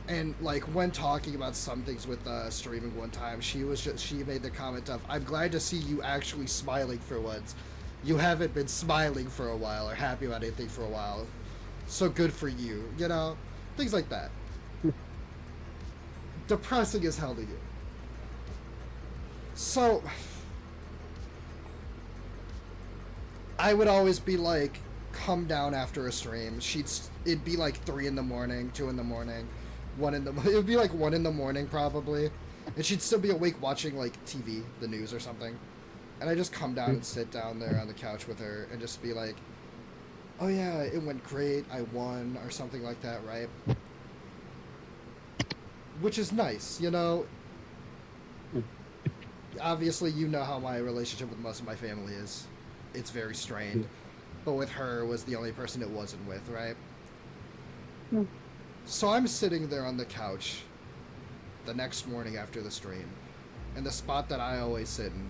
And like when talking about some things with streaming one time, she made the comment of, "I'm glad to see you actually smiling for once. You haven't been smiling for a while or happy about anything for a while. So good for you," you know, things like that. Depressing as hell to you. So I would always be like, come down after a stream. It'd be like 3 in the morning, 2 in the morning, it would be like 1 in the morning probably, and she'd still be awake watching like TV, the news or something, and I just come down and sit down there on the couch with her and just be like, "Oh yeah, it went great, I won," or something like that, right? Which is nice, you know. Obviously, you know how my relationship with most of my family is. It's very strained, but with her was the only person it wasn't with, right? So I'm sitting there on the couch the next morning after the stream, in the spot that I always sit in,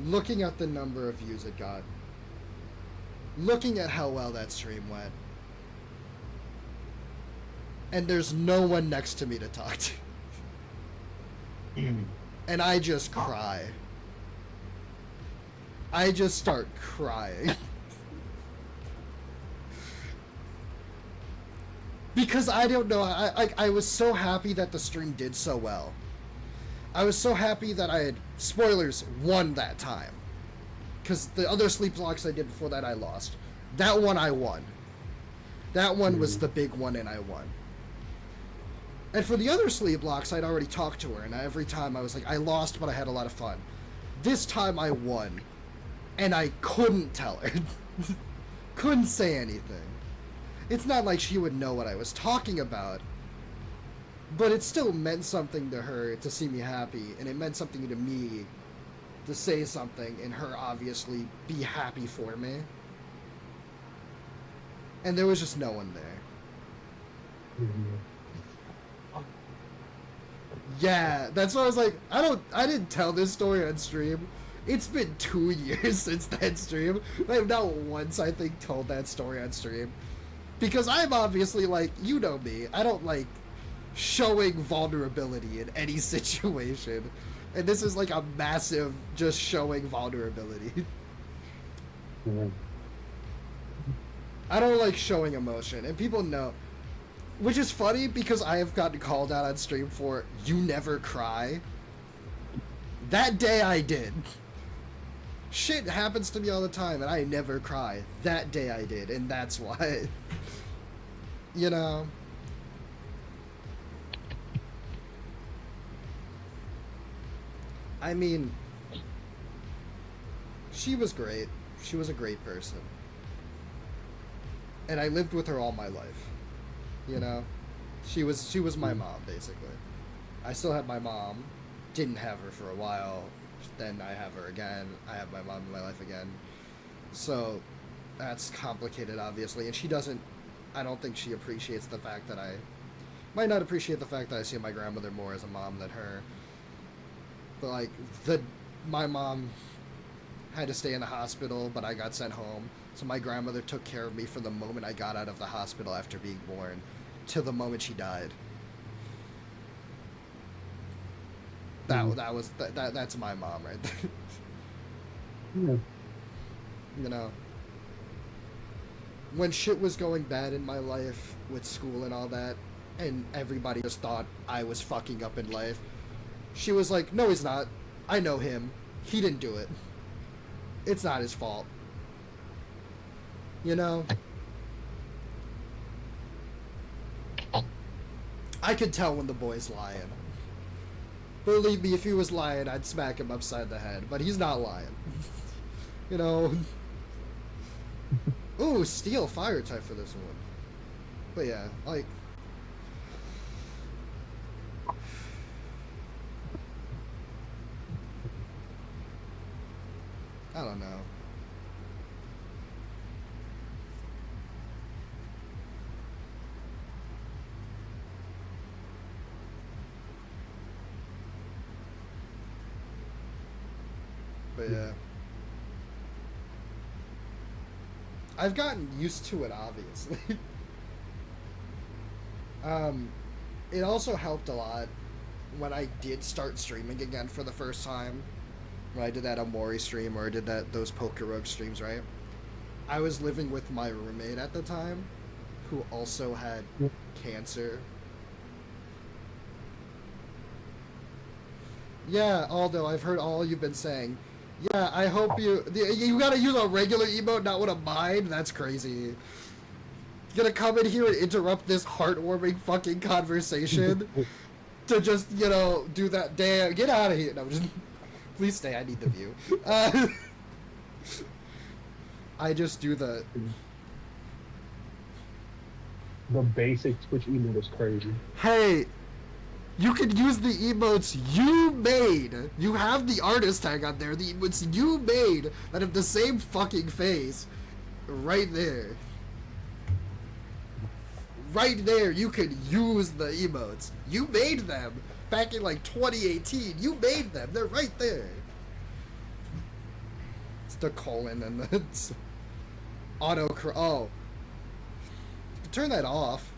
looking at the number of views it got, looking at how well that stream went, and there's no one next to me to talk to. and I just cry. I just start crying. Because I don't know, I was so happy that the stream did so well. I was so happy that I had, spoilers, won that time. Because the other sleep blocks I did before that I lost. That one I won. That one was the big one and I won. And for the other sleep blocks, I'd already talked to her, and every time I was like, I lost, but I had a lot of fun. This time I won, and I couldn't tell her. Couldn't say anything. It's not like she would know what I was talking about, but it still meant something to her to see me happy, and it meant something to me to say something and her obviously be happy for me. And there was just no one there. Yeah, that's why I was like, I didn't tell this story on stream. It's been 2 years since that stream. I have not once, I think, told that story on stream. Because I'm obviously, like, you know me, I don't like showing vulnerability in any situation. And this is like a massive just showing vulnerability. I don't like showing emotion, and people know. Which is funny because I have gotten called out on stream for, you never cry. That day I did. Shit happens to me all the time and I never cry. That day I did, and that's why. You know. I mean, she was great. She was a great person. And I lived with her all my life. You know? She was my mom, basically. I still have my mom. Didn't have her for a while. Then I have her again. I have my mom in my life again. So, that's complicated, obviously. And she doesn't... I don't think she appreciates the fact that I... Might not appreciate the fact that I see my grandmother more as a mom than her. But, like, my mom had to stay in the hospital, but I got sent home. So my grandmother took care of me from the moment I got out of the hospital after being born till the moment she died. That's my mom right there. Yeah. You know, when shit was going bad in my life with school and all that, and everybody just thought I was fucking up in life, she was like, no, he's not. I know him. He didn't do it. It's not his fault. You know? I could tell when the boy's lying. Believe me, if he was lying, I'd smack him upside the head. But he's not lying. You know? Ooh, steel fire type for this one. But yeah, like... I don't know. But yeah. I've gotten used to it, obviously. It also helped a lot when I did start streaming again for the first time. When I did that Amori stream or I did those Poker Rogue streams, right? I was living with my roommate at the time, who also had cancer. Yeah, Aldo, I've heard all you've been saying. Yeah, I hope you gotta use a regular emote, not one of mine? That's crazy. You're gonna come in here and interrupt this heartwarming fucking conversation to just, you know, do that. Damn, get out of here. No, just... Please stay, I need the view. I just do the basic Twitch emote is crazy. Hey, you can use the emotes you made. You have the artist tag on there, the emotes you made that have the same fucking face. Right there. Right there, you can use the emotes. You made them. Back in like 2018, you made them. They're right there. It's the colon and the oh, turn that off.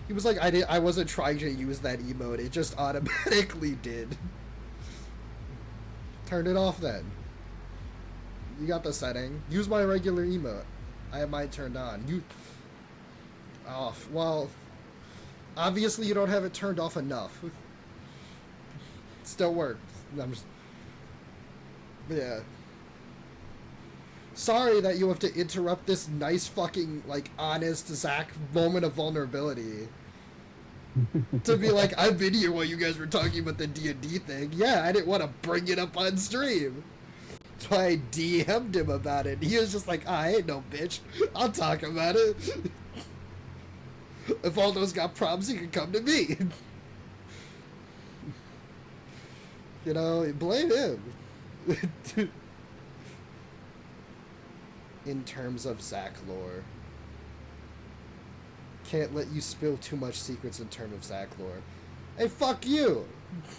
He was like, I wasn't trying to use that emote. It just automatically did. Turn it off then. You got the setting. Use my regular emote. I have mine turned on. You off. Well, obviously you don't have it turned off enough. Still works. I'm just, yeah. Sorry that you have to interrupt this nice fucking like honest Zach moment of vulnerability. To be like, I've been here while you guys were talking about the D&D thing. Yeah, I didn't want to bring it up on stream. So I DM'd him about it. He was just like, I ain't no bitch. I'll talk about it. If Aldo's got problems, he can come to me. You know, blame him. In terms of Zach lore. Can't let you spill too much secrets in terms of Zach lore. Hey, fuck you!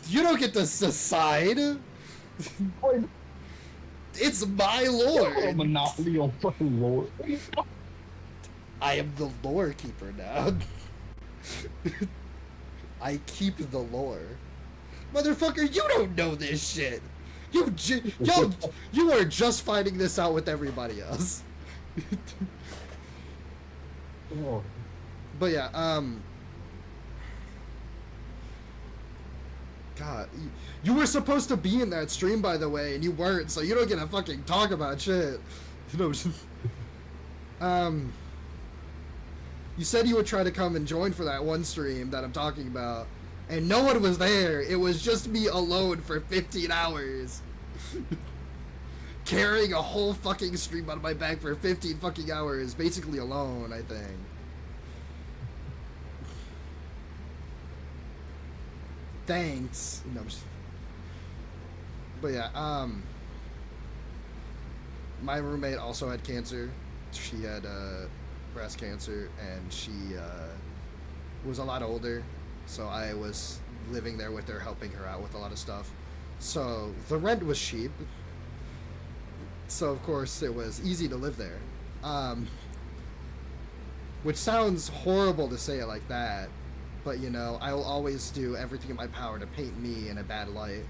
You don't get to decide! It's my lore! A monopoly on fucking lore. I am the lore keeper now. I keep the lore. Motherfucker, you don't know this shit! You are just finding this out with everybody else. Oh. But yeah, God, you were supposed to be in that stream, by the way, and you weren't, so you don't get to fucking talk about shit. You know, you said you would try to come and join for that one stream that I'm talking about, and no one was there. It was just me alone for 15 hours. Carrying a whole fucking stream on my back for 15 fucking hours, basically alone, I think. Thanks. No, but yeah, my roommate also had cancer. She had breast cancer, and she was a lot older, so I was living there with her, helping her out with a lot of stuff. So the rent was cheap, so of course it was easy to live there. Which sounds horrible to say it like that, but you know, I will always do everything in my power to paint me in a bad light.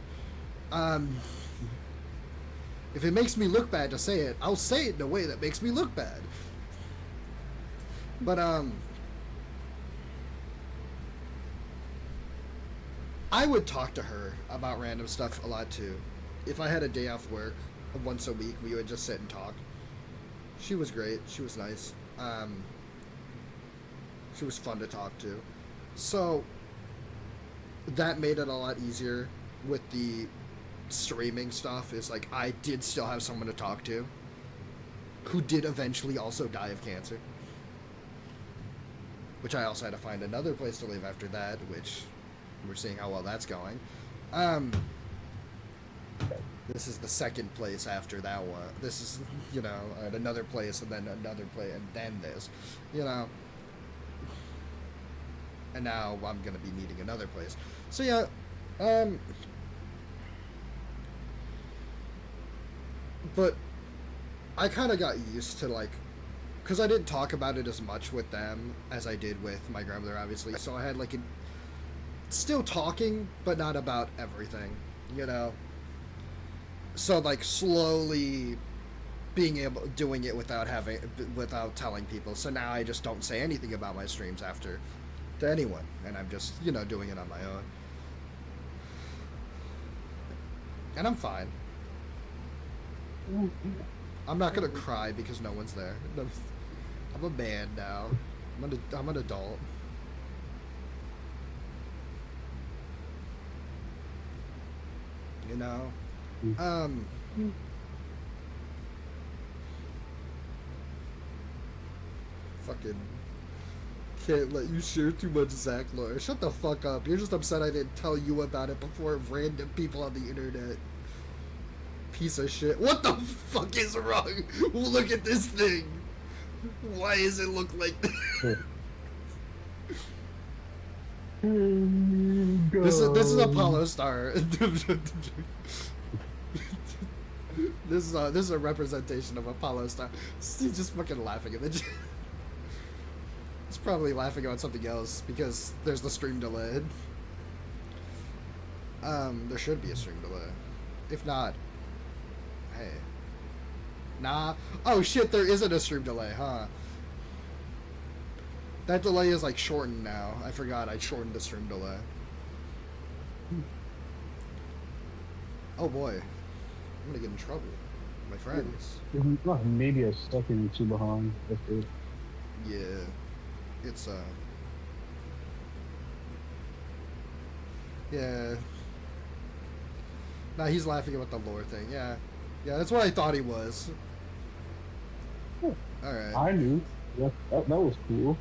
If it makes me look bad to say it, I'll say it in a way that makes me look bad. But I would talk to her about random stuff a lot too. If I had a day off work, once a week, we would just sit and talk. She was great. She was nice. She was fun to talk to. So that made it a lot easier with the streaming stuff. Is like I did still have someone to talk to who did eventually also die of cancer, which I also had to find another place to live after that, which we're seeing how well that's going. This is the second place after that one. This is, you know, at another place, and then another place, and then this, you know. And now I'm gonna be needing another place. So yeah, but I kind of got used to, like, because I didn't talk about it as much with them as I did with my grandmother, obviously. So I had, like, still talking, but not about everything, you know? So, like, slowly doing it without telling people. So now I just don't say anything about my streams after to anyone. And I'm just, you know, doing it on my own. And I'm fine. I'm not gonna cry because no one's there. I'm a man now. I'm an adult. You know? Fucking can't let you share too much Zach lore. Shut the fuck up. You're just upset I didn't tell you about it before random people on the internet. Piece of shit. What the fuck is wrong? Look at this thing. Why does it look like this? This is Apollo Star. This is a representation of Apollo Star. He's just fucking laughing at the. He's probably laughing about something else because there's the stream delay. There should be a stream delay. If not, Nah. Oh shit, there isn't a stream delay, huh? That delay is like shortened now. I forgot I shortened the stream delay. Oh boy. I'm gonna get in trouble. My friends. Maybe a second or two behind. That's it. Yeah. It's yeah. Nah, he's laughing about the lore thing. Yeah. Yeah, that's what I thought he was. Yeah. Alright. I knew. That was cool.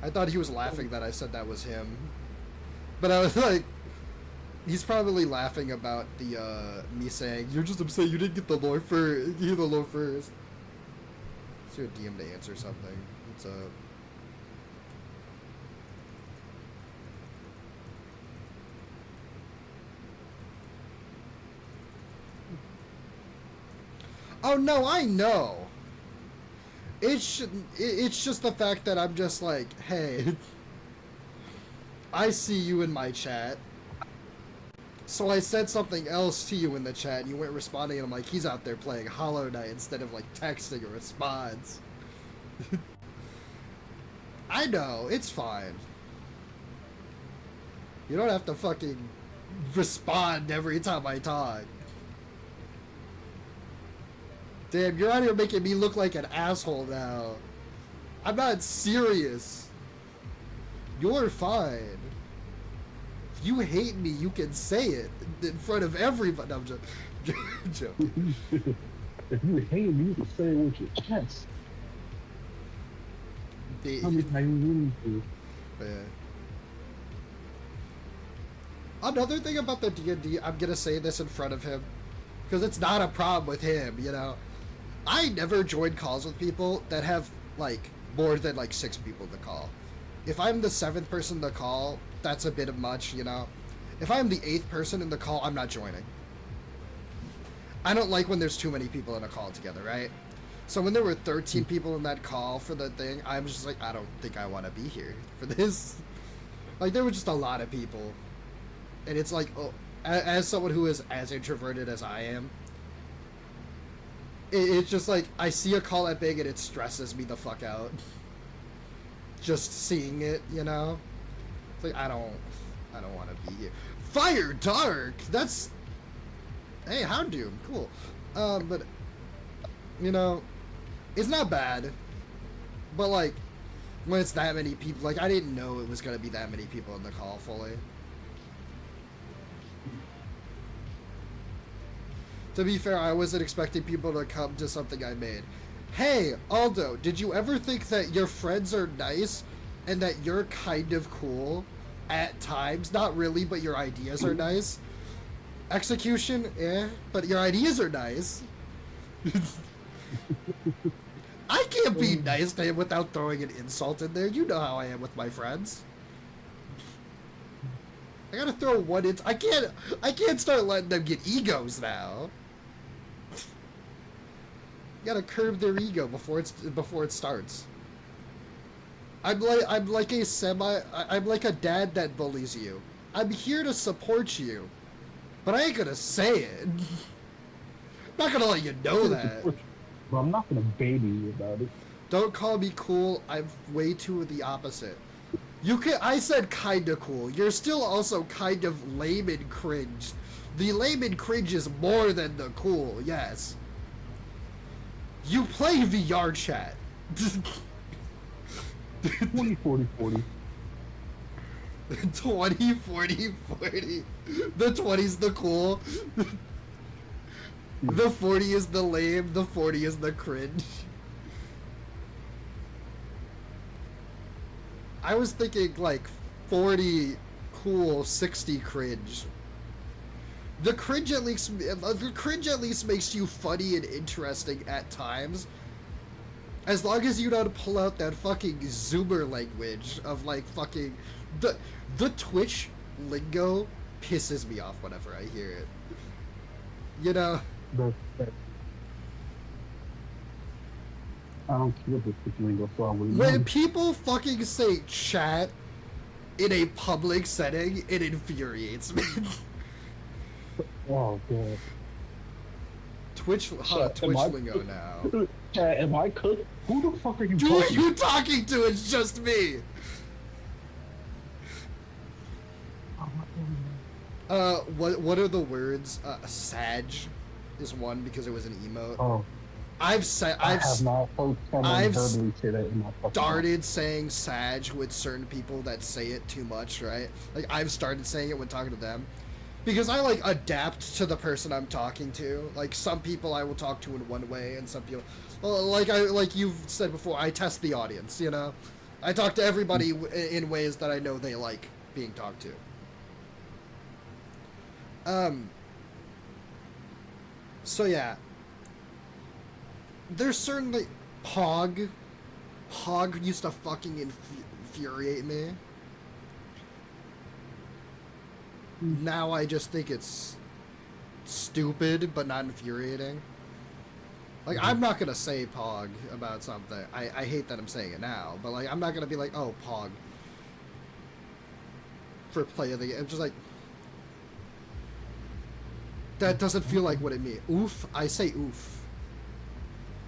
I thought he was laughing that I said that was him. But I was like, he's probably laughing about the me saying, you're just upset you didn't get the lore first. You the lore first. Let's do a DM to answer something. What's up? Oh no, I know. It's just the fact that I'm just like, hey, I see you in my chat. So I said something else to you in the chat, and you weren't responding, and I'm like, he's out there playing Hollow Knight instead of like texting a response. I know, it's fine. You don't have to fucking respond every time I talk. Damn, you're out here making me look like an asshole now. I'm not serious. You're fine. If you hate me, you can say it in front of everybody. No, I'm just joking. If you hate me, you can say it with your chest. Tell me how you really feel. Yeah. Another thing about the D&D, I'm gonna say this in front of him, because it's not a problem with him, you know. I never join calls with people that have, like, more than, like, 6 people to call. If I'm the 7th person in the call, that's a bit of much, you know. If I'm the 8th person in the call, I'm not joining. I don't like when there's too many people in a call together, right? So when there were 13 people in that call for the thing, I'm just like, I don't think I want to be here for this. Like, there were just a lot of people. And it's like, oh, as someone who is as introverted as I am, it's just like, I see a call that big and it stresses me the fuck out. Just seeing it, you know? It's like, I don't want to be here. Fire Dark! That's... Hey, Houndoom, cool. But, you know, it's not bad. But, like, when it's that many people, like, I didn't know it was going to be that many people in the call fully. To be fair, I wasn't expecting people to come to something I made. Hey, Aldo, did you ever think that your friends are nice and that you're kind of cool at times? Not really, but your ideas are nice. Execution, but your ideas are nice. I can't be nice to him without throwing an insult in there. You know how I am with my friends. I gotta throw one in. I can't start letting them get egos now. You gotta curb their ego before it starts. I'm like a dad that bullies you. I'm here to support you, but I ain't gonna say it. I'm not gonna let you know that. But I'm not gonna baby you about it. Don't call me cool. I'm way too the opposite. I said kinda cool. You're still also kind of lame and cringe. The lame and cringe is more than the cool, yes. You play VR chat. 20, 40, 40. 20, 40, 40. The 20's the cool. The 40 is the lame. The 40 is the cringe. I was thinking like 40 cool, 60 cringe. The cringe at least makes you funny and interesting at times. As long as you don't pull out that fucking Zoomer language of like fucking the Twitch lingo pisses me off whenever I hear it. You know. I don't care about Twitch lingo, so I wouldn't. When people fucking say chat in a public setting, it infuriates me. Oh god. Twitch, Chat, Twitch lingo now. Chat, am I cooked? Who the fuck are you Who are talking you talking to? It's just me. What are the words? Sag is one because it was an emote. Oh, I've have not heard someone verbally say that in my fucking started saying Sag with certain people that say it too much, right? Like I've started saying it when talking to them. Because I like adapt to the person I'm talking to. Like some people I will talk to in one way, and some people, like you've said before, I test the audience. You know, I talk to everybody in ways that I know they like being talked to. So yeah, there's certainly Pog. Pog used to fucking infuriate me. Now I just think it's stupid, but not infuriating. Like, I'm not gonna say Pog about something. I hate that I'm saying it now, but, like, I'm not gonna be like, oh, Pog. For play of the game. I'm just like... That doesn't feel like what it means. Oof, I say oof.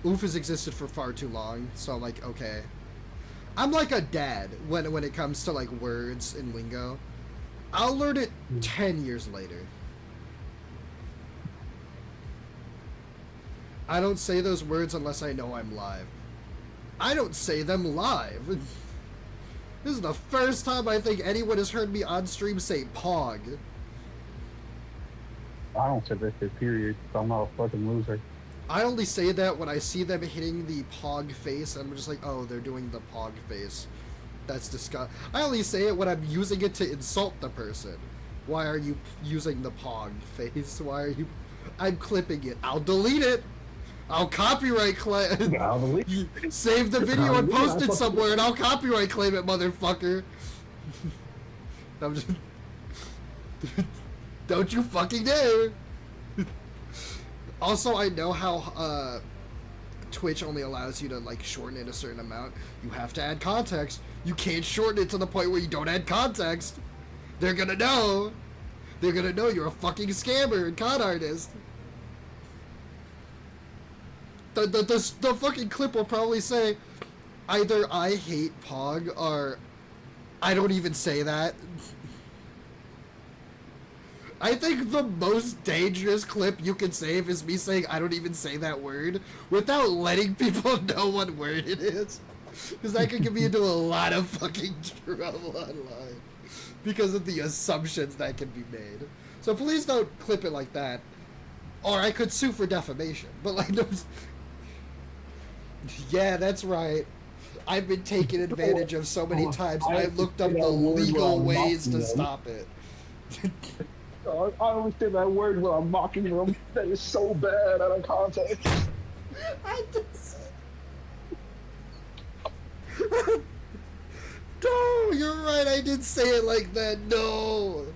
Oof has existed for far too long, so I'm like, okay. I'm like a dad when it comes to, like, words and lingo. I'll learn it 10 years later. I don't say those words unless I know I'm live. I don't say them live. This is the first time I think anyone has heard me on stream say Pog. I don't say that shit, period. I'm not a fucking loser. I only say that when I see them hitting the Pog face, and I'm just like, oh, they're doing the Pog face. That's disgusting. I only say it when I'm using it to insult the person. Why are you using the Pog face? Why are you... I'm clipping it. I'll delete it. I'll copyright claim. I'll delete it. Save the video and post it somewhere, and I'll copyright claim it, motherfucker. I'm just... Don't you fucking dare. Also, I know how Twitch only allows you to, like, shorten it a certain amount. You have to add context. You can't shorten it to the point where you don't add context. They're gonna know. They're gonna know you're a fucking scammer and con artist. The fucking clip will probably say, either I hate Pog or I don't even say that. I think the most dangerous clip you can save is me saying I don't even say that word without letting people know what word it is. Because that could get me into a lot of fucking trouble online. Because of the assumptions that can be made. So please don't clip it like that. Or I could sue for defamation. But like, no... Yeah, that's right. I've been taken advantage of so many times. I've looked up the legal ways to stop it. I always say that word when I'm mocking them. That is so bad out of context. I just... No, you're right. I did say it like that. No.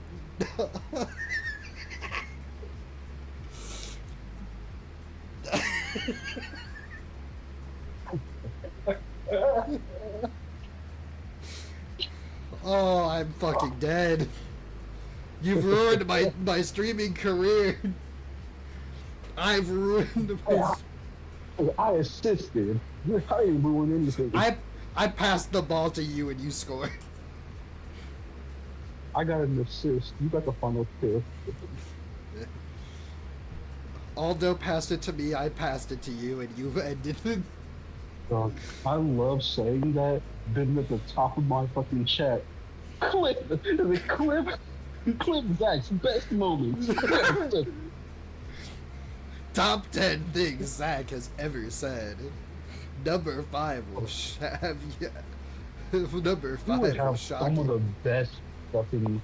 Oh, I'm fucking dead. You've ruined my streaming career. I've ruined my... I assisted. I didn't ruin anything. I passed the ball to you and you scored. I got an assist. You got the final kill. Aldo passed it to me, I passed it to you, and you ended it. I love saying that. Then at the top of my fucking chat, clip Zach's best moments. Top 10 things Zach has ever said. Number 5 will have you. Number 5 will have shock some you. of the best fucking.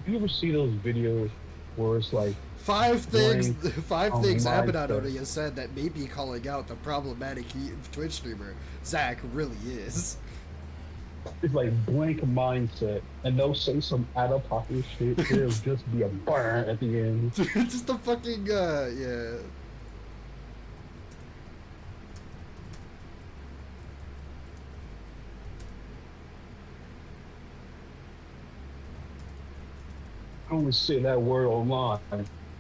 You ever see those videos where it's like 5 things Abaddon mindset. Odia said that may be calling out the problematic Twitch streamer Zach really is. It's like blank mindset, and they'll say some out of pocket shit. There'll just be a burn at the end. Just the fucking yeah. I only say that word online.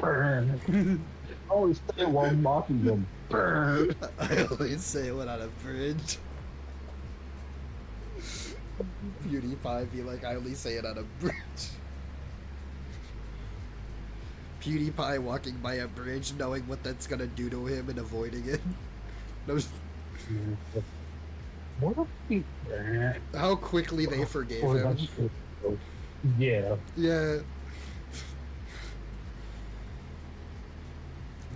Burn. I always say it while I'm mocking them. Burn. I always say it when on a bridge. PewDiePie be like, I only say it on a bridge. PewDiePie walking by a bridge, knowing what that's gonna do to him and avoiding it. No, What a feat. how quickly they forgave Oh, him. that's good. Yeah. Yeah.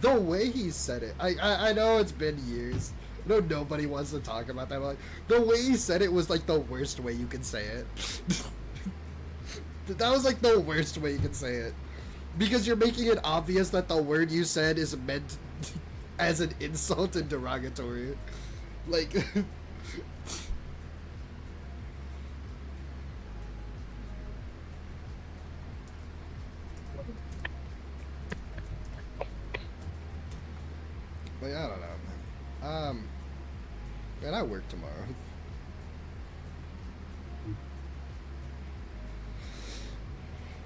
The way he said it, I know it's been years. I know nobody wants to talk about that, but like, the way he said it was like the worst way you can say it. That was like the worst way you can say it. Because you're making it obvious that the word you said is meant as an insult and derogatory. Like... Like, I don't know, man. Man, I work tomorrow.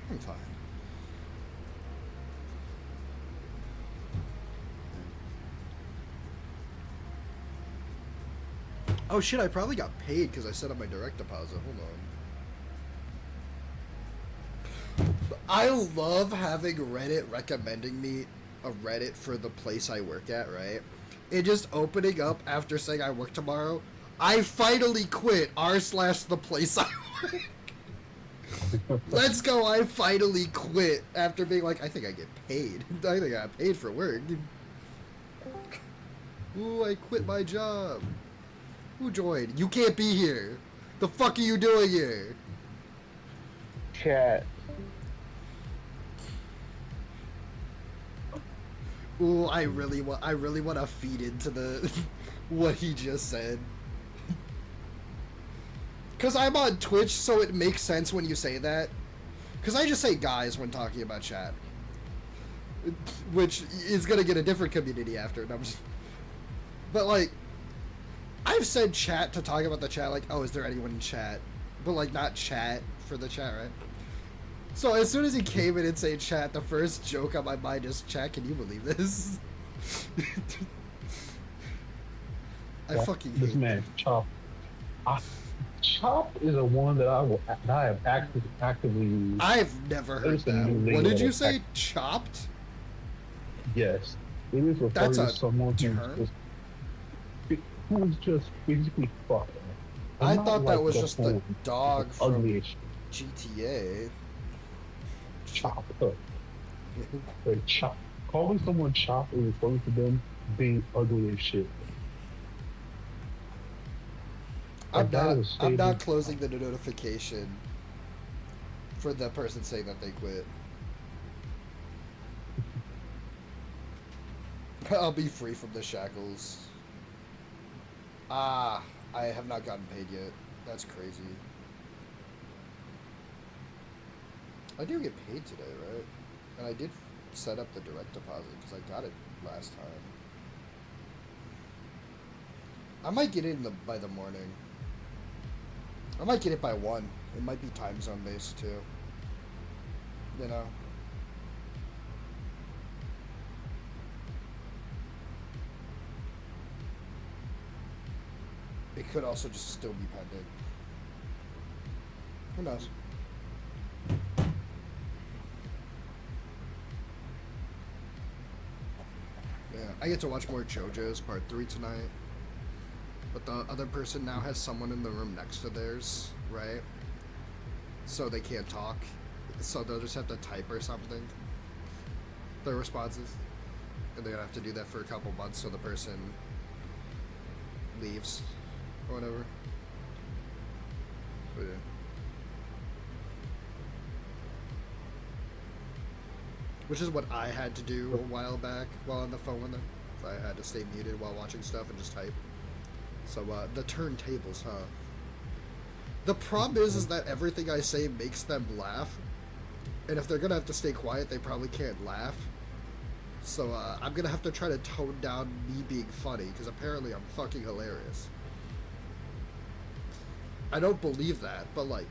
I'm fine. Oh shit, I probably got paid because I set up my direct deposit. Hold on. I love having Reddit recommending me a Reddit for the place I work at, right? It just opening up after saying I work tomorrow. I finally quit r/the place I work. Let's go, I finally quit after being like, I think I get paid. I think I got paid for work. Ooh, I quit my job. Who joined? You can't be here. The fuck are you doing here? Cat. Ooh, I really want to feed into the what he just said. Cause I'm on Twitch, so it makes sense when you say that. Cause I just say guys when talking about chat, which is gonna get a different community after. And I'm just, but like, I've said chat to talk about the chat, like, oh, is there anyone in chat? But like, not chat for the chat, right? So as soon as he came in and said chat, the first joke on my mind is, chat, can you believe this? I fucking hate this man, Chop. Chop is a one that I have actively used. I've never heard There's a that. new What did lingo you of say? Chopped? Yes. It is referring That's to a someone term? who's just basically fucked. I Not thought like that was the just the whole dog from ugly as GTA. Chop. Like Chop. Calling someone Chop is referring to them being ugly as shit. I'm That not. is a I'm not statement. closing the notification for the person saying that they quit. I'll be free from the shackles. Ah, I have not gotten paid yet. That's crazy. I do get paid today, right? And I did set up the direct deposit because I got it last time. I might get it by the morning. I might get it by 1. It might be time zone based too. You know? It could also just still be pending. Who knows? Yeah, I get to watch more JoJo's Part 3 tonight. But the other person now has someone in the room next to theirs, right? So they can't talk. So they'll just have to type or something. Their responses. And they're gonna have to do that for a couple months so the person leaves. Or whatever. But yeah. Which is what I had to do a while back while on the phone with them. So I had to stay muted while watching stuff and just type. So, the turntables, huh? The problem is that everything I say makes them laugh. And if they're gonna have to stay quiet, they probably can't laugh. So, I'm gonna have to try to tone down me being funny, because apparently I'm fucking hilarious. I don't believe that, but, like,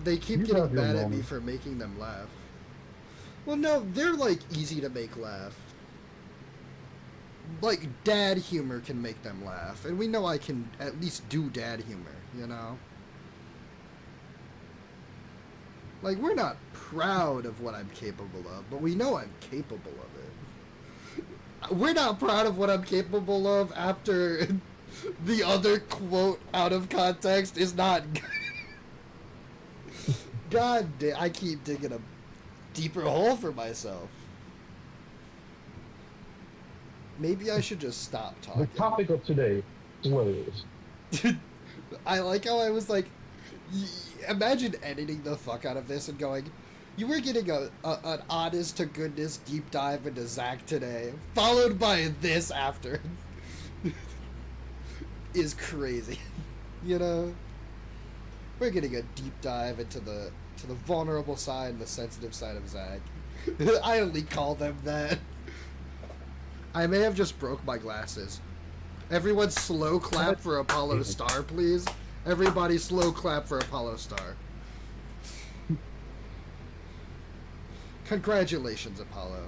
they keep You getting have your mad at me moments. for making them laugh. Well, no, they're like easy to make laugh. Like dad humor can make them laugh, and we know I can at least do dad humor, you know? Like, we're not proud of what I'm capable of, but we know I'm capable of it. We're not proud of what I'm capable of after the other quote out of context is not God damn, I keep digging a deeper hole for myself. Maybe I should just stop talking. The topic of today is what it is. I like how I was like, imagine editing the fuck out of this and going, you were getting an honest to goodness deep dive into Zach today, followed by this after. Is crazy. You know? We're getting a deep dive into the vulnerable side and the sensitive side of Zach. I only call them that. I may have just broke my glasses. Everyone slow clap for Apollo Star, please. Everybody slow clap for Apollo Star. Congratulations, Apollo.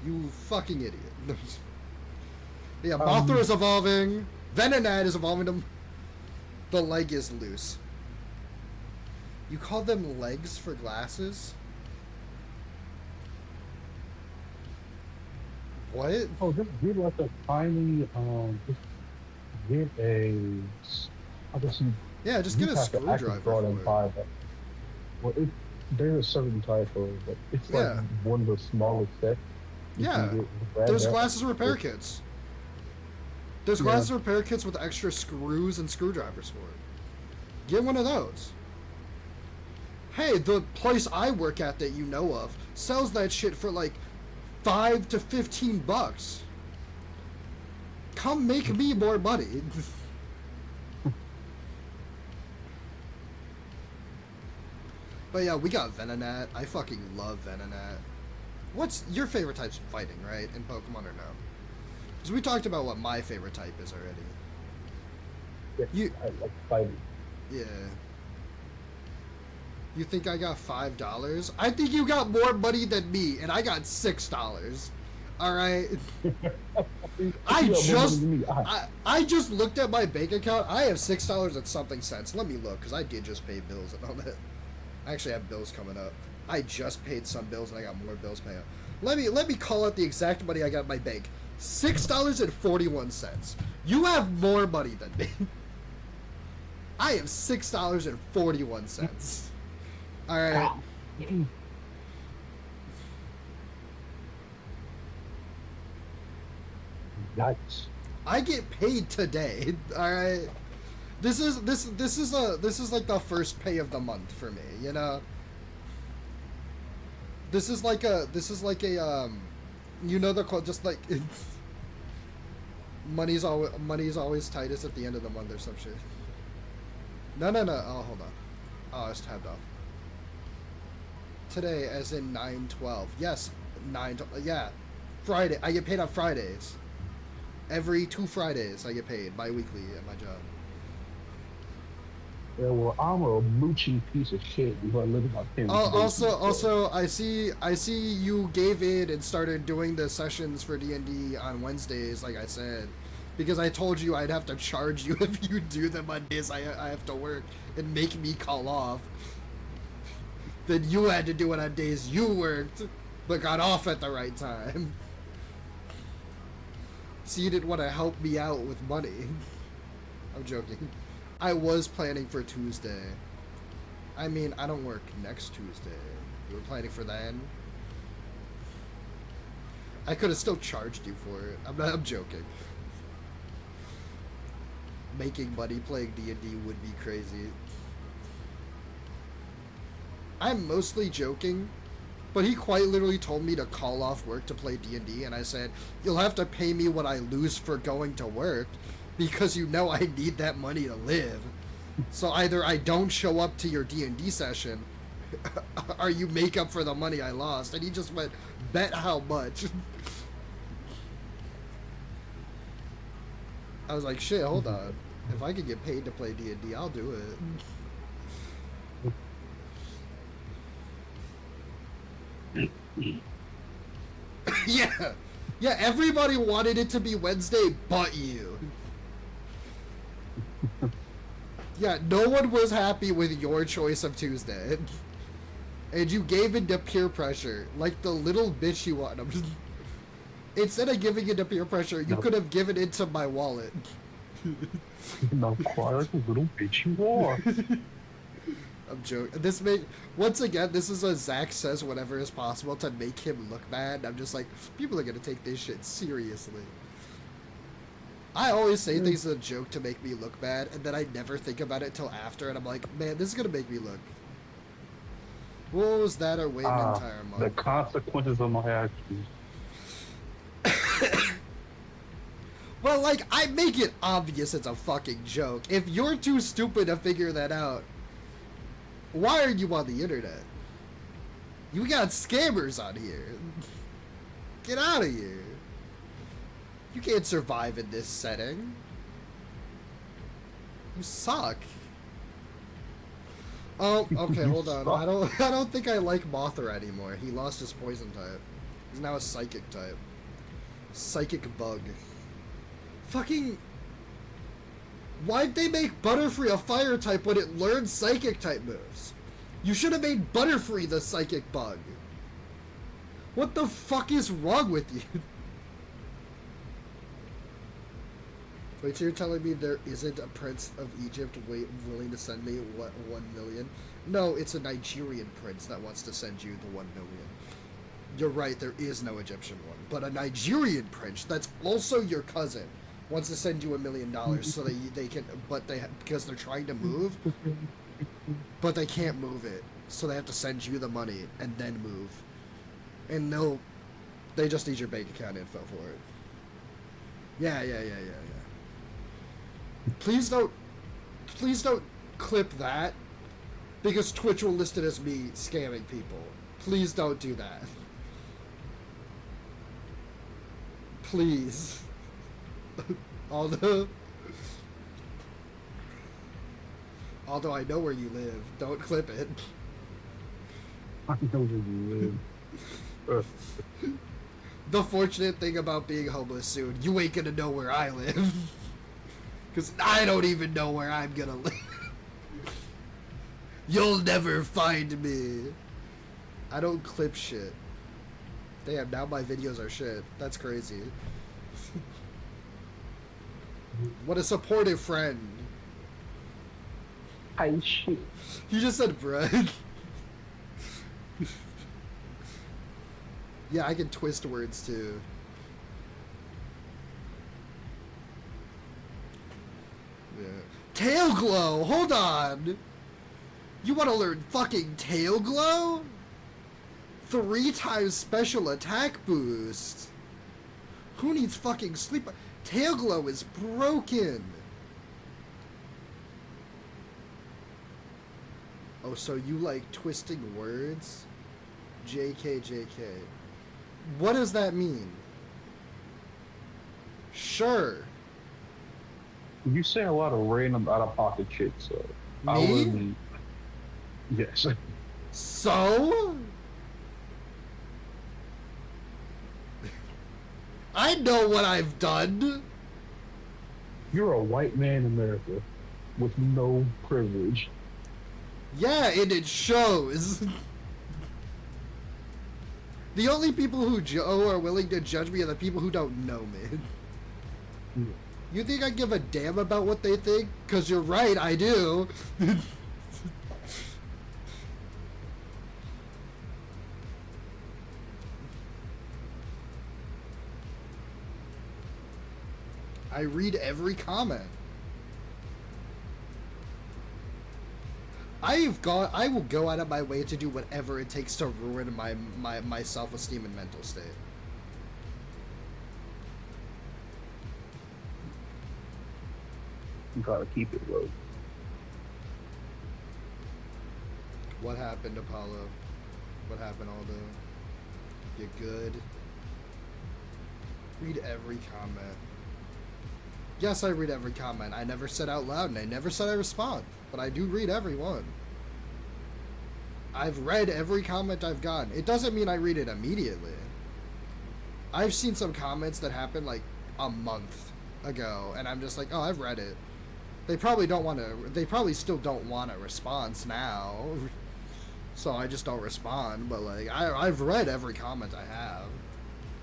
You fucking idiot. Yeah, Mothra is evolving. Venonat is evolving. The leg is loose. You call them legs for glasses? What? Oh, just get like a tiny, just get a, I guess Yeah, just get a screwdriver for it. Buy that. Well, there's a certain type of, but it's like one of the smallest sets. Yeah, there's glasses repair kits. There's glasses repair kits with extra screws and screwdrivers for it. Get one of those. Hey, the place I work at that you know of sells that shit for like $5 to $15. Come make me more money. But yeah, we got Venonat. I fucking love Venonat. What's your favorite type's fighting, right? In Pokemon or no? Because we talked about what my favorite type is already. Yeah, I like fighting. Yeah. You think I got $5? I think you got more money than me, and I got $6. All right. I just looked at my bank account. I have $6 and something cents. Let me look, because I did just pay bills and all that. I actually have bills coming up. I just paid some bills, and I got more bills paying up. Let me call out the exact money I got in my bank. $6.41. You have more money than me. I have $6.41. All right. Yikes. I get paid today. All right. This is like the first pay of the month for me, you know. This is like a you know the quote, just like money's always tightest at the end of the month or some shit. No. Oh, hold on. Oh, it's tabbed off. Today, as in 9/12. Yes, 9. Yeah, Friday. I get paid on Fridays. Every 2 Fridays, I get paid bi-weekly at my job. Yeah, well, I'm a mooching piece of shit because I live in my parents' Also, I see you gave in and started doing the sessions for D&D on Wednesdays, like I said, because I told you I'd have to charge you if you do them on days I have to work and make me call off. Then you had to do it on days you worked, but got off at the right time. So you didn't want to help me out with money. I'm joking. I was planning for Tuesday. I mean, I don't work next Tuesday. You were planning for then? I could have still charged you for it. I'm joking. Making money playing D&D would be crazy. I'm mostly joking, but he quite literally told me to call off work to play D&D, and I said, you'll have to pay me what I lose for going to work, because you know I need that money to live. So either I don't show up to your D&D session, or you make up for the money I lost. And he just went, bet how much? I was like, shit, hold on. If I could get paid to play D&D, I'll do it. Yeah. Yeah, everybody wanted it to be Wednesday but you. Yeah, no one was happy with your choice of Tuesday. And you gave in to peer pressure, like the little bitch you are. Instead of giving in to peer pressure, you could have given it to my wallet. Now, quiet, little bitch you are. I'm joking. Once again, this is a Zach says whatever is possible to make him look bad. I'm just like, people are gonna take this shit seriously. I always say things as a joke to make me look bad, and then I never think about it till after, and I'm like, man, this is gonna make me look. What was that or wait an entire month? The consequences of my actions. Well, like, I make it obvious it's a fucking joke. If you're too stupid to figure that out, why are you on the internet? You got scammers on here. Get out of here. You can't survive in this setting. You suck. Oh, okay, hold on. I don't think I like Mothra anymore. He lost his poison type. He's now a psychic type. Psychic bug. Fucking... Why'd they make Butterfree a fire type when it learned psychic type moves? You should have made Butterfree the psychic bug. What the fuck is wrong with you? Wait, so you're telling me there isn't a prince of Egypt willing to send me, what, 1 million? No, it's a Nigerian prince that wants to send you the 1 million. You're right, there is no Egyptian one. But a Nigerian prince that's also your cousin wants to send you $1 million so they can, because they're trying to move, but they can't move it. So they have to send you the money and then move. And they just need your bank account info for it. Yeah. Please don't clip that, because Twitch will list it as me scamming people. Please don't do that. Please. Although I know where you live, don't clip it. I know where you live. The fortunate thing about being homeless soon, you ain't gonna know where I live. Because I don't even know where I'm gonna live. You'll never find me. I don't clip shit. Damn, now my videos are shit. That's crazy. What a supportive friend. Hi, shit. You just said bread. Yeah, I can twist words too. Yeah. Tail glow! Hold on! You want to learn fucking tail glow? 3 times special attack boost. Who needs fucking sleep? Tail glow is broken. Oh, so you like twisting words? JK. What does that mean? Sure. You say a lot of random out-of-pocket shit, so... Me? I wouldn't... Yes. So? I know what I've done. You're a white man in America with no privilege. Yeah, and it shows. The only people who are willing to judge me are the people who don't know me. Yeah. You think I give a damn about what they think? 'Cause you're right, I do. I read every comment. I will go out of my way to do whatever it takes to ruin my self-esteem and mental state. You gotta keep it low. What happened, Apollo? What happened, Aldo? You good? Read every comment. Yes, I read every comment. I never said out loud, and I never said I respond. But I do read every one. I've read every comment I've gotten. It doesn't mean I read it immediately. I've seen some comments that happened like a month ago, and I'm just like, oh, I've read it. They probably don't want to. They probably still don't want a response now, so I just don't respond. But like, I've read every comment I have.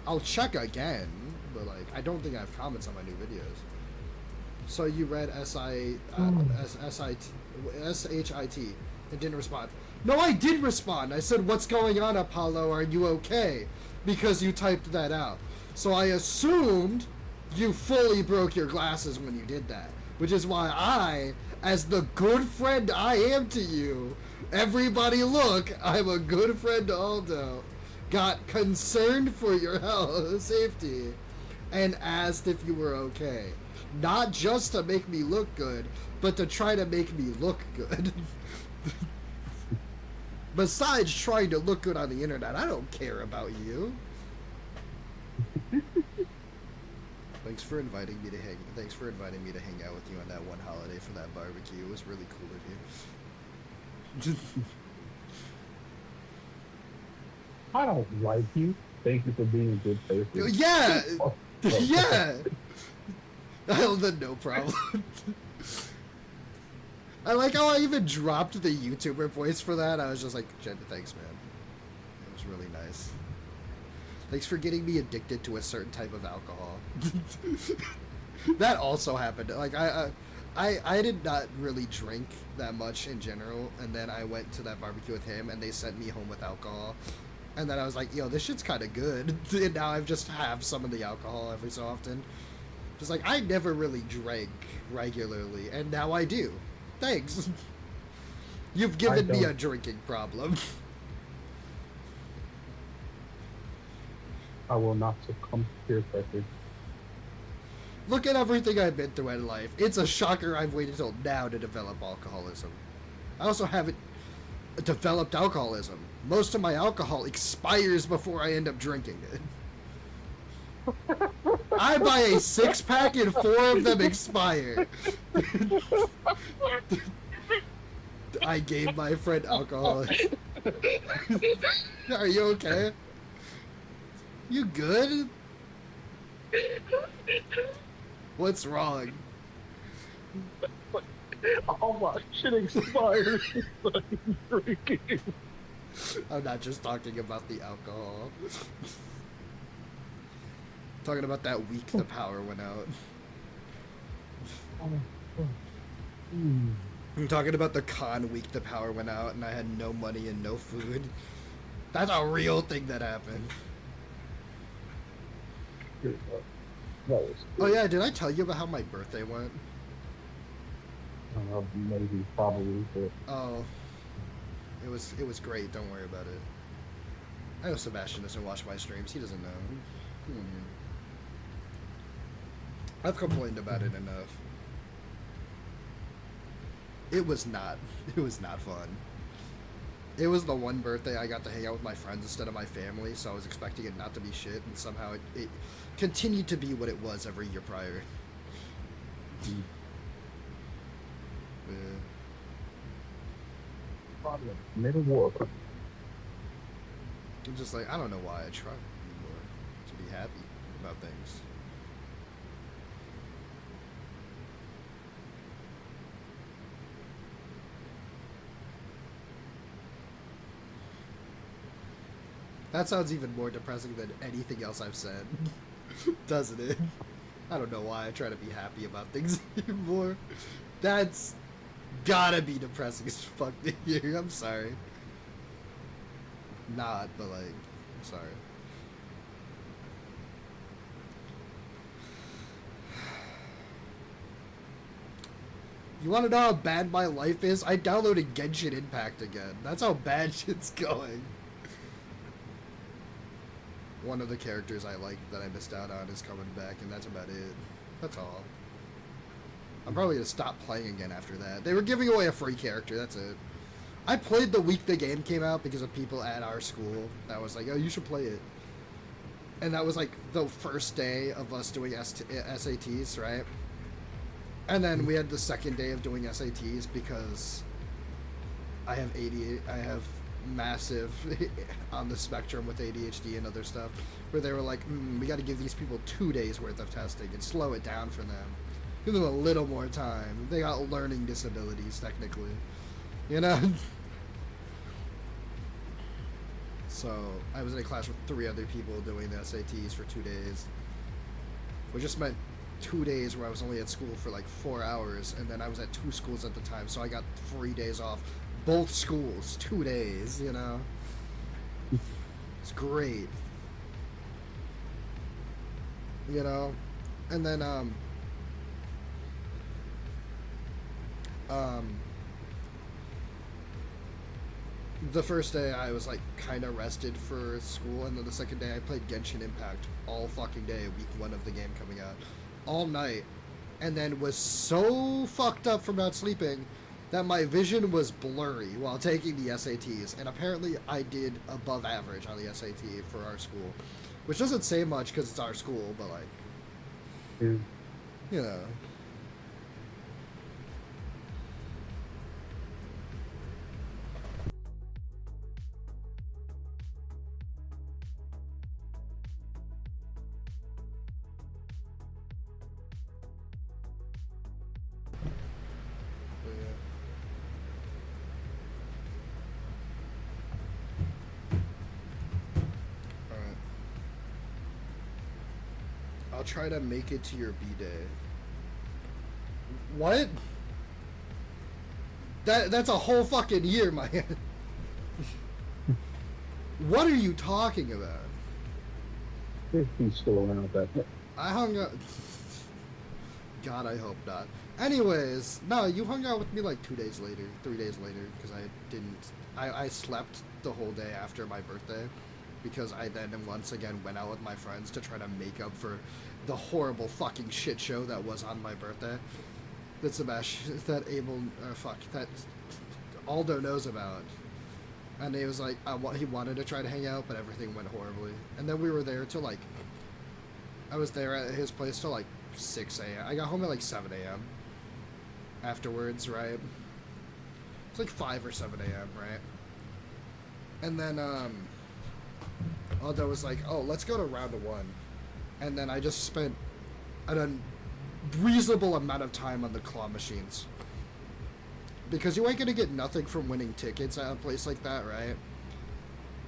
I'll check again, but like, I don't think I have comments on my new videos. So you read SHIT and didn't respond. No, I did respond. I said, "What's going on, Apollo? Are you okay?" Because you typed that out. So I assumed you fully broke your glasses when you did that. Which is why I, as the good friend I am to you, everybody look, I'm a good friend to Aldo, got concerned for your health, safety, and asked if you were okay. Not just to make me look good, but to try to make me look good. Besides trying to look good on the internet, I don't care about you. Thanks for inviting me to hang out with you on that one holiday for that barbecue. It was really cool of you. I don't like you. Thank you for being a good person. Yeah, yeah. No problem. I like how I even dropped the YouTuber voice for that. I was just like, Jen, thanks, man. It was really nice. Thanks for getting me addicted to a certain type of alcohol. That also happened. Like I did not really drink that much in general, and then I went to that barbecue with him, and they sent me home with alcohol, and then I was like, yo, this shit's kind of good. And now I've just have some of the alcohol every so often. Just like I never really drank regularly, and now I do. Thanks. You've given me a drinking problem. I will not succumb to peer pressure. Look at everything I've been through in life. It's a shocker I've waited till now to develop alcoholism. I also haven't developed alcoholism. Most of my alcohol expires before I end up drinking it. I buy a 6-pack and 4 of them expire. I gave my friend alcohol. Are you okay? You good? What's wrong? All my shit expired. Drinking. I'm not just talking about the alcohol. Talking about that week the power went out. I'm talking about the con week the power went out and I had no money and no food. That's a real thing that happened. Oh yeah, did I tell you about how my birthday went? Maybe, probably, but... Oh. It was great, don't worry about it. I know Sebastian doesn't watch my streams, he doesn't know. I've complained about it enough. It was not fun. It was the one birthday I got to hang out with my friends instead of my family, so I was expecting it not to be shit, and somehow it continued to be what it was every year prior. Yeah. Middle war. I'm just like, I don't know why I try anymore to be happy about things. That sounds even more depressing than anything else I've said, doesn't it? I don't know why I try to be happy about things anymore. That's gotta be depressing as fuck to hear. I'm sorry. Not, but like, I'm sorry. You wanna know how bad my life is? I downloaded Genshin Impact again. That's how bad shit's going. One of the characters I liked that I missed out on is coming back, and that's about it. That's all. I'm probably gonna stop playing again after that. They were giving away a free character, that's it. I played the week the game came out because of people at our school that was like, oh, you should play it. And that was like the first day of us doing SATs, right? And then we had the second day of doing SATs because I have massive on the spectrum with ADHD and other stuff, where they were like, we got to give these people 2 days worth of testing and slow it down for them. Give them a little more time. They got learning disabilities, technically. You know? So, I was in a class with 3 other people doing the SATs for 2 days. Which just meant 2 days where I was only at school for like 4 hours, and then I was at 2 schools at the time, so I got 3 days off. Both schools, 2 days, you know? It's great. You know? And then, the first day I was like kind of rested for school, and then the second day I played Genshin Impact all fucking day, week 1 of the game coming out, all night, and then was so fucked up from not sleeping that my vision was blurry while taking the SATs, and apparently I did above average on the SAT for our school, which doesn't say much because it's our school, but like, you know. I'll try to make it to your B-Day. What? That's a whole fucking year, man. What are you talking about? If he's still around that. I hung out... God, I hope not. Anyways, no, you hung out with me like 2 days later, 3 days later, because I didn't... I slept the whole day after my birthday, because I then once again went out with my friends to try to make up for the horrible fucking shit show that was on my birthday. That Sebastian, that Aldo knows about. And he was like, he wanted to try to hang out, but everything went horribly. And then we were there till like, I was there at his place till like 6 a.m. I got home at like 7 a.m. afterwards, right? It's like 5 or 7 a.m., right? And then, Aldo was like, oh, let's go to round 1. And then I just spent an unreasonable amount of time on the claw machines. Because you ain't gonna get nothing from winning tickets at a place like that, right?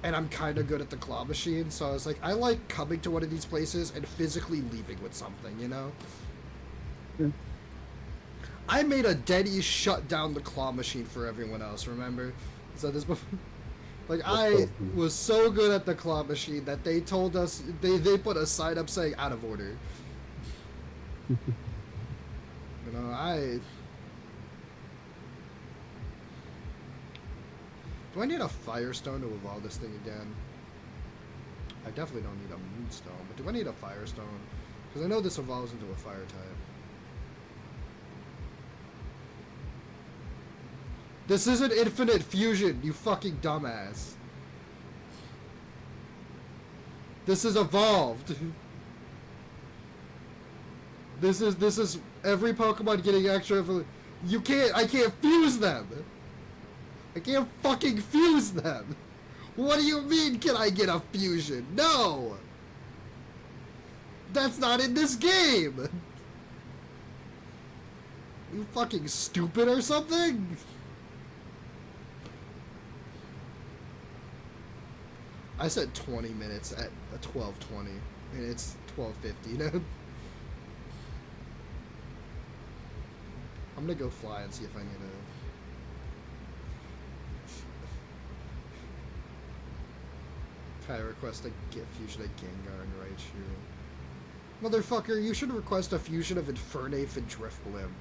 And I'm kind of good at the claw machine, so I was like, I like coming to one of these places and physically leaving with something, you know? Yeah. I made a Denny shut down the claw machine for everyone else, remember? So this before... Like, I was so good at the claw machine that they told us, they put a sign up saying out of order. You know, do I need a Firestone to evolve this thing again? I definitely don't need a Moonstone, but do I need a Firestone? Because I know this evolves into a Fire type. This isn't infinite fusion, you fucking dumbass. This is evolved. This is every Pokemon getting extra. I can't fuse them. I can't fucking fuse them. What do you mean, can I get a fusion? No! That's not in this game! You fucking stupid or something? I said 20 minutes at 12:20, and it's 12:50 now. I'm gonna go fly and see if I need a... Can I request a get fusion of Gengar and Raichu? Motherfucker, you should request a fusion of Infernape and Drifblim.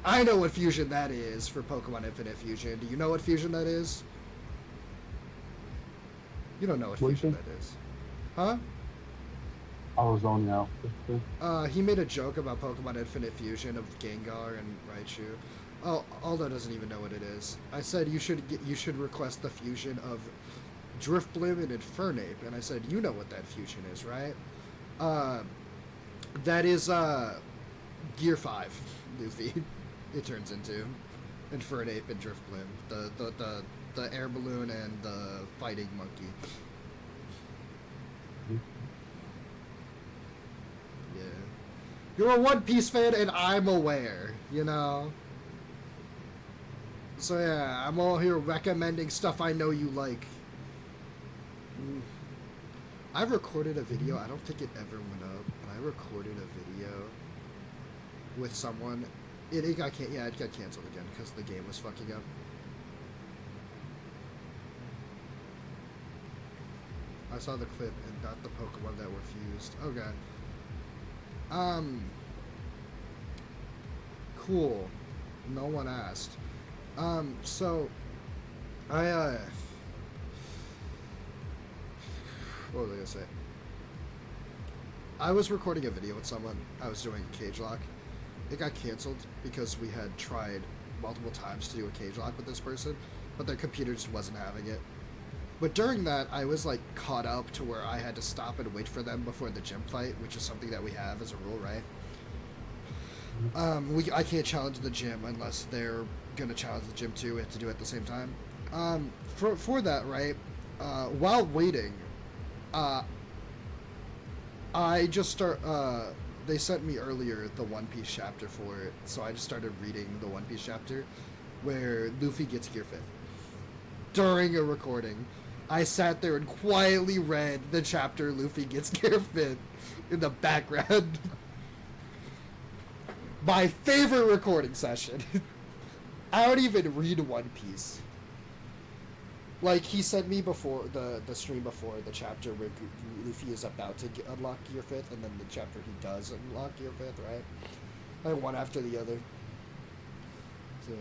I know what fusion that is for Pokemon Infinite Fusion. Do you know what fusion that is? You don't know what fusion that is. Huh? I was zoning out. He made a joke about Pokemon Infinite Fusion of Gengar and Raichu. Oh, Aldo doesn't even know what it is. I said you should request the fusion of Drifblim and Infernape, and I said you know what that fusion is, right? That is Gear 5 Luffy. It turns into Infernape and Drifblim. the air balloon and the fighting monkey. Yeah. You're a One Piece fan, and I'm aware, you know? So yeah, I'm all here recommending stuff I know you like. I recorded a video, I don't think it ever went up, but I recorded a video with someone. It got canceled again because the game was fucking up. I saw the clip and got the Pokemon that were fused. Okay. Cool. No one asked. So I what was I gonna say? I was recording a video with someone. I was doing a cage lock. It got canceled because we had tried multiple times to do a cage lock with this person, but their computer just wasn't having it. But during that, I was like caught up to where I had to stop and wait for them before the gym fight, which is something that we have as a rule, right? I can't challenge the gym unless they're gonna challenge the gym too. We have to do it at the same time. For that, right? While waiting, I just they sent me earlier the One Piece chapter for it, so I just started reading the One Piece chapter where Luffy gets Gear 5th. During a recording, I sat there and quietly read the chapter Luffy gets Gear 5th in the background. My favorite recording session. I don't even read One Piece. Like, he sent me before the stream before the chapter where Luffy is about to unlock Gear 5th, and then the chapter he does unlock Gear 5th, right? Like, one after the other. So,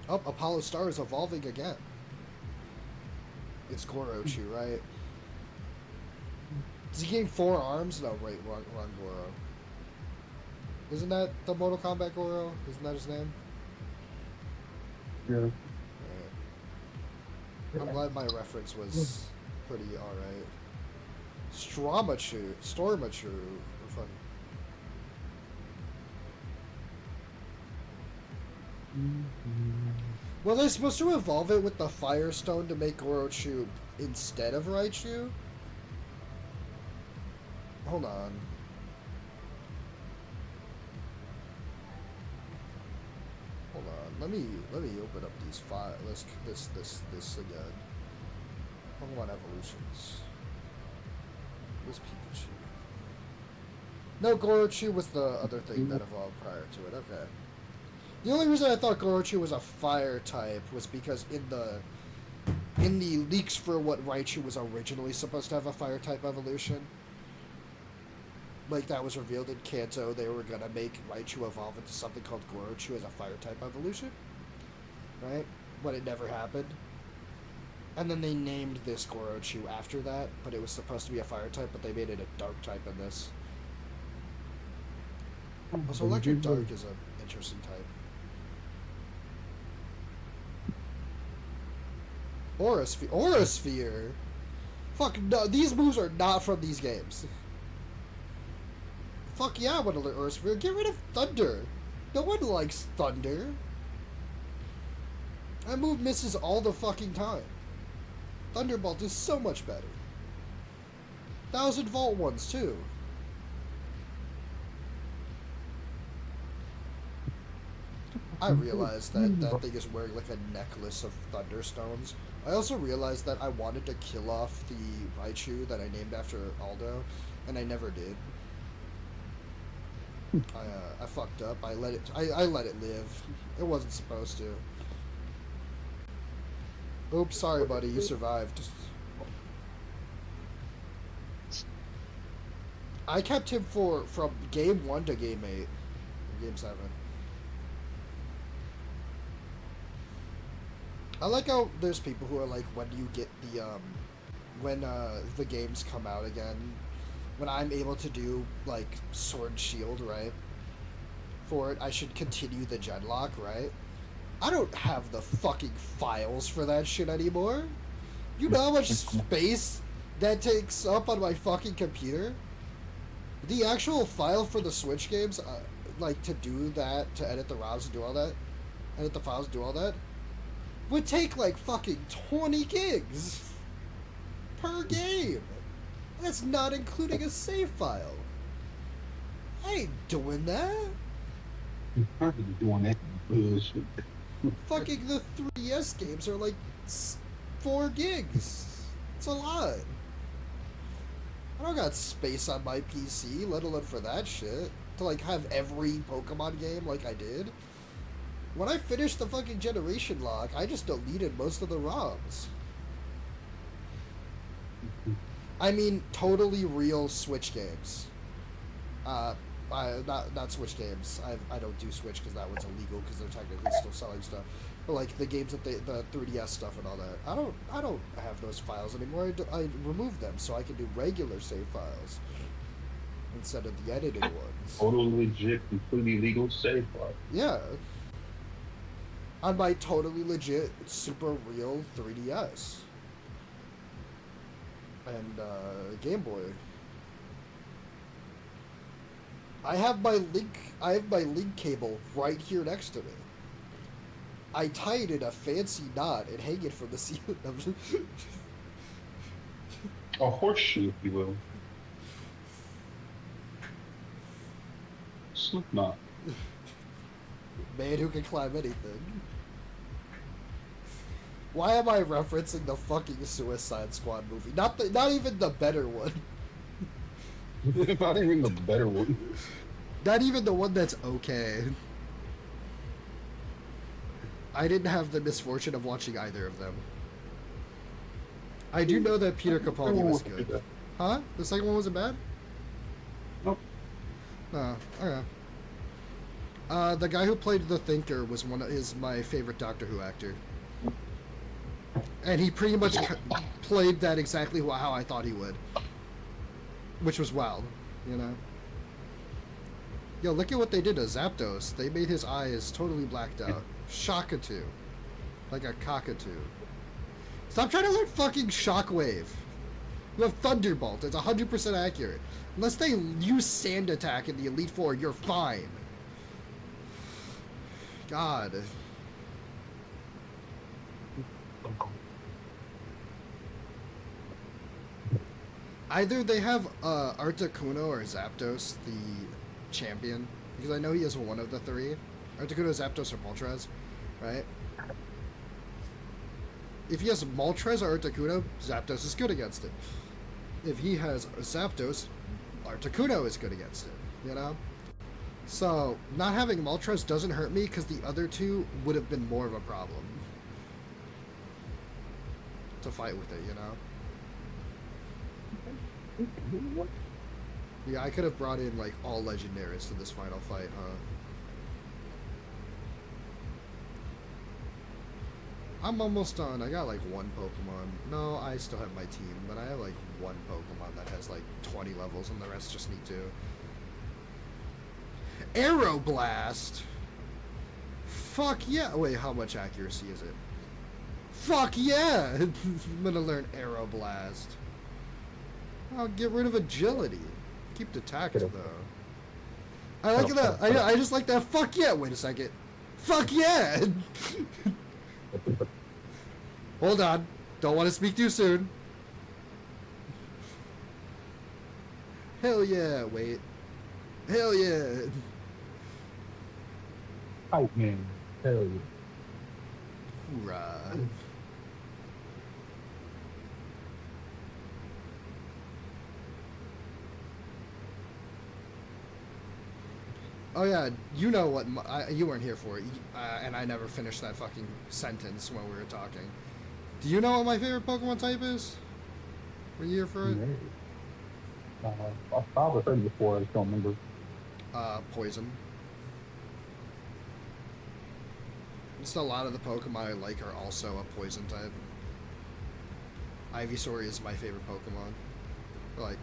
oh, Apollo Star is evolving again. It's Gorochu, right? Does he gain 4 arms? No, wait, wrong Goro. Isn't that the Mortal Kombat Goro? Isn't that his name? Yeah. Right. I'm glad my reference was pretty alright. Stormachu. Fun. Well, they're supposed to evolve it with the Firestone to make Orochu instead of Raichu? Hold on. Hold on. Let me open up these files. This again. Pokemon evolutions. This Pikachu. No, Gorochu was the other thing that evolved prior to it. Okay. The only reason I thought Gorochu was a fire type was because in the leaks for what Raichu was originally supposed to have a fire type evolution, like that was revealed in Kanto, they were gonna make Raichu evolve into something called Gorochu as a fire type evolution, right? But it never happened. And then they named this Gorochu after that, but it was supposed to be a fire type, but they made it a dark type in this. Also, Electric Dark is an interesting type. Aurasphere? Fuck, no, these moves are not from these games. Fuck yeah, I want to learn Aurasphere. Get rid of Thunder. No one likes Thunder. That move misses all the fucking time. Thunderbolt is so much better. 1000 Volt ones, too. I realized that that thing is wearing like a necklace of Thunderstones. I also realized that I wanted to kill off the Raichu that I named after Aldo, and I never did. I fucked up. I let it live. It wasn't supposed to. Oops, sorry buddy, you survived. I kept him from game 1 to game 8. Game 7. I like how there's people who are like, when do you get the, when the games come out again, when I'm able to do, like, Sword Shield, right, for it, I should continue the Genlock, right? I don't have the fucking files for that shit anymore. You know how much space that takes up on my fucking computer? The actual file for the Switch games, like to do that, to edit the ROMs and do all that, edit the files, do all that, would take like fucking 20 gigs per game. That's not including a save file. I ain't doing that. You're probably doing that bullshit. Fucking the 3DS games are like 4 gigs. It's a lot. I don't got space on my PC, let alone for that shit. To like have every Pokemon game like I did. When I finished the fucking Generation Lock, I just deleted most of the ROMs. I mean, totally real Switch games. Not Switch games. I don't do Switch because that one's illegal because they're technically still selling stuff. But like the games that the 3DS stuff and all that, I don't have those files anymore. I removed them so I can do regular save files instead of the edited ones. Total legit, completely legal save file. Yeah. On my totally legit, super real 3DS and Game Boy. I have my link cable right here next to me. I tie it in a fancy knot and hang it from the ceiling. A horseshoe, if you will. Slipknot. Man who can climb anything. Why am I referencing the fucking Suicide Squad movie? Not even the better one. Not even the better one. Not even the one that's okay. I didn't have the misfortune of watching either of them. I do know that Peter Capaldi was good. Huh? The second one wasn't bad? Nope. Oh, okay. The guy who played the Thinker was my favorite Doctor Who actor. And he pretty much played that exactly how I thought he would. Which was wild, you know? Yo, look at what they did to Zapdos. They made his eyes totally blacked out. Shockatoo. Like a cockatoo. Stop trying to learn fucking Shockwave. You have Thunderbolt. It's 100% accurate. Unless they use Sand Attack in the Elite Four, you're fine. God. Either they have Articuno or Zapdos, the champion, because I know he is one of the three. Articuno, Zapdos, or Moltres, right? If he has Moltres or Articuno, Zapdos is good against it. If he has Zapdos, Articuno is good against it, you know? So, not having Moltres doesn't hurt me because the other two would have been more of a problem to fight with it, you know? Yeah, I could have brought in, like, all legendaries to this final fight, huh? I'm almost done. I got, like, one Pokemon. No, I still have my team, but I have, like, one Pokemon that has, like, 20 levels, and the rest just need to. Aeroblast! Fuck yeah! Wait, how much accuracy is it? Fuck yeah! I'm gonna learn Aeroblast. I'll get rid of agility. Keep the tact, though. I like that. I just like that. Fuck yeah! Wait a second. Fuck yeah! Hold on. Don't want to speak too soon. Hell yeah! Wait. Hell yeah! Hype man. Hell yeah. Hoorah. Oh yeah, you know what? You weren't here for it, and I never finished that fucking sentence when we were talking. Do you know what my favorite Pokemon type is? Were you here for it? I've probably heard it before. I just don't remember. Poison. Just a lot of the Pokemon I like are also a poison type. Ivysaur is my favorite Pokemon. Like,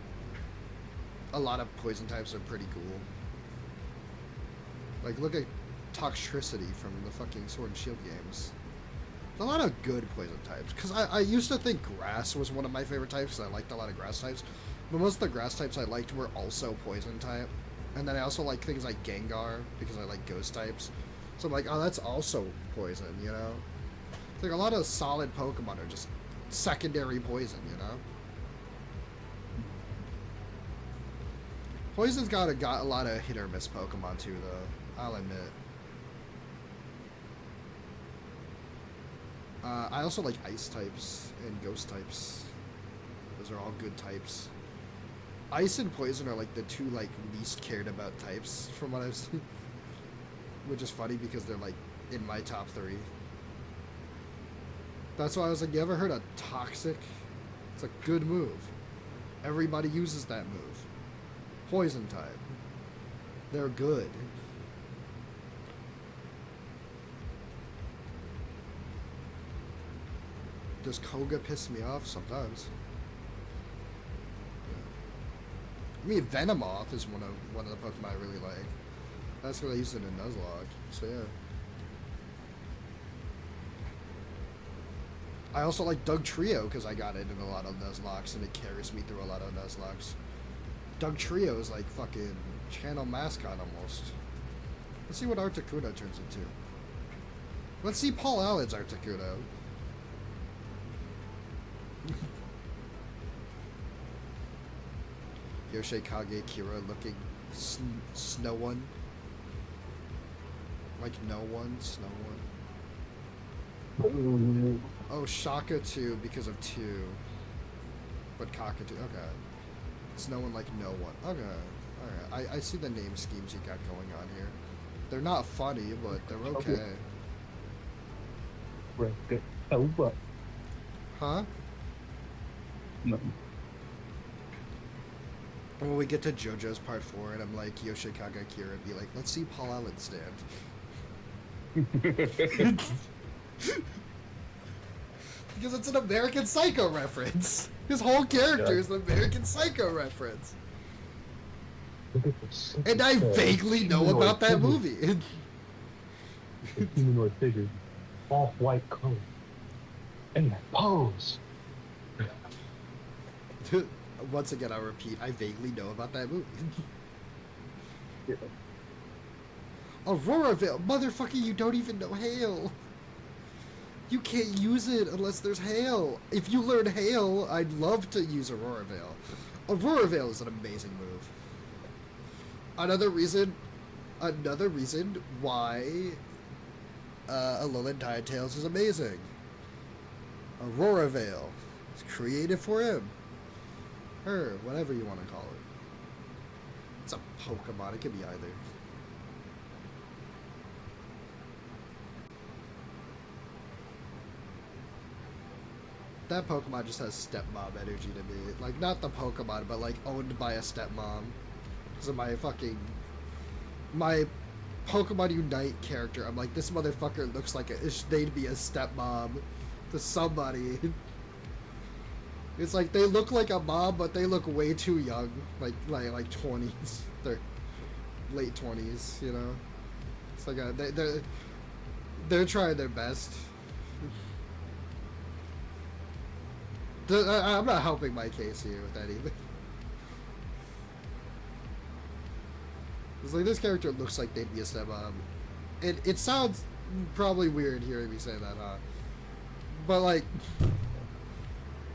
a lot of poison types are pretty cool. Like, look at Toxtricity from the fucking Sword and Shield games. There's a lot of good poison types. Because I used to think grass was one of my favorite types, because I liked a lot of grass types. But most of the grass types I liked were also poison type. And then I also like things like Gengar because I like ghost types. So I'm like, oh, that's also poison, you know? It's like a lot of solid Pokemon are just secondary poison, you know? Poison's got a lot of hit or miss Pokemon too, though. I'll admit. I also like ice types and ghost types. Those are all good types. Ice and poison are like the two like least cared about types from what I've seen. Which is funny because they're like in my top 3. That's why I was like, you ever heard of Toxic? It's a good move. Everybody uses that move. Poison type. They're good. Does Koga piss me off? Sometimes. I mean, Venomoth is one of the Pokemon I really like. That's what I used it in Nuzlocke. So yeah. I also like Dugtrio because I got it in a lot of Nuzlocks and it carries me through a lot of Nuzlocks. Dugtrio is like fucking channel mascot almost. Let's see what Articuno turns into. Let's see Paul Allen's Articuno. Yoshikage Kira looking snow one. Like no one, snow one. Oh, Shaka 2 because of 2. But Cockatoo, okay. Snow one like no one. Okay, alright. I see the name schemes you got going on here. They're not funny, but they're okay. Right. Oh, what? Huh? No. When we get to JoJo's part 4 and I'm like Yoshikage Kira and be like, let's see Paul Allen stand. Because it's an American Psycho reference. His whole character is an American Psycho reference. And I vaguely know about that movie. Humanoid figure, off-white color, and that pose. Once again, I'll repeat, I vaguely know about that movie. Yeah. Auroraville, motherfucker, you don't even know Hail. You can't use it unless there's Hail. If you learn Hail, I'd love to use Auroraville. Auroraville is an amazing move. Another reason why Alolan Ninetales is amazing. Auroraville. It's created for him. Her, whatever you want to call it. It's a Pokemon, it could be either. That Pokemon just has stepmom energy to me. Like, not the Pokemon, but like owned by a stepmom. So my Pokemon Unite character, I'm like, this motherfucker looks like they'd be a stepmom to somebody. It's like they look like a mom, but they look way too young, like 20s, they're late 20s, you know. It's like they're trying their best. I'm not helping my case here with that either. It's like this character looks like they'd be a stepmom. It sounds probably weird hearing me say that, huh? But like,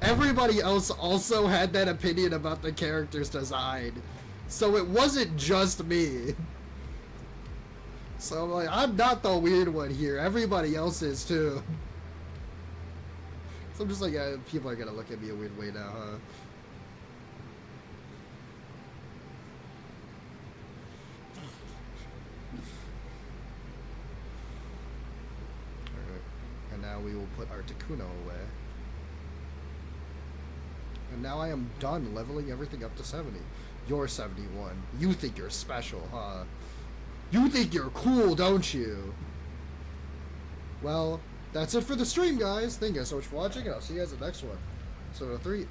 everybody else also had that opinion about the character's design. So it wasn't just me. So I'm like, I'm not the weird one here. Everybody else is too. So I'm just like, yeah, people are gonna look at me a weird way now, huh? Alright. And now we will put Articuno away. And now I am done leveling everything up to 70. You're 71. You think you're special, huh? You think you're cool, don't you? Well, that's it for the stream, guys. Thank you guys so much for watching, and I'll see you guys in the next one. So, 3.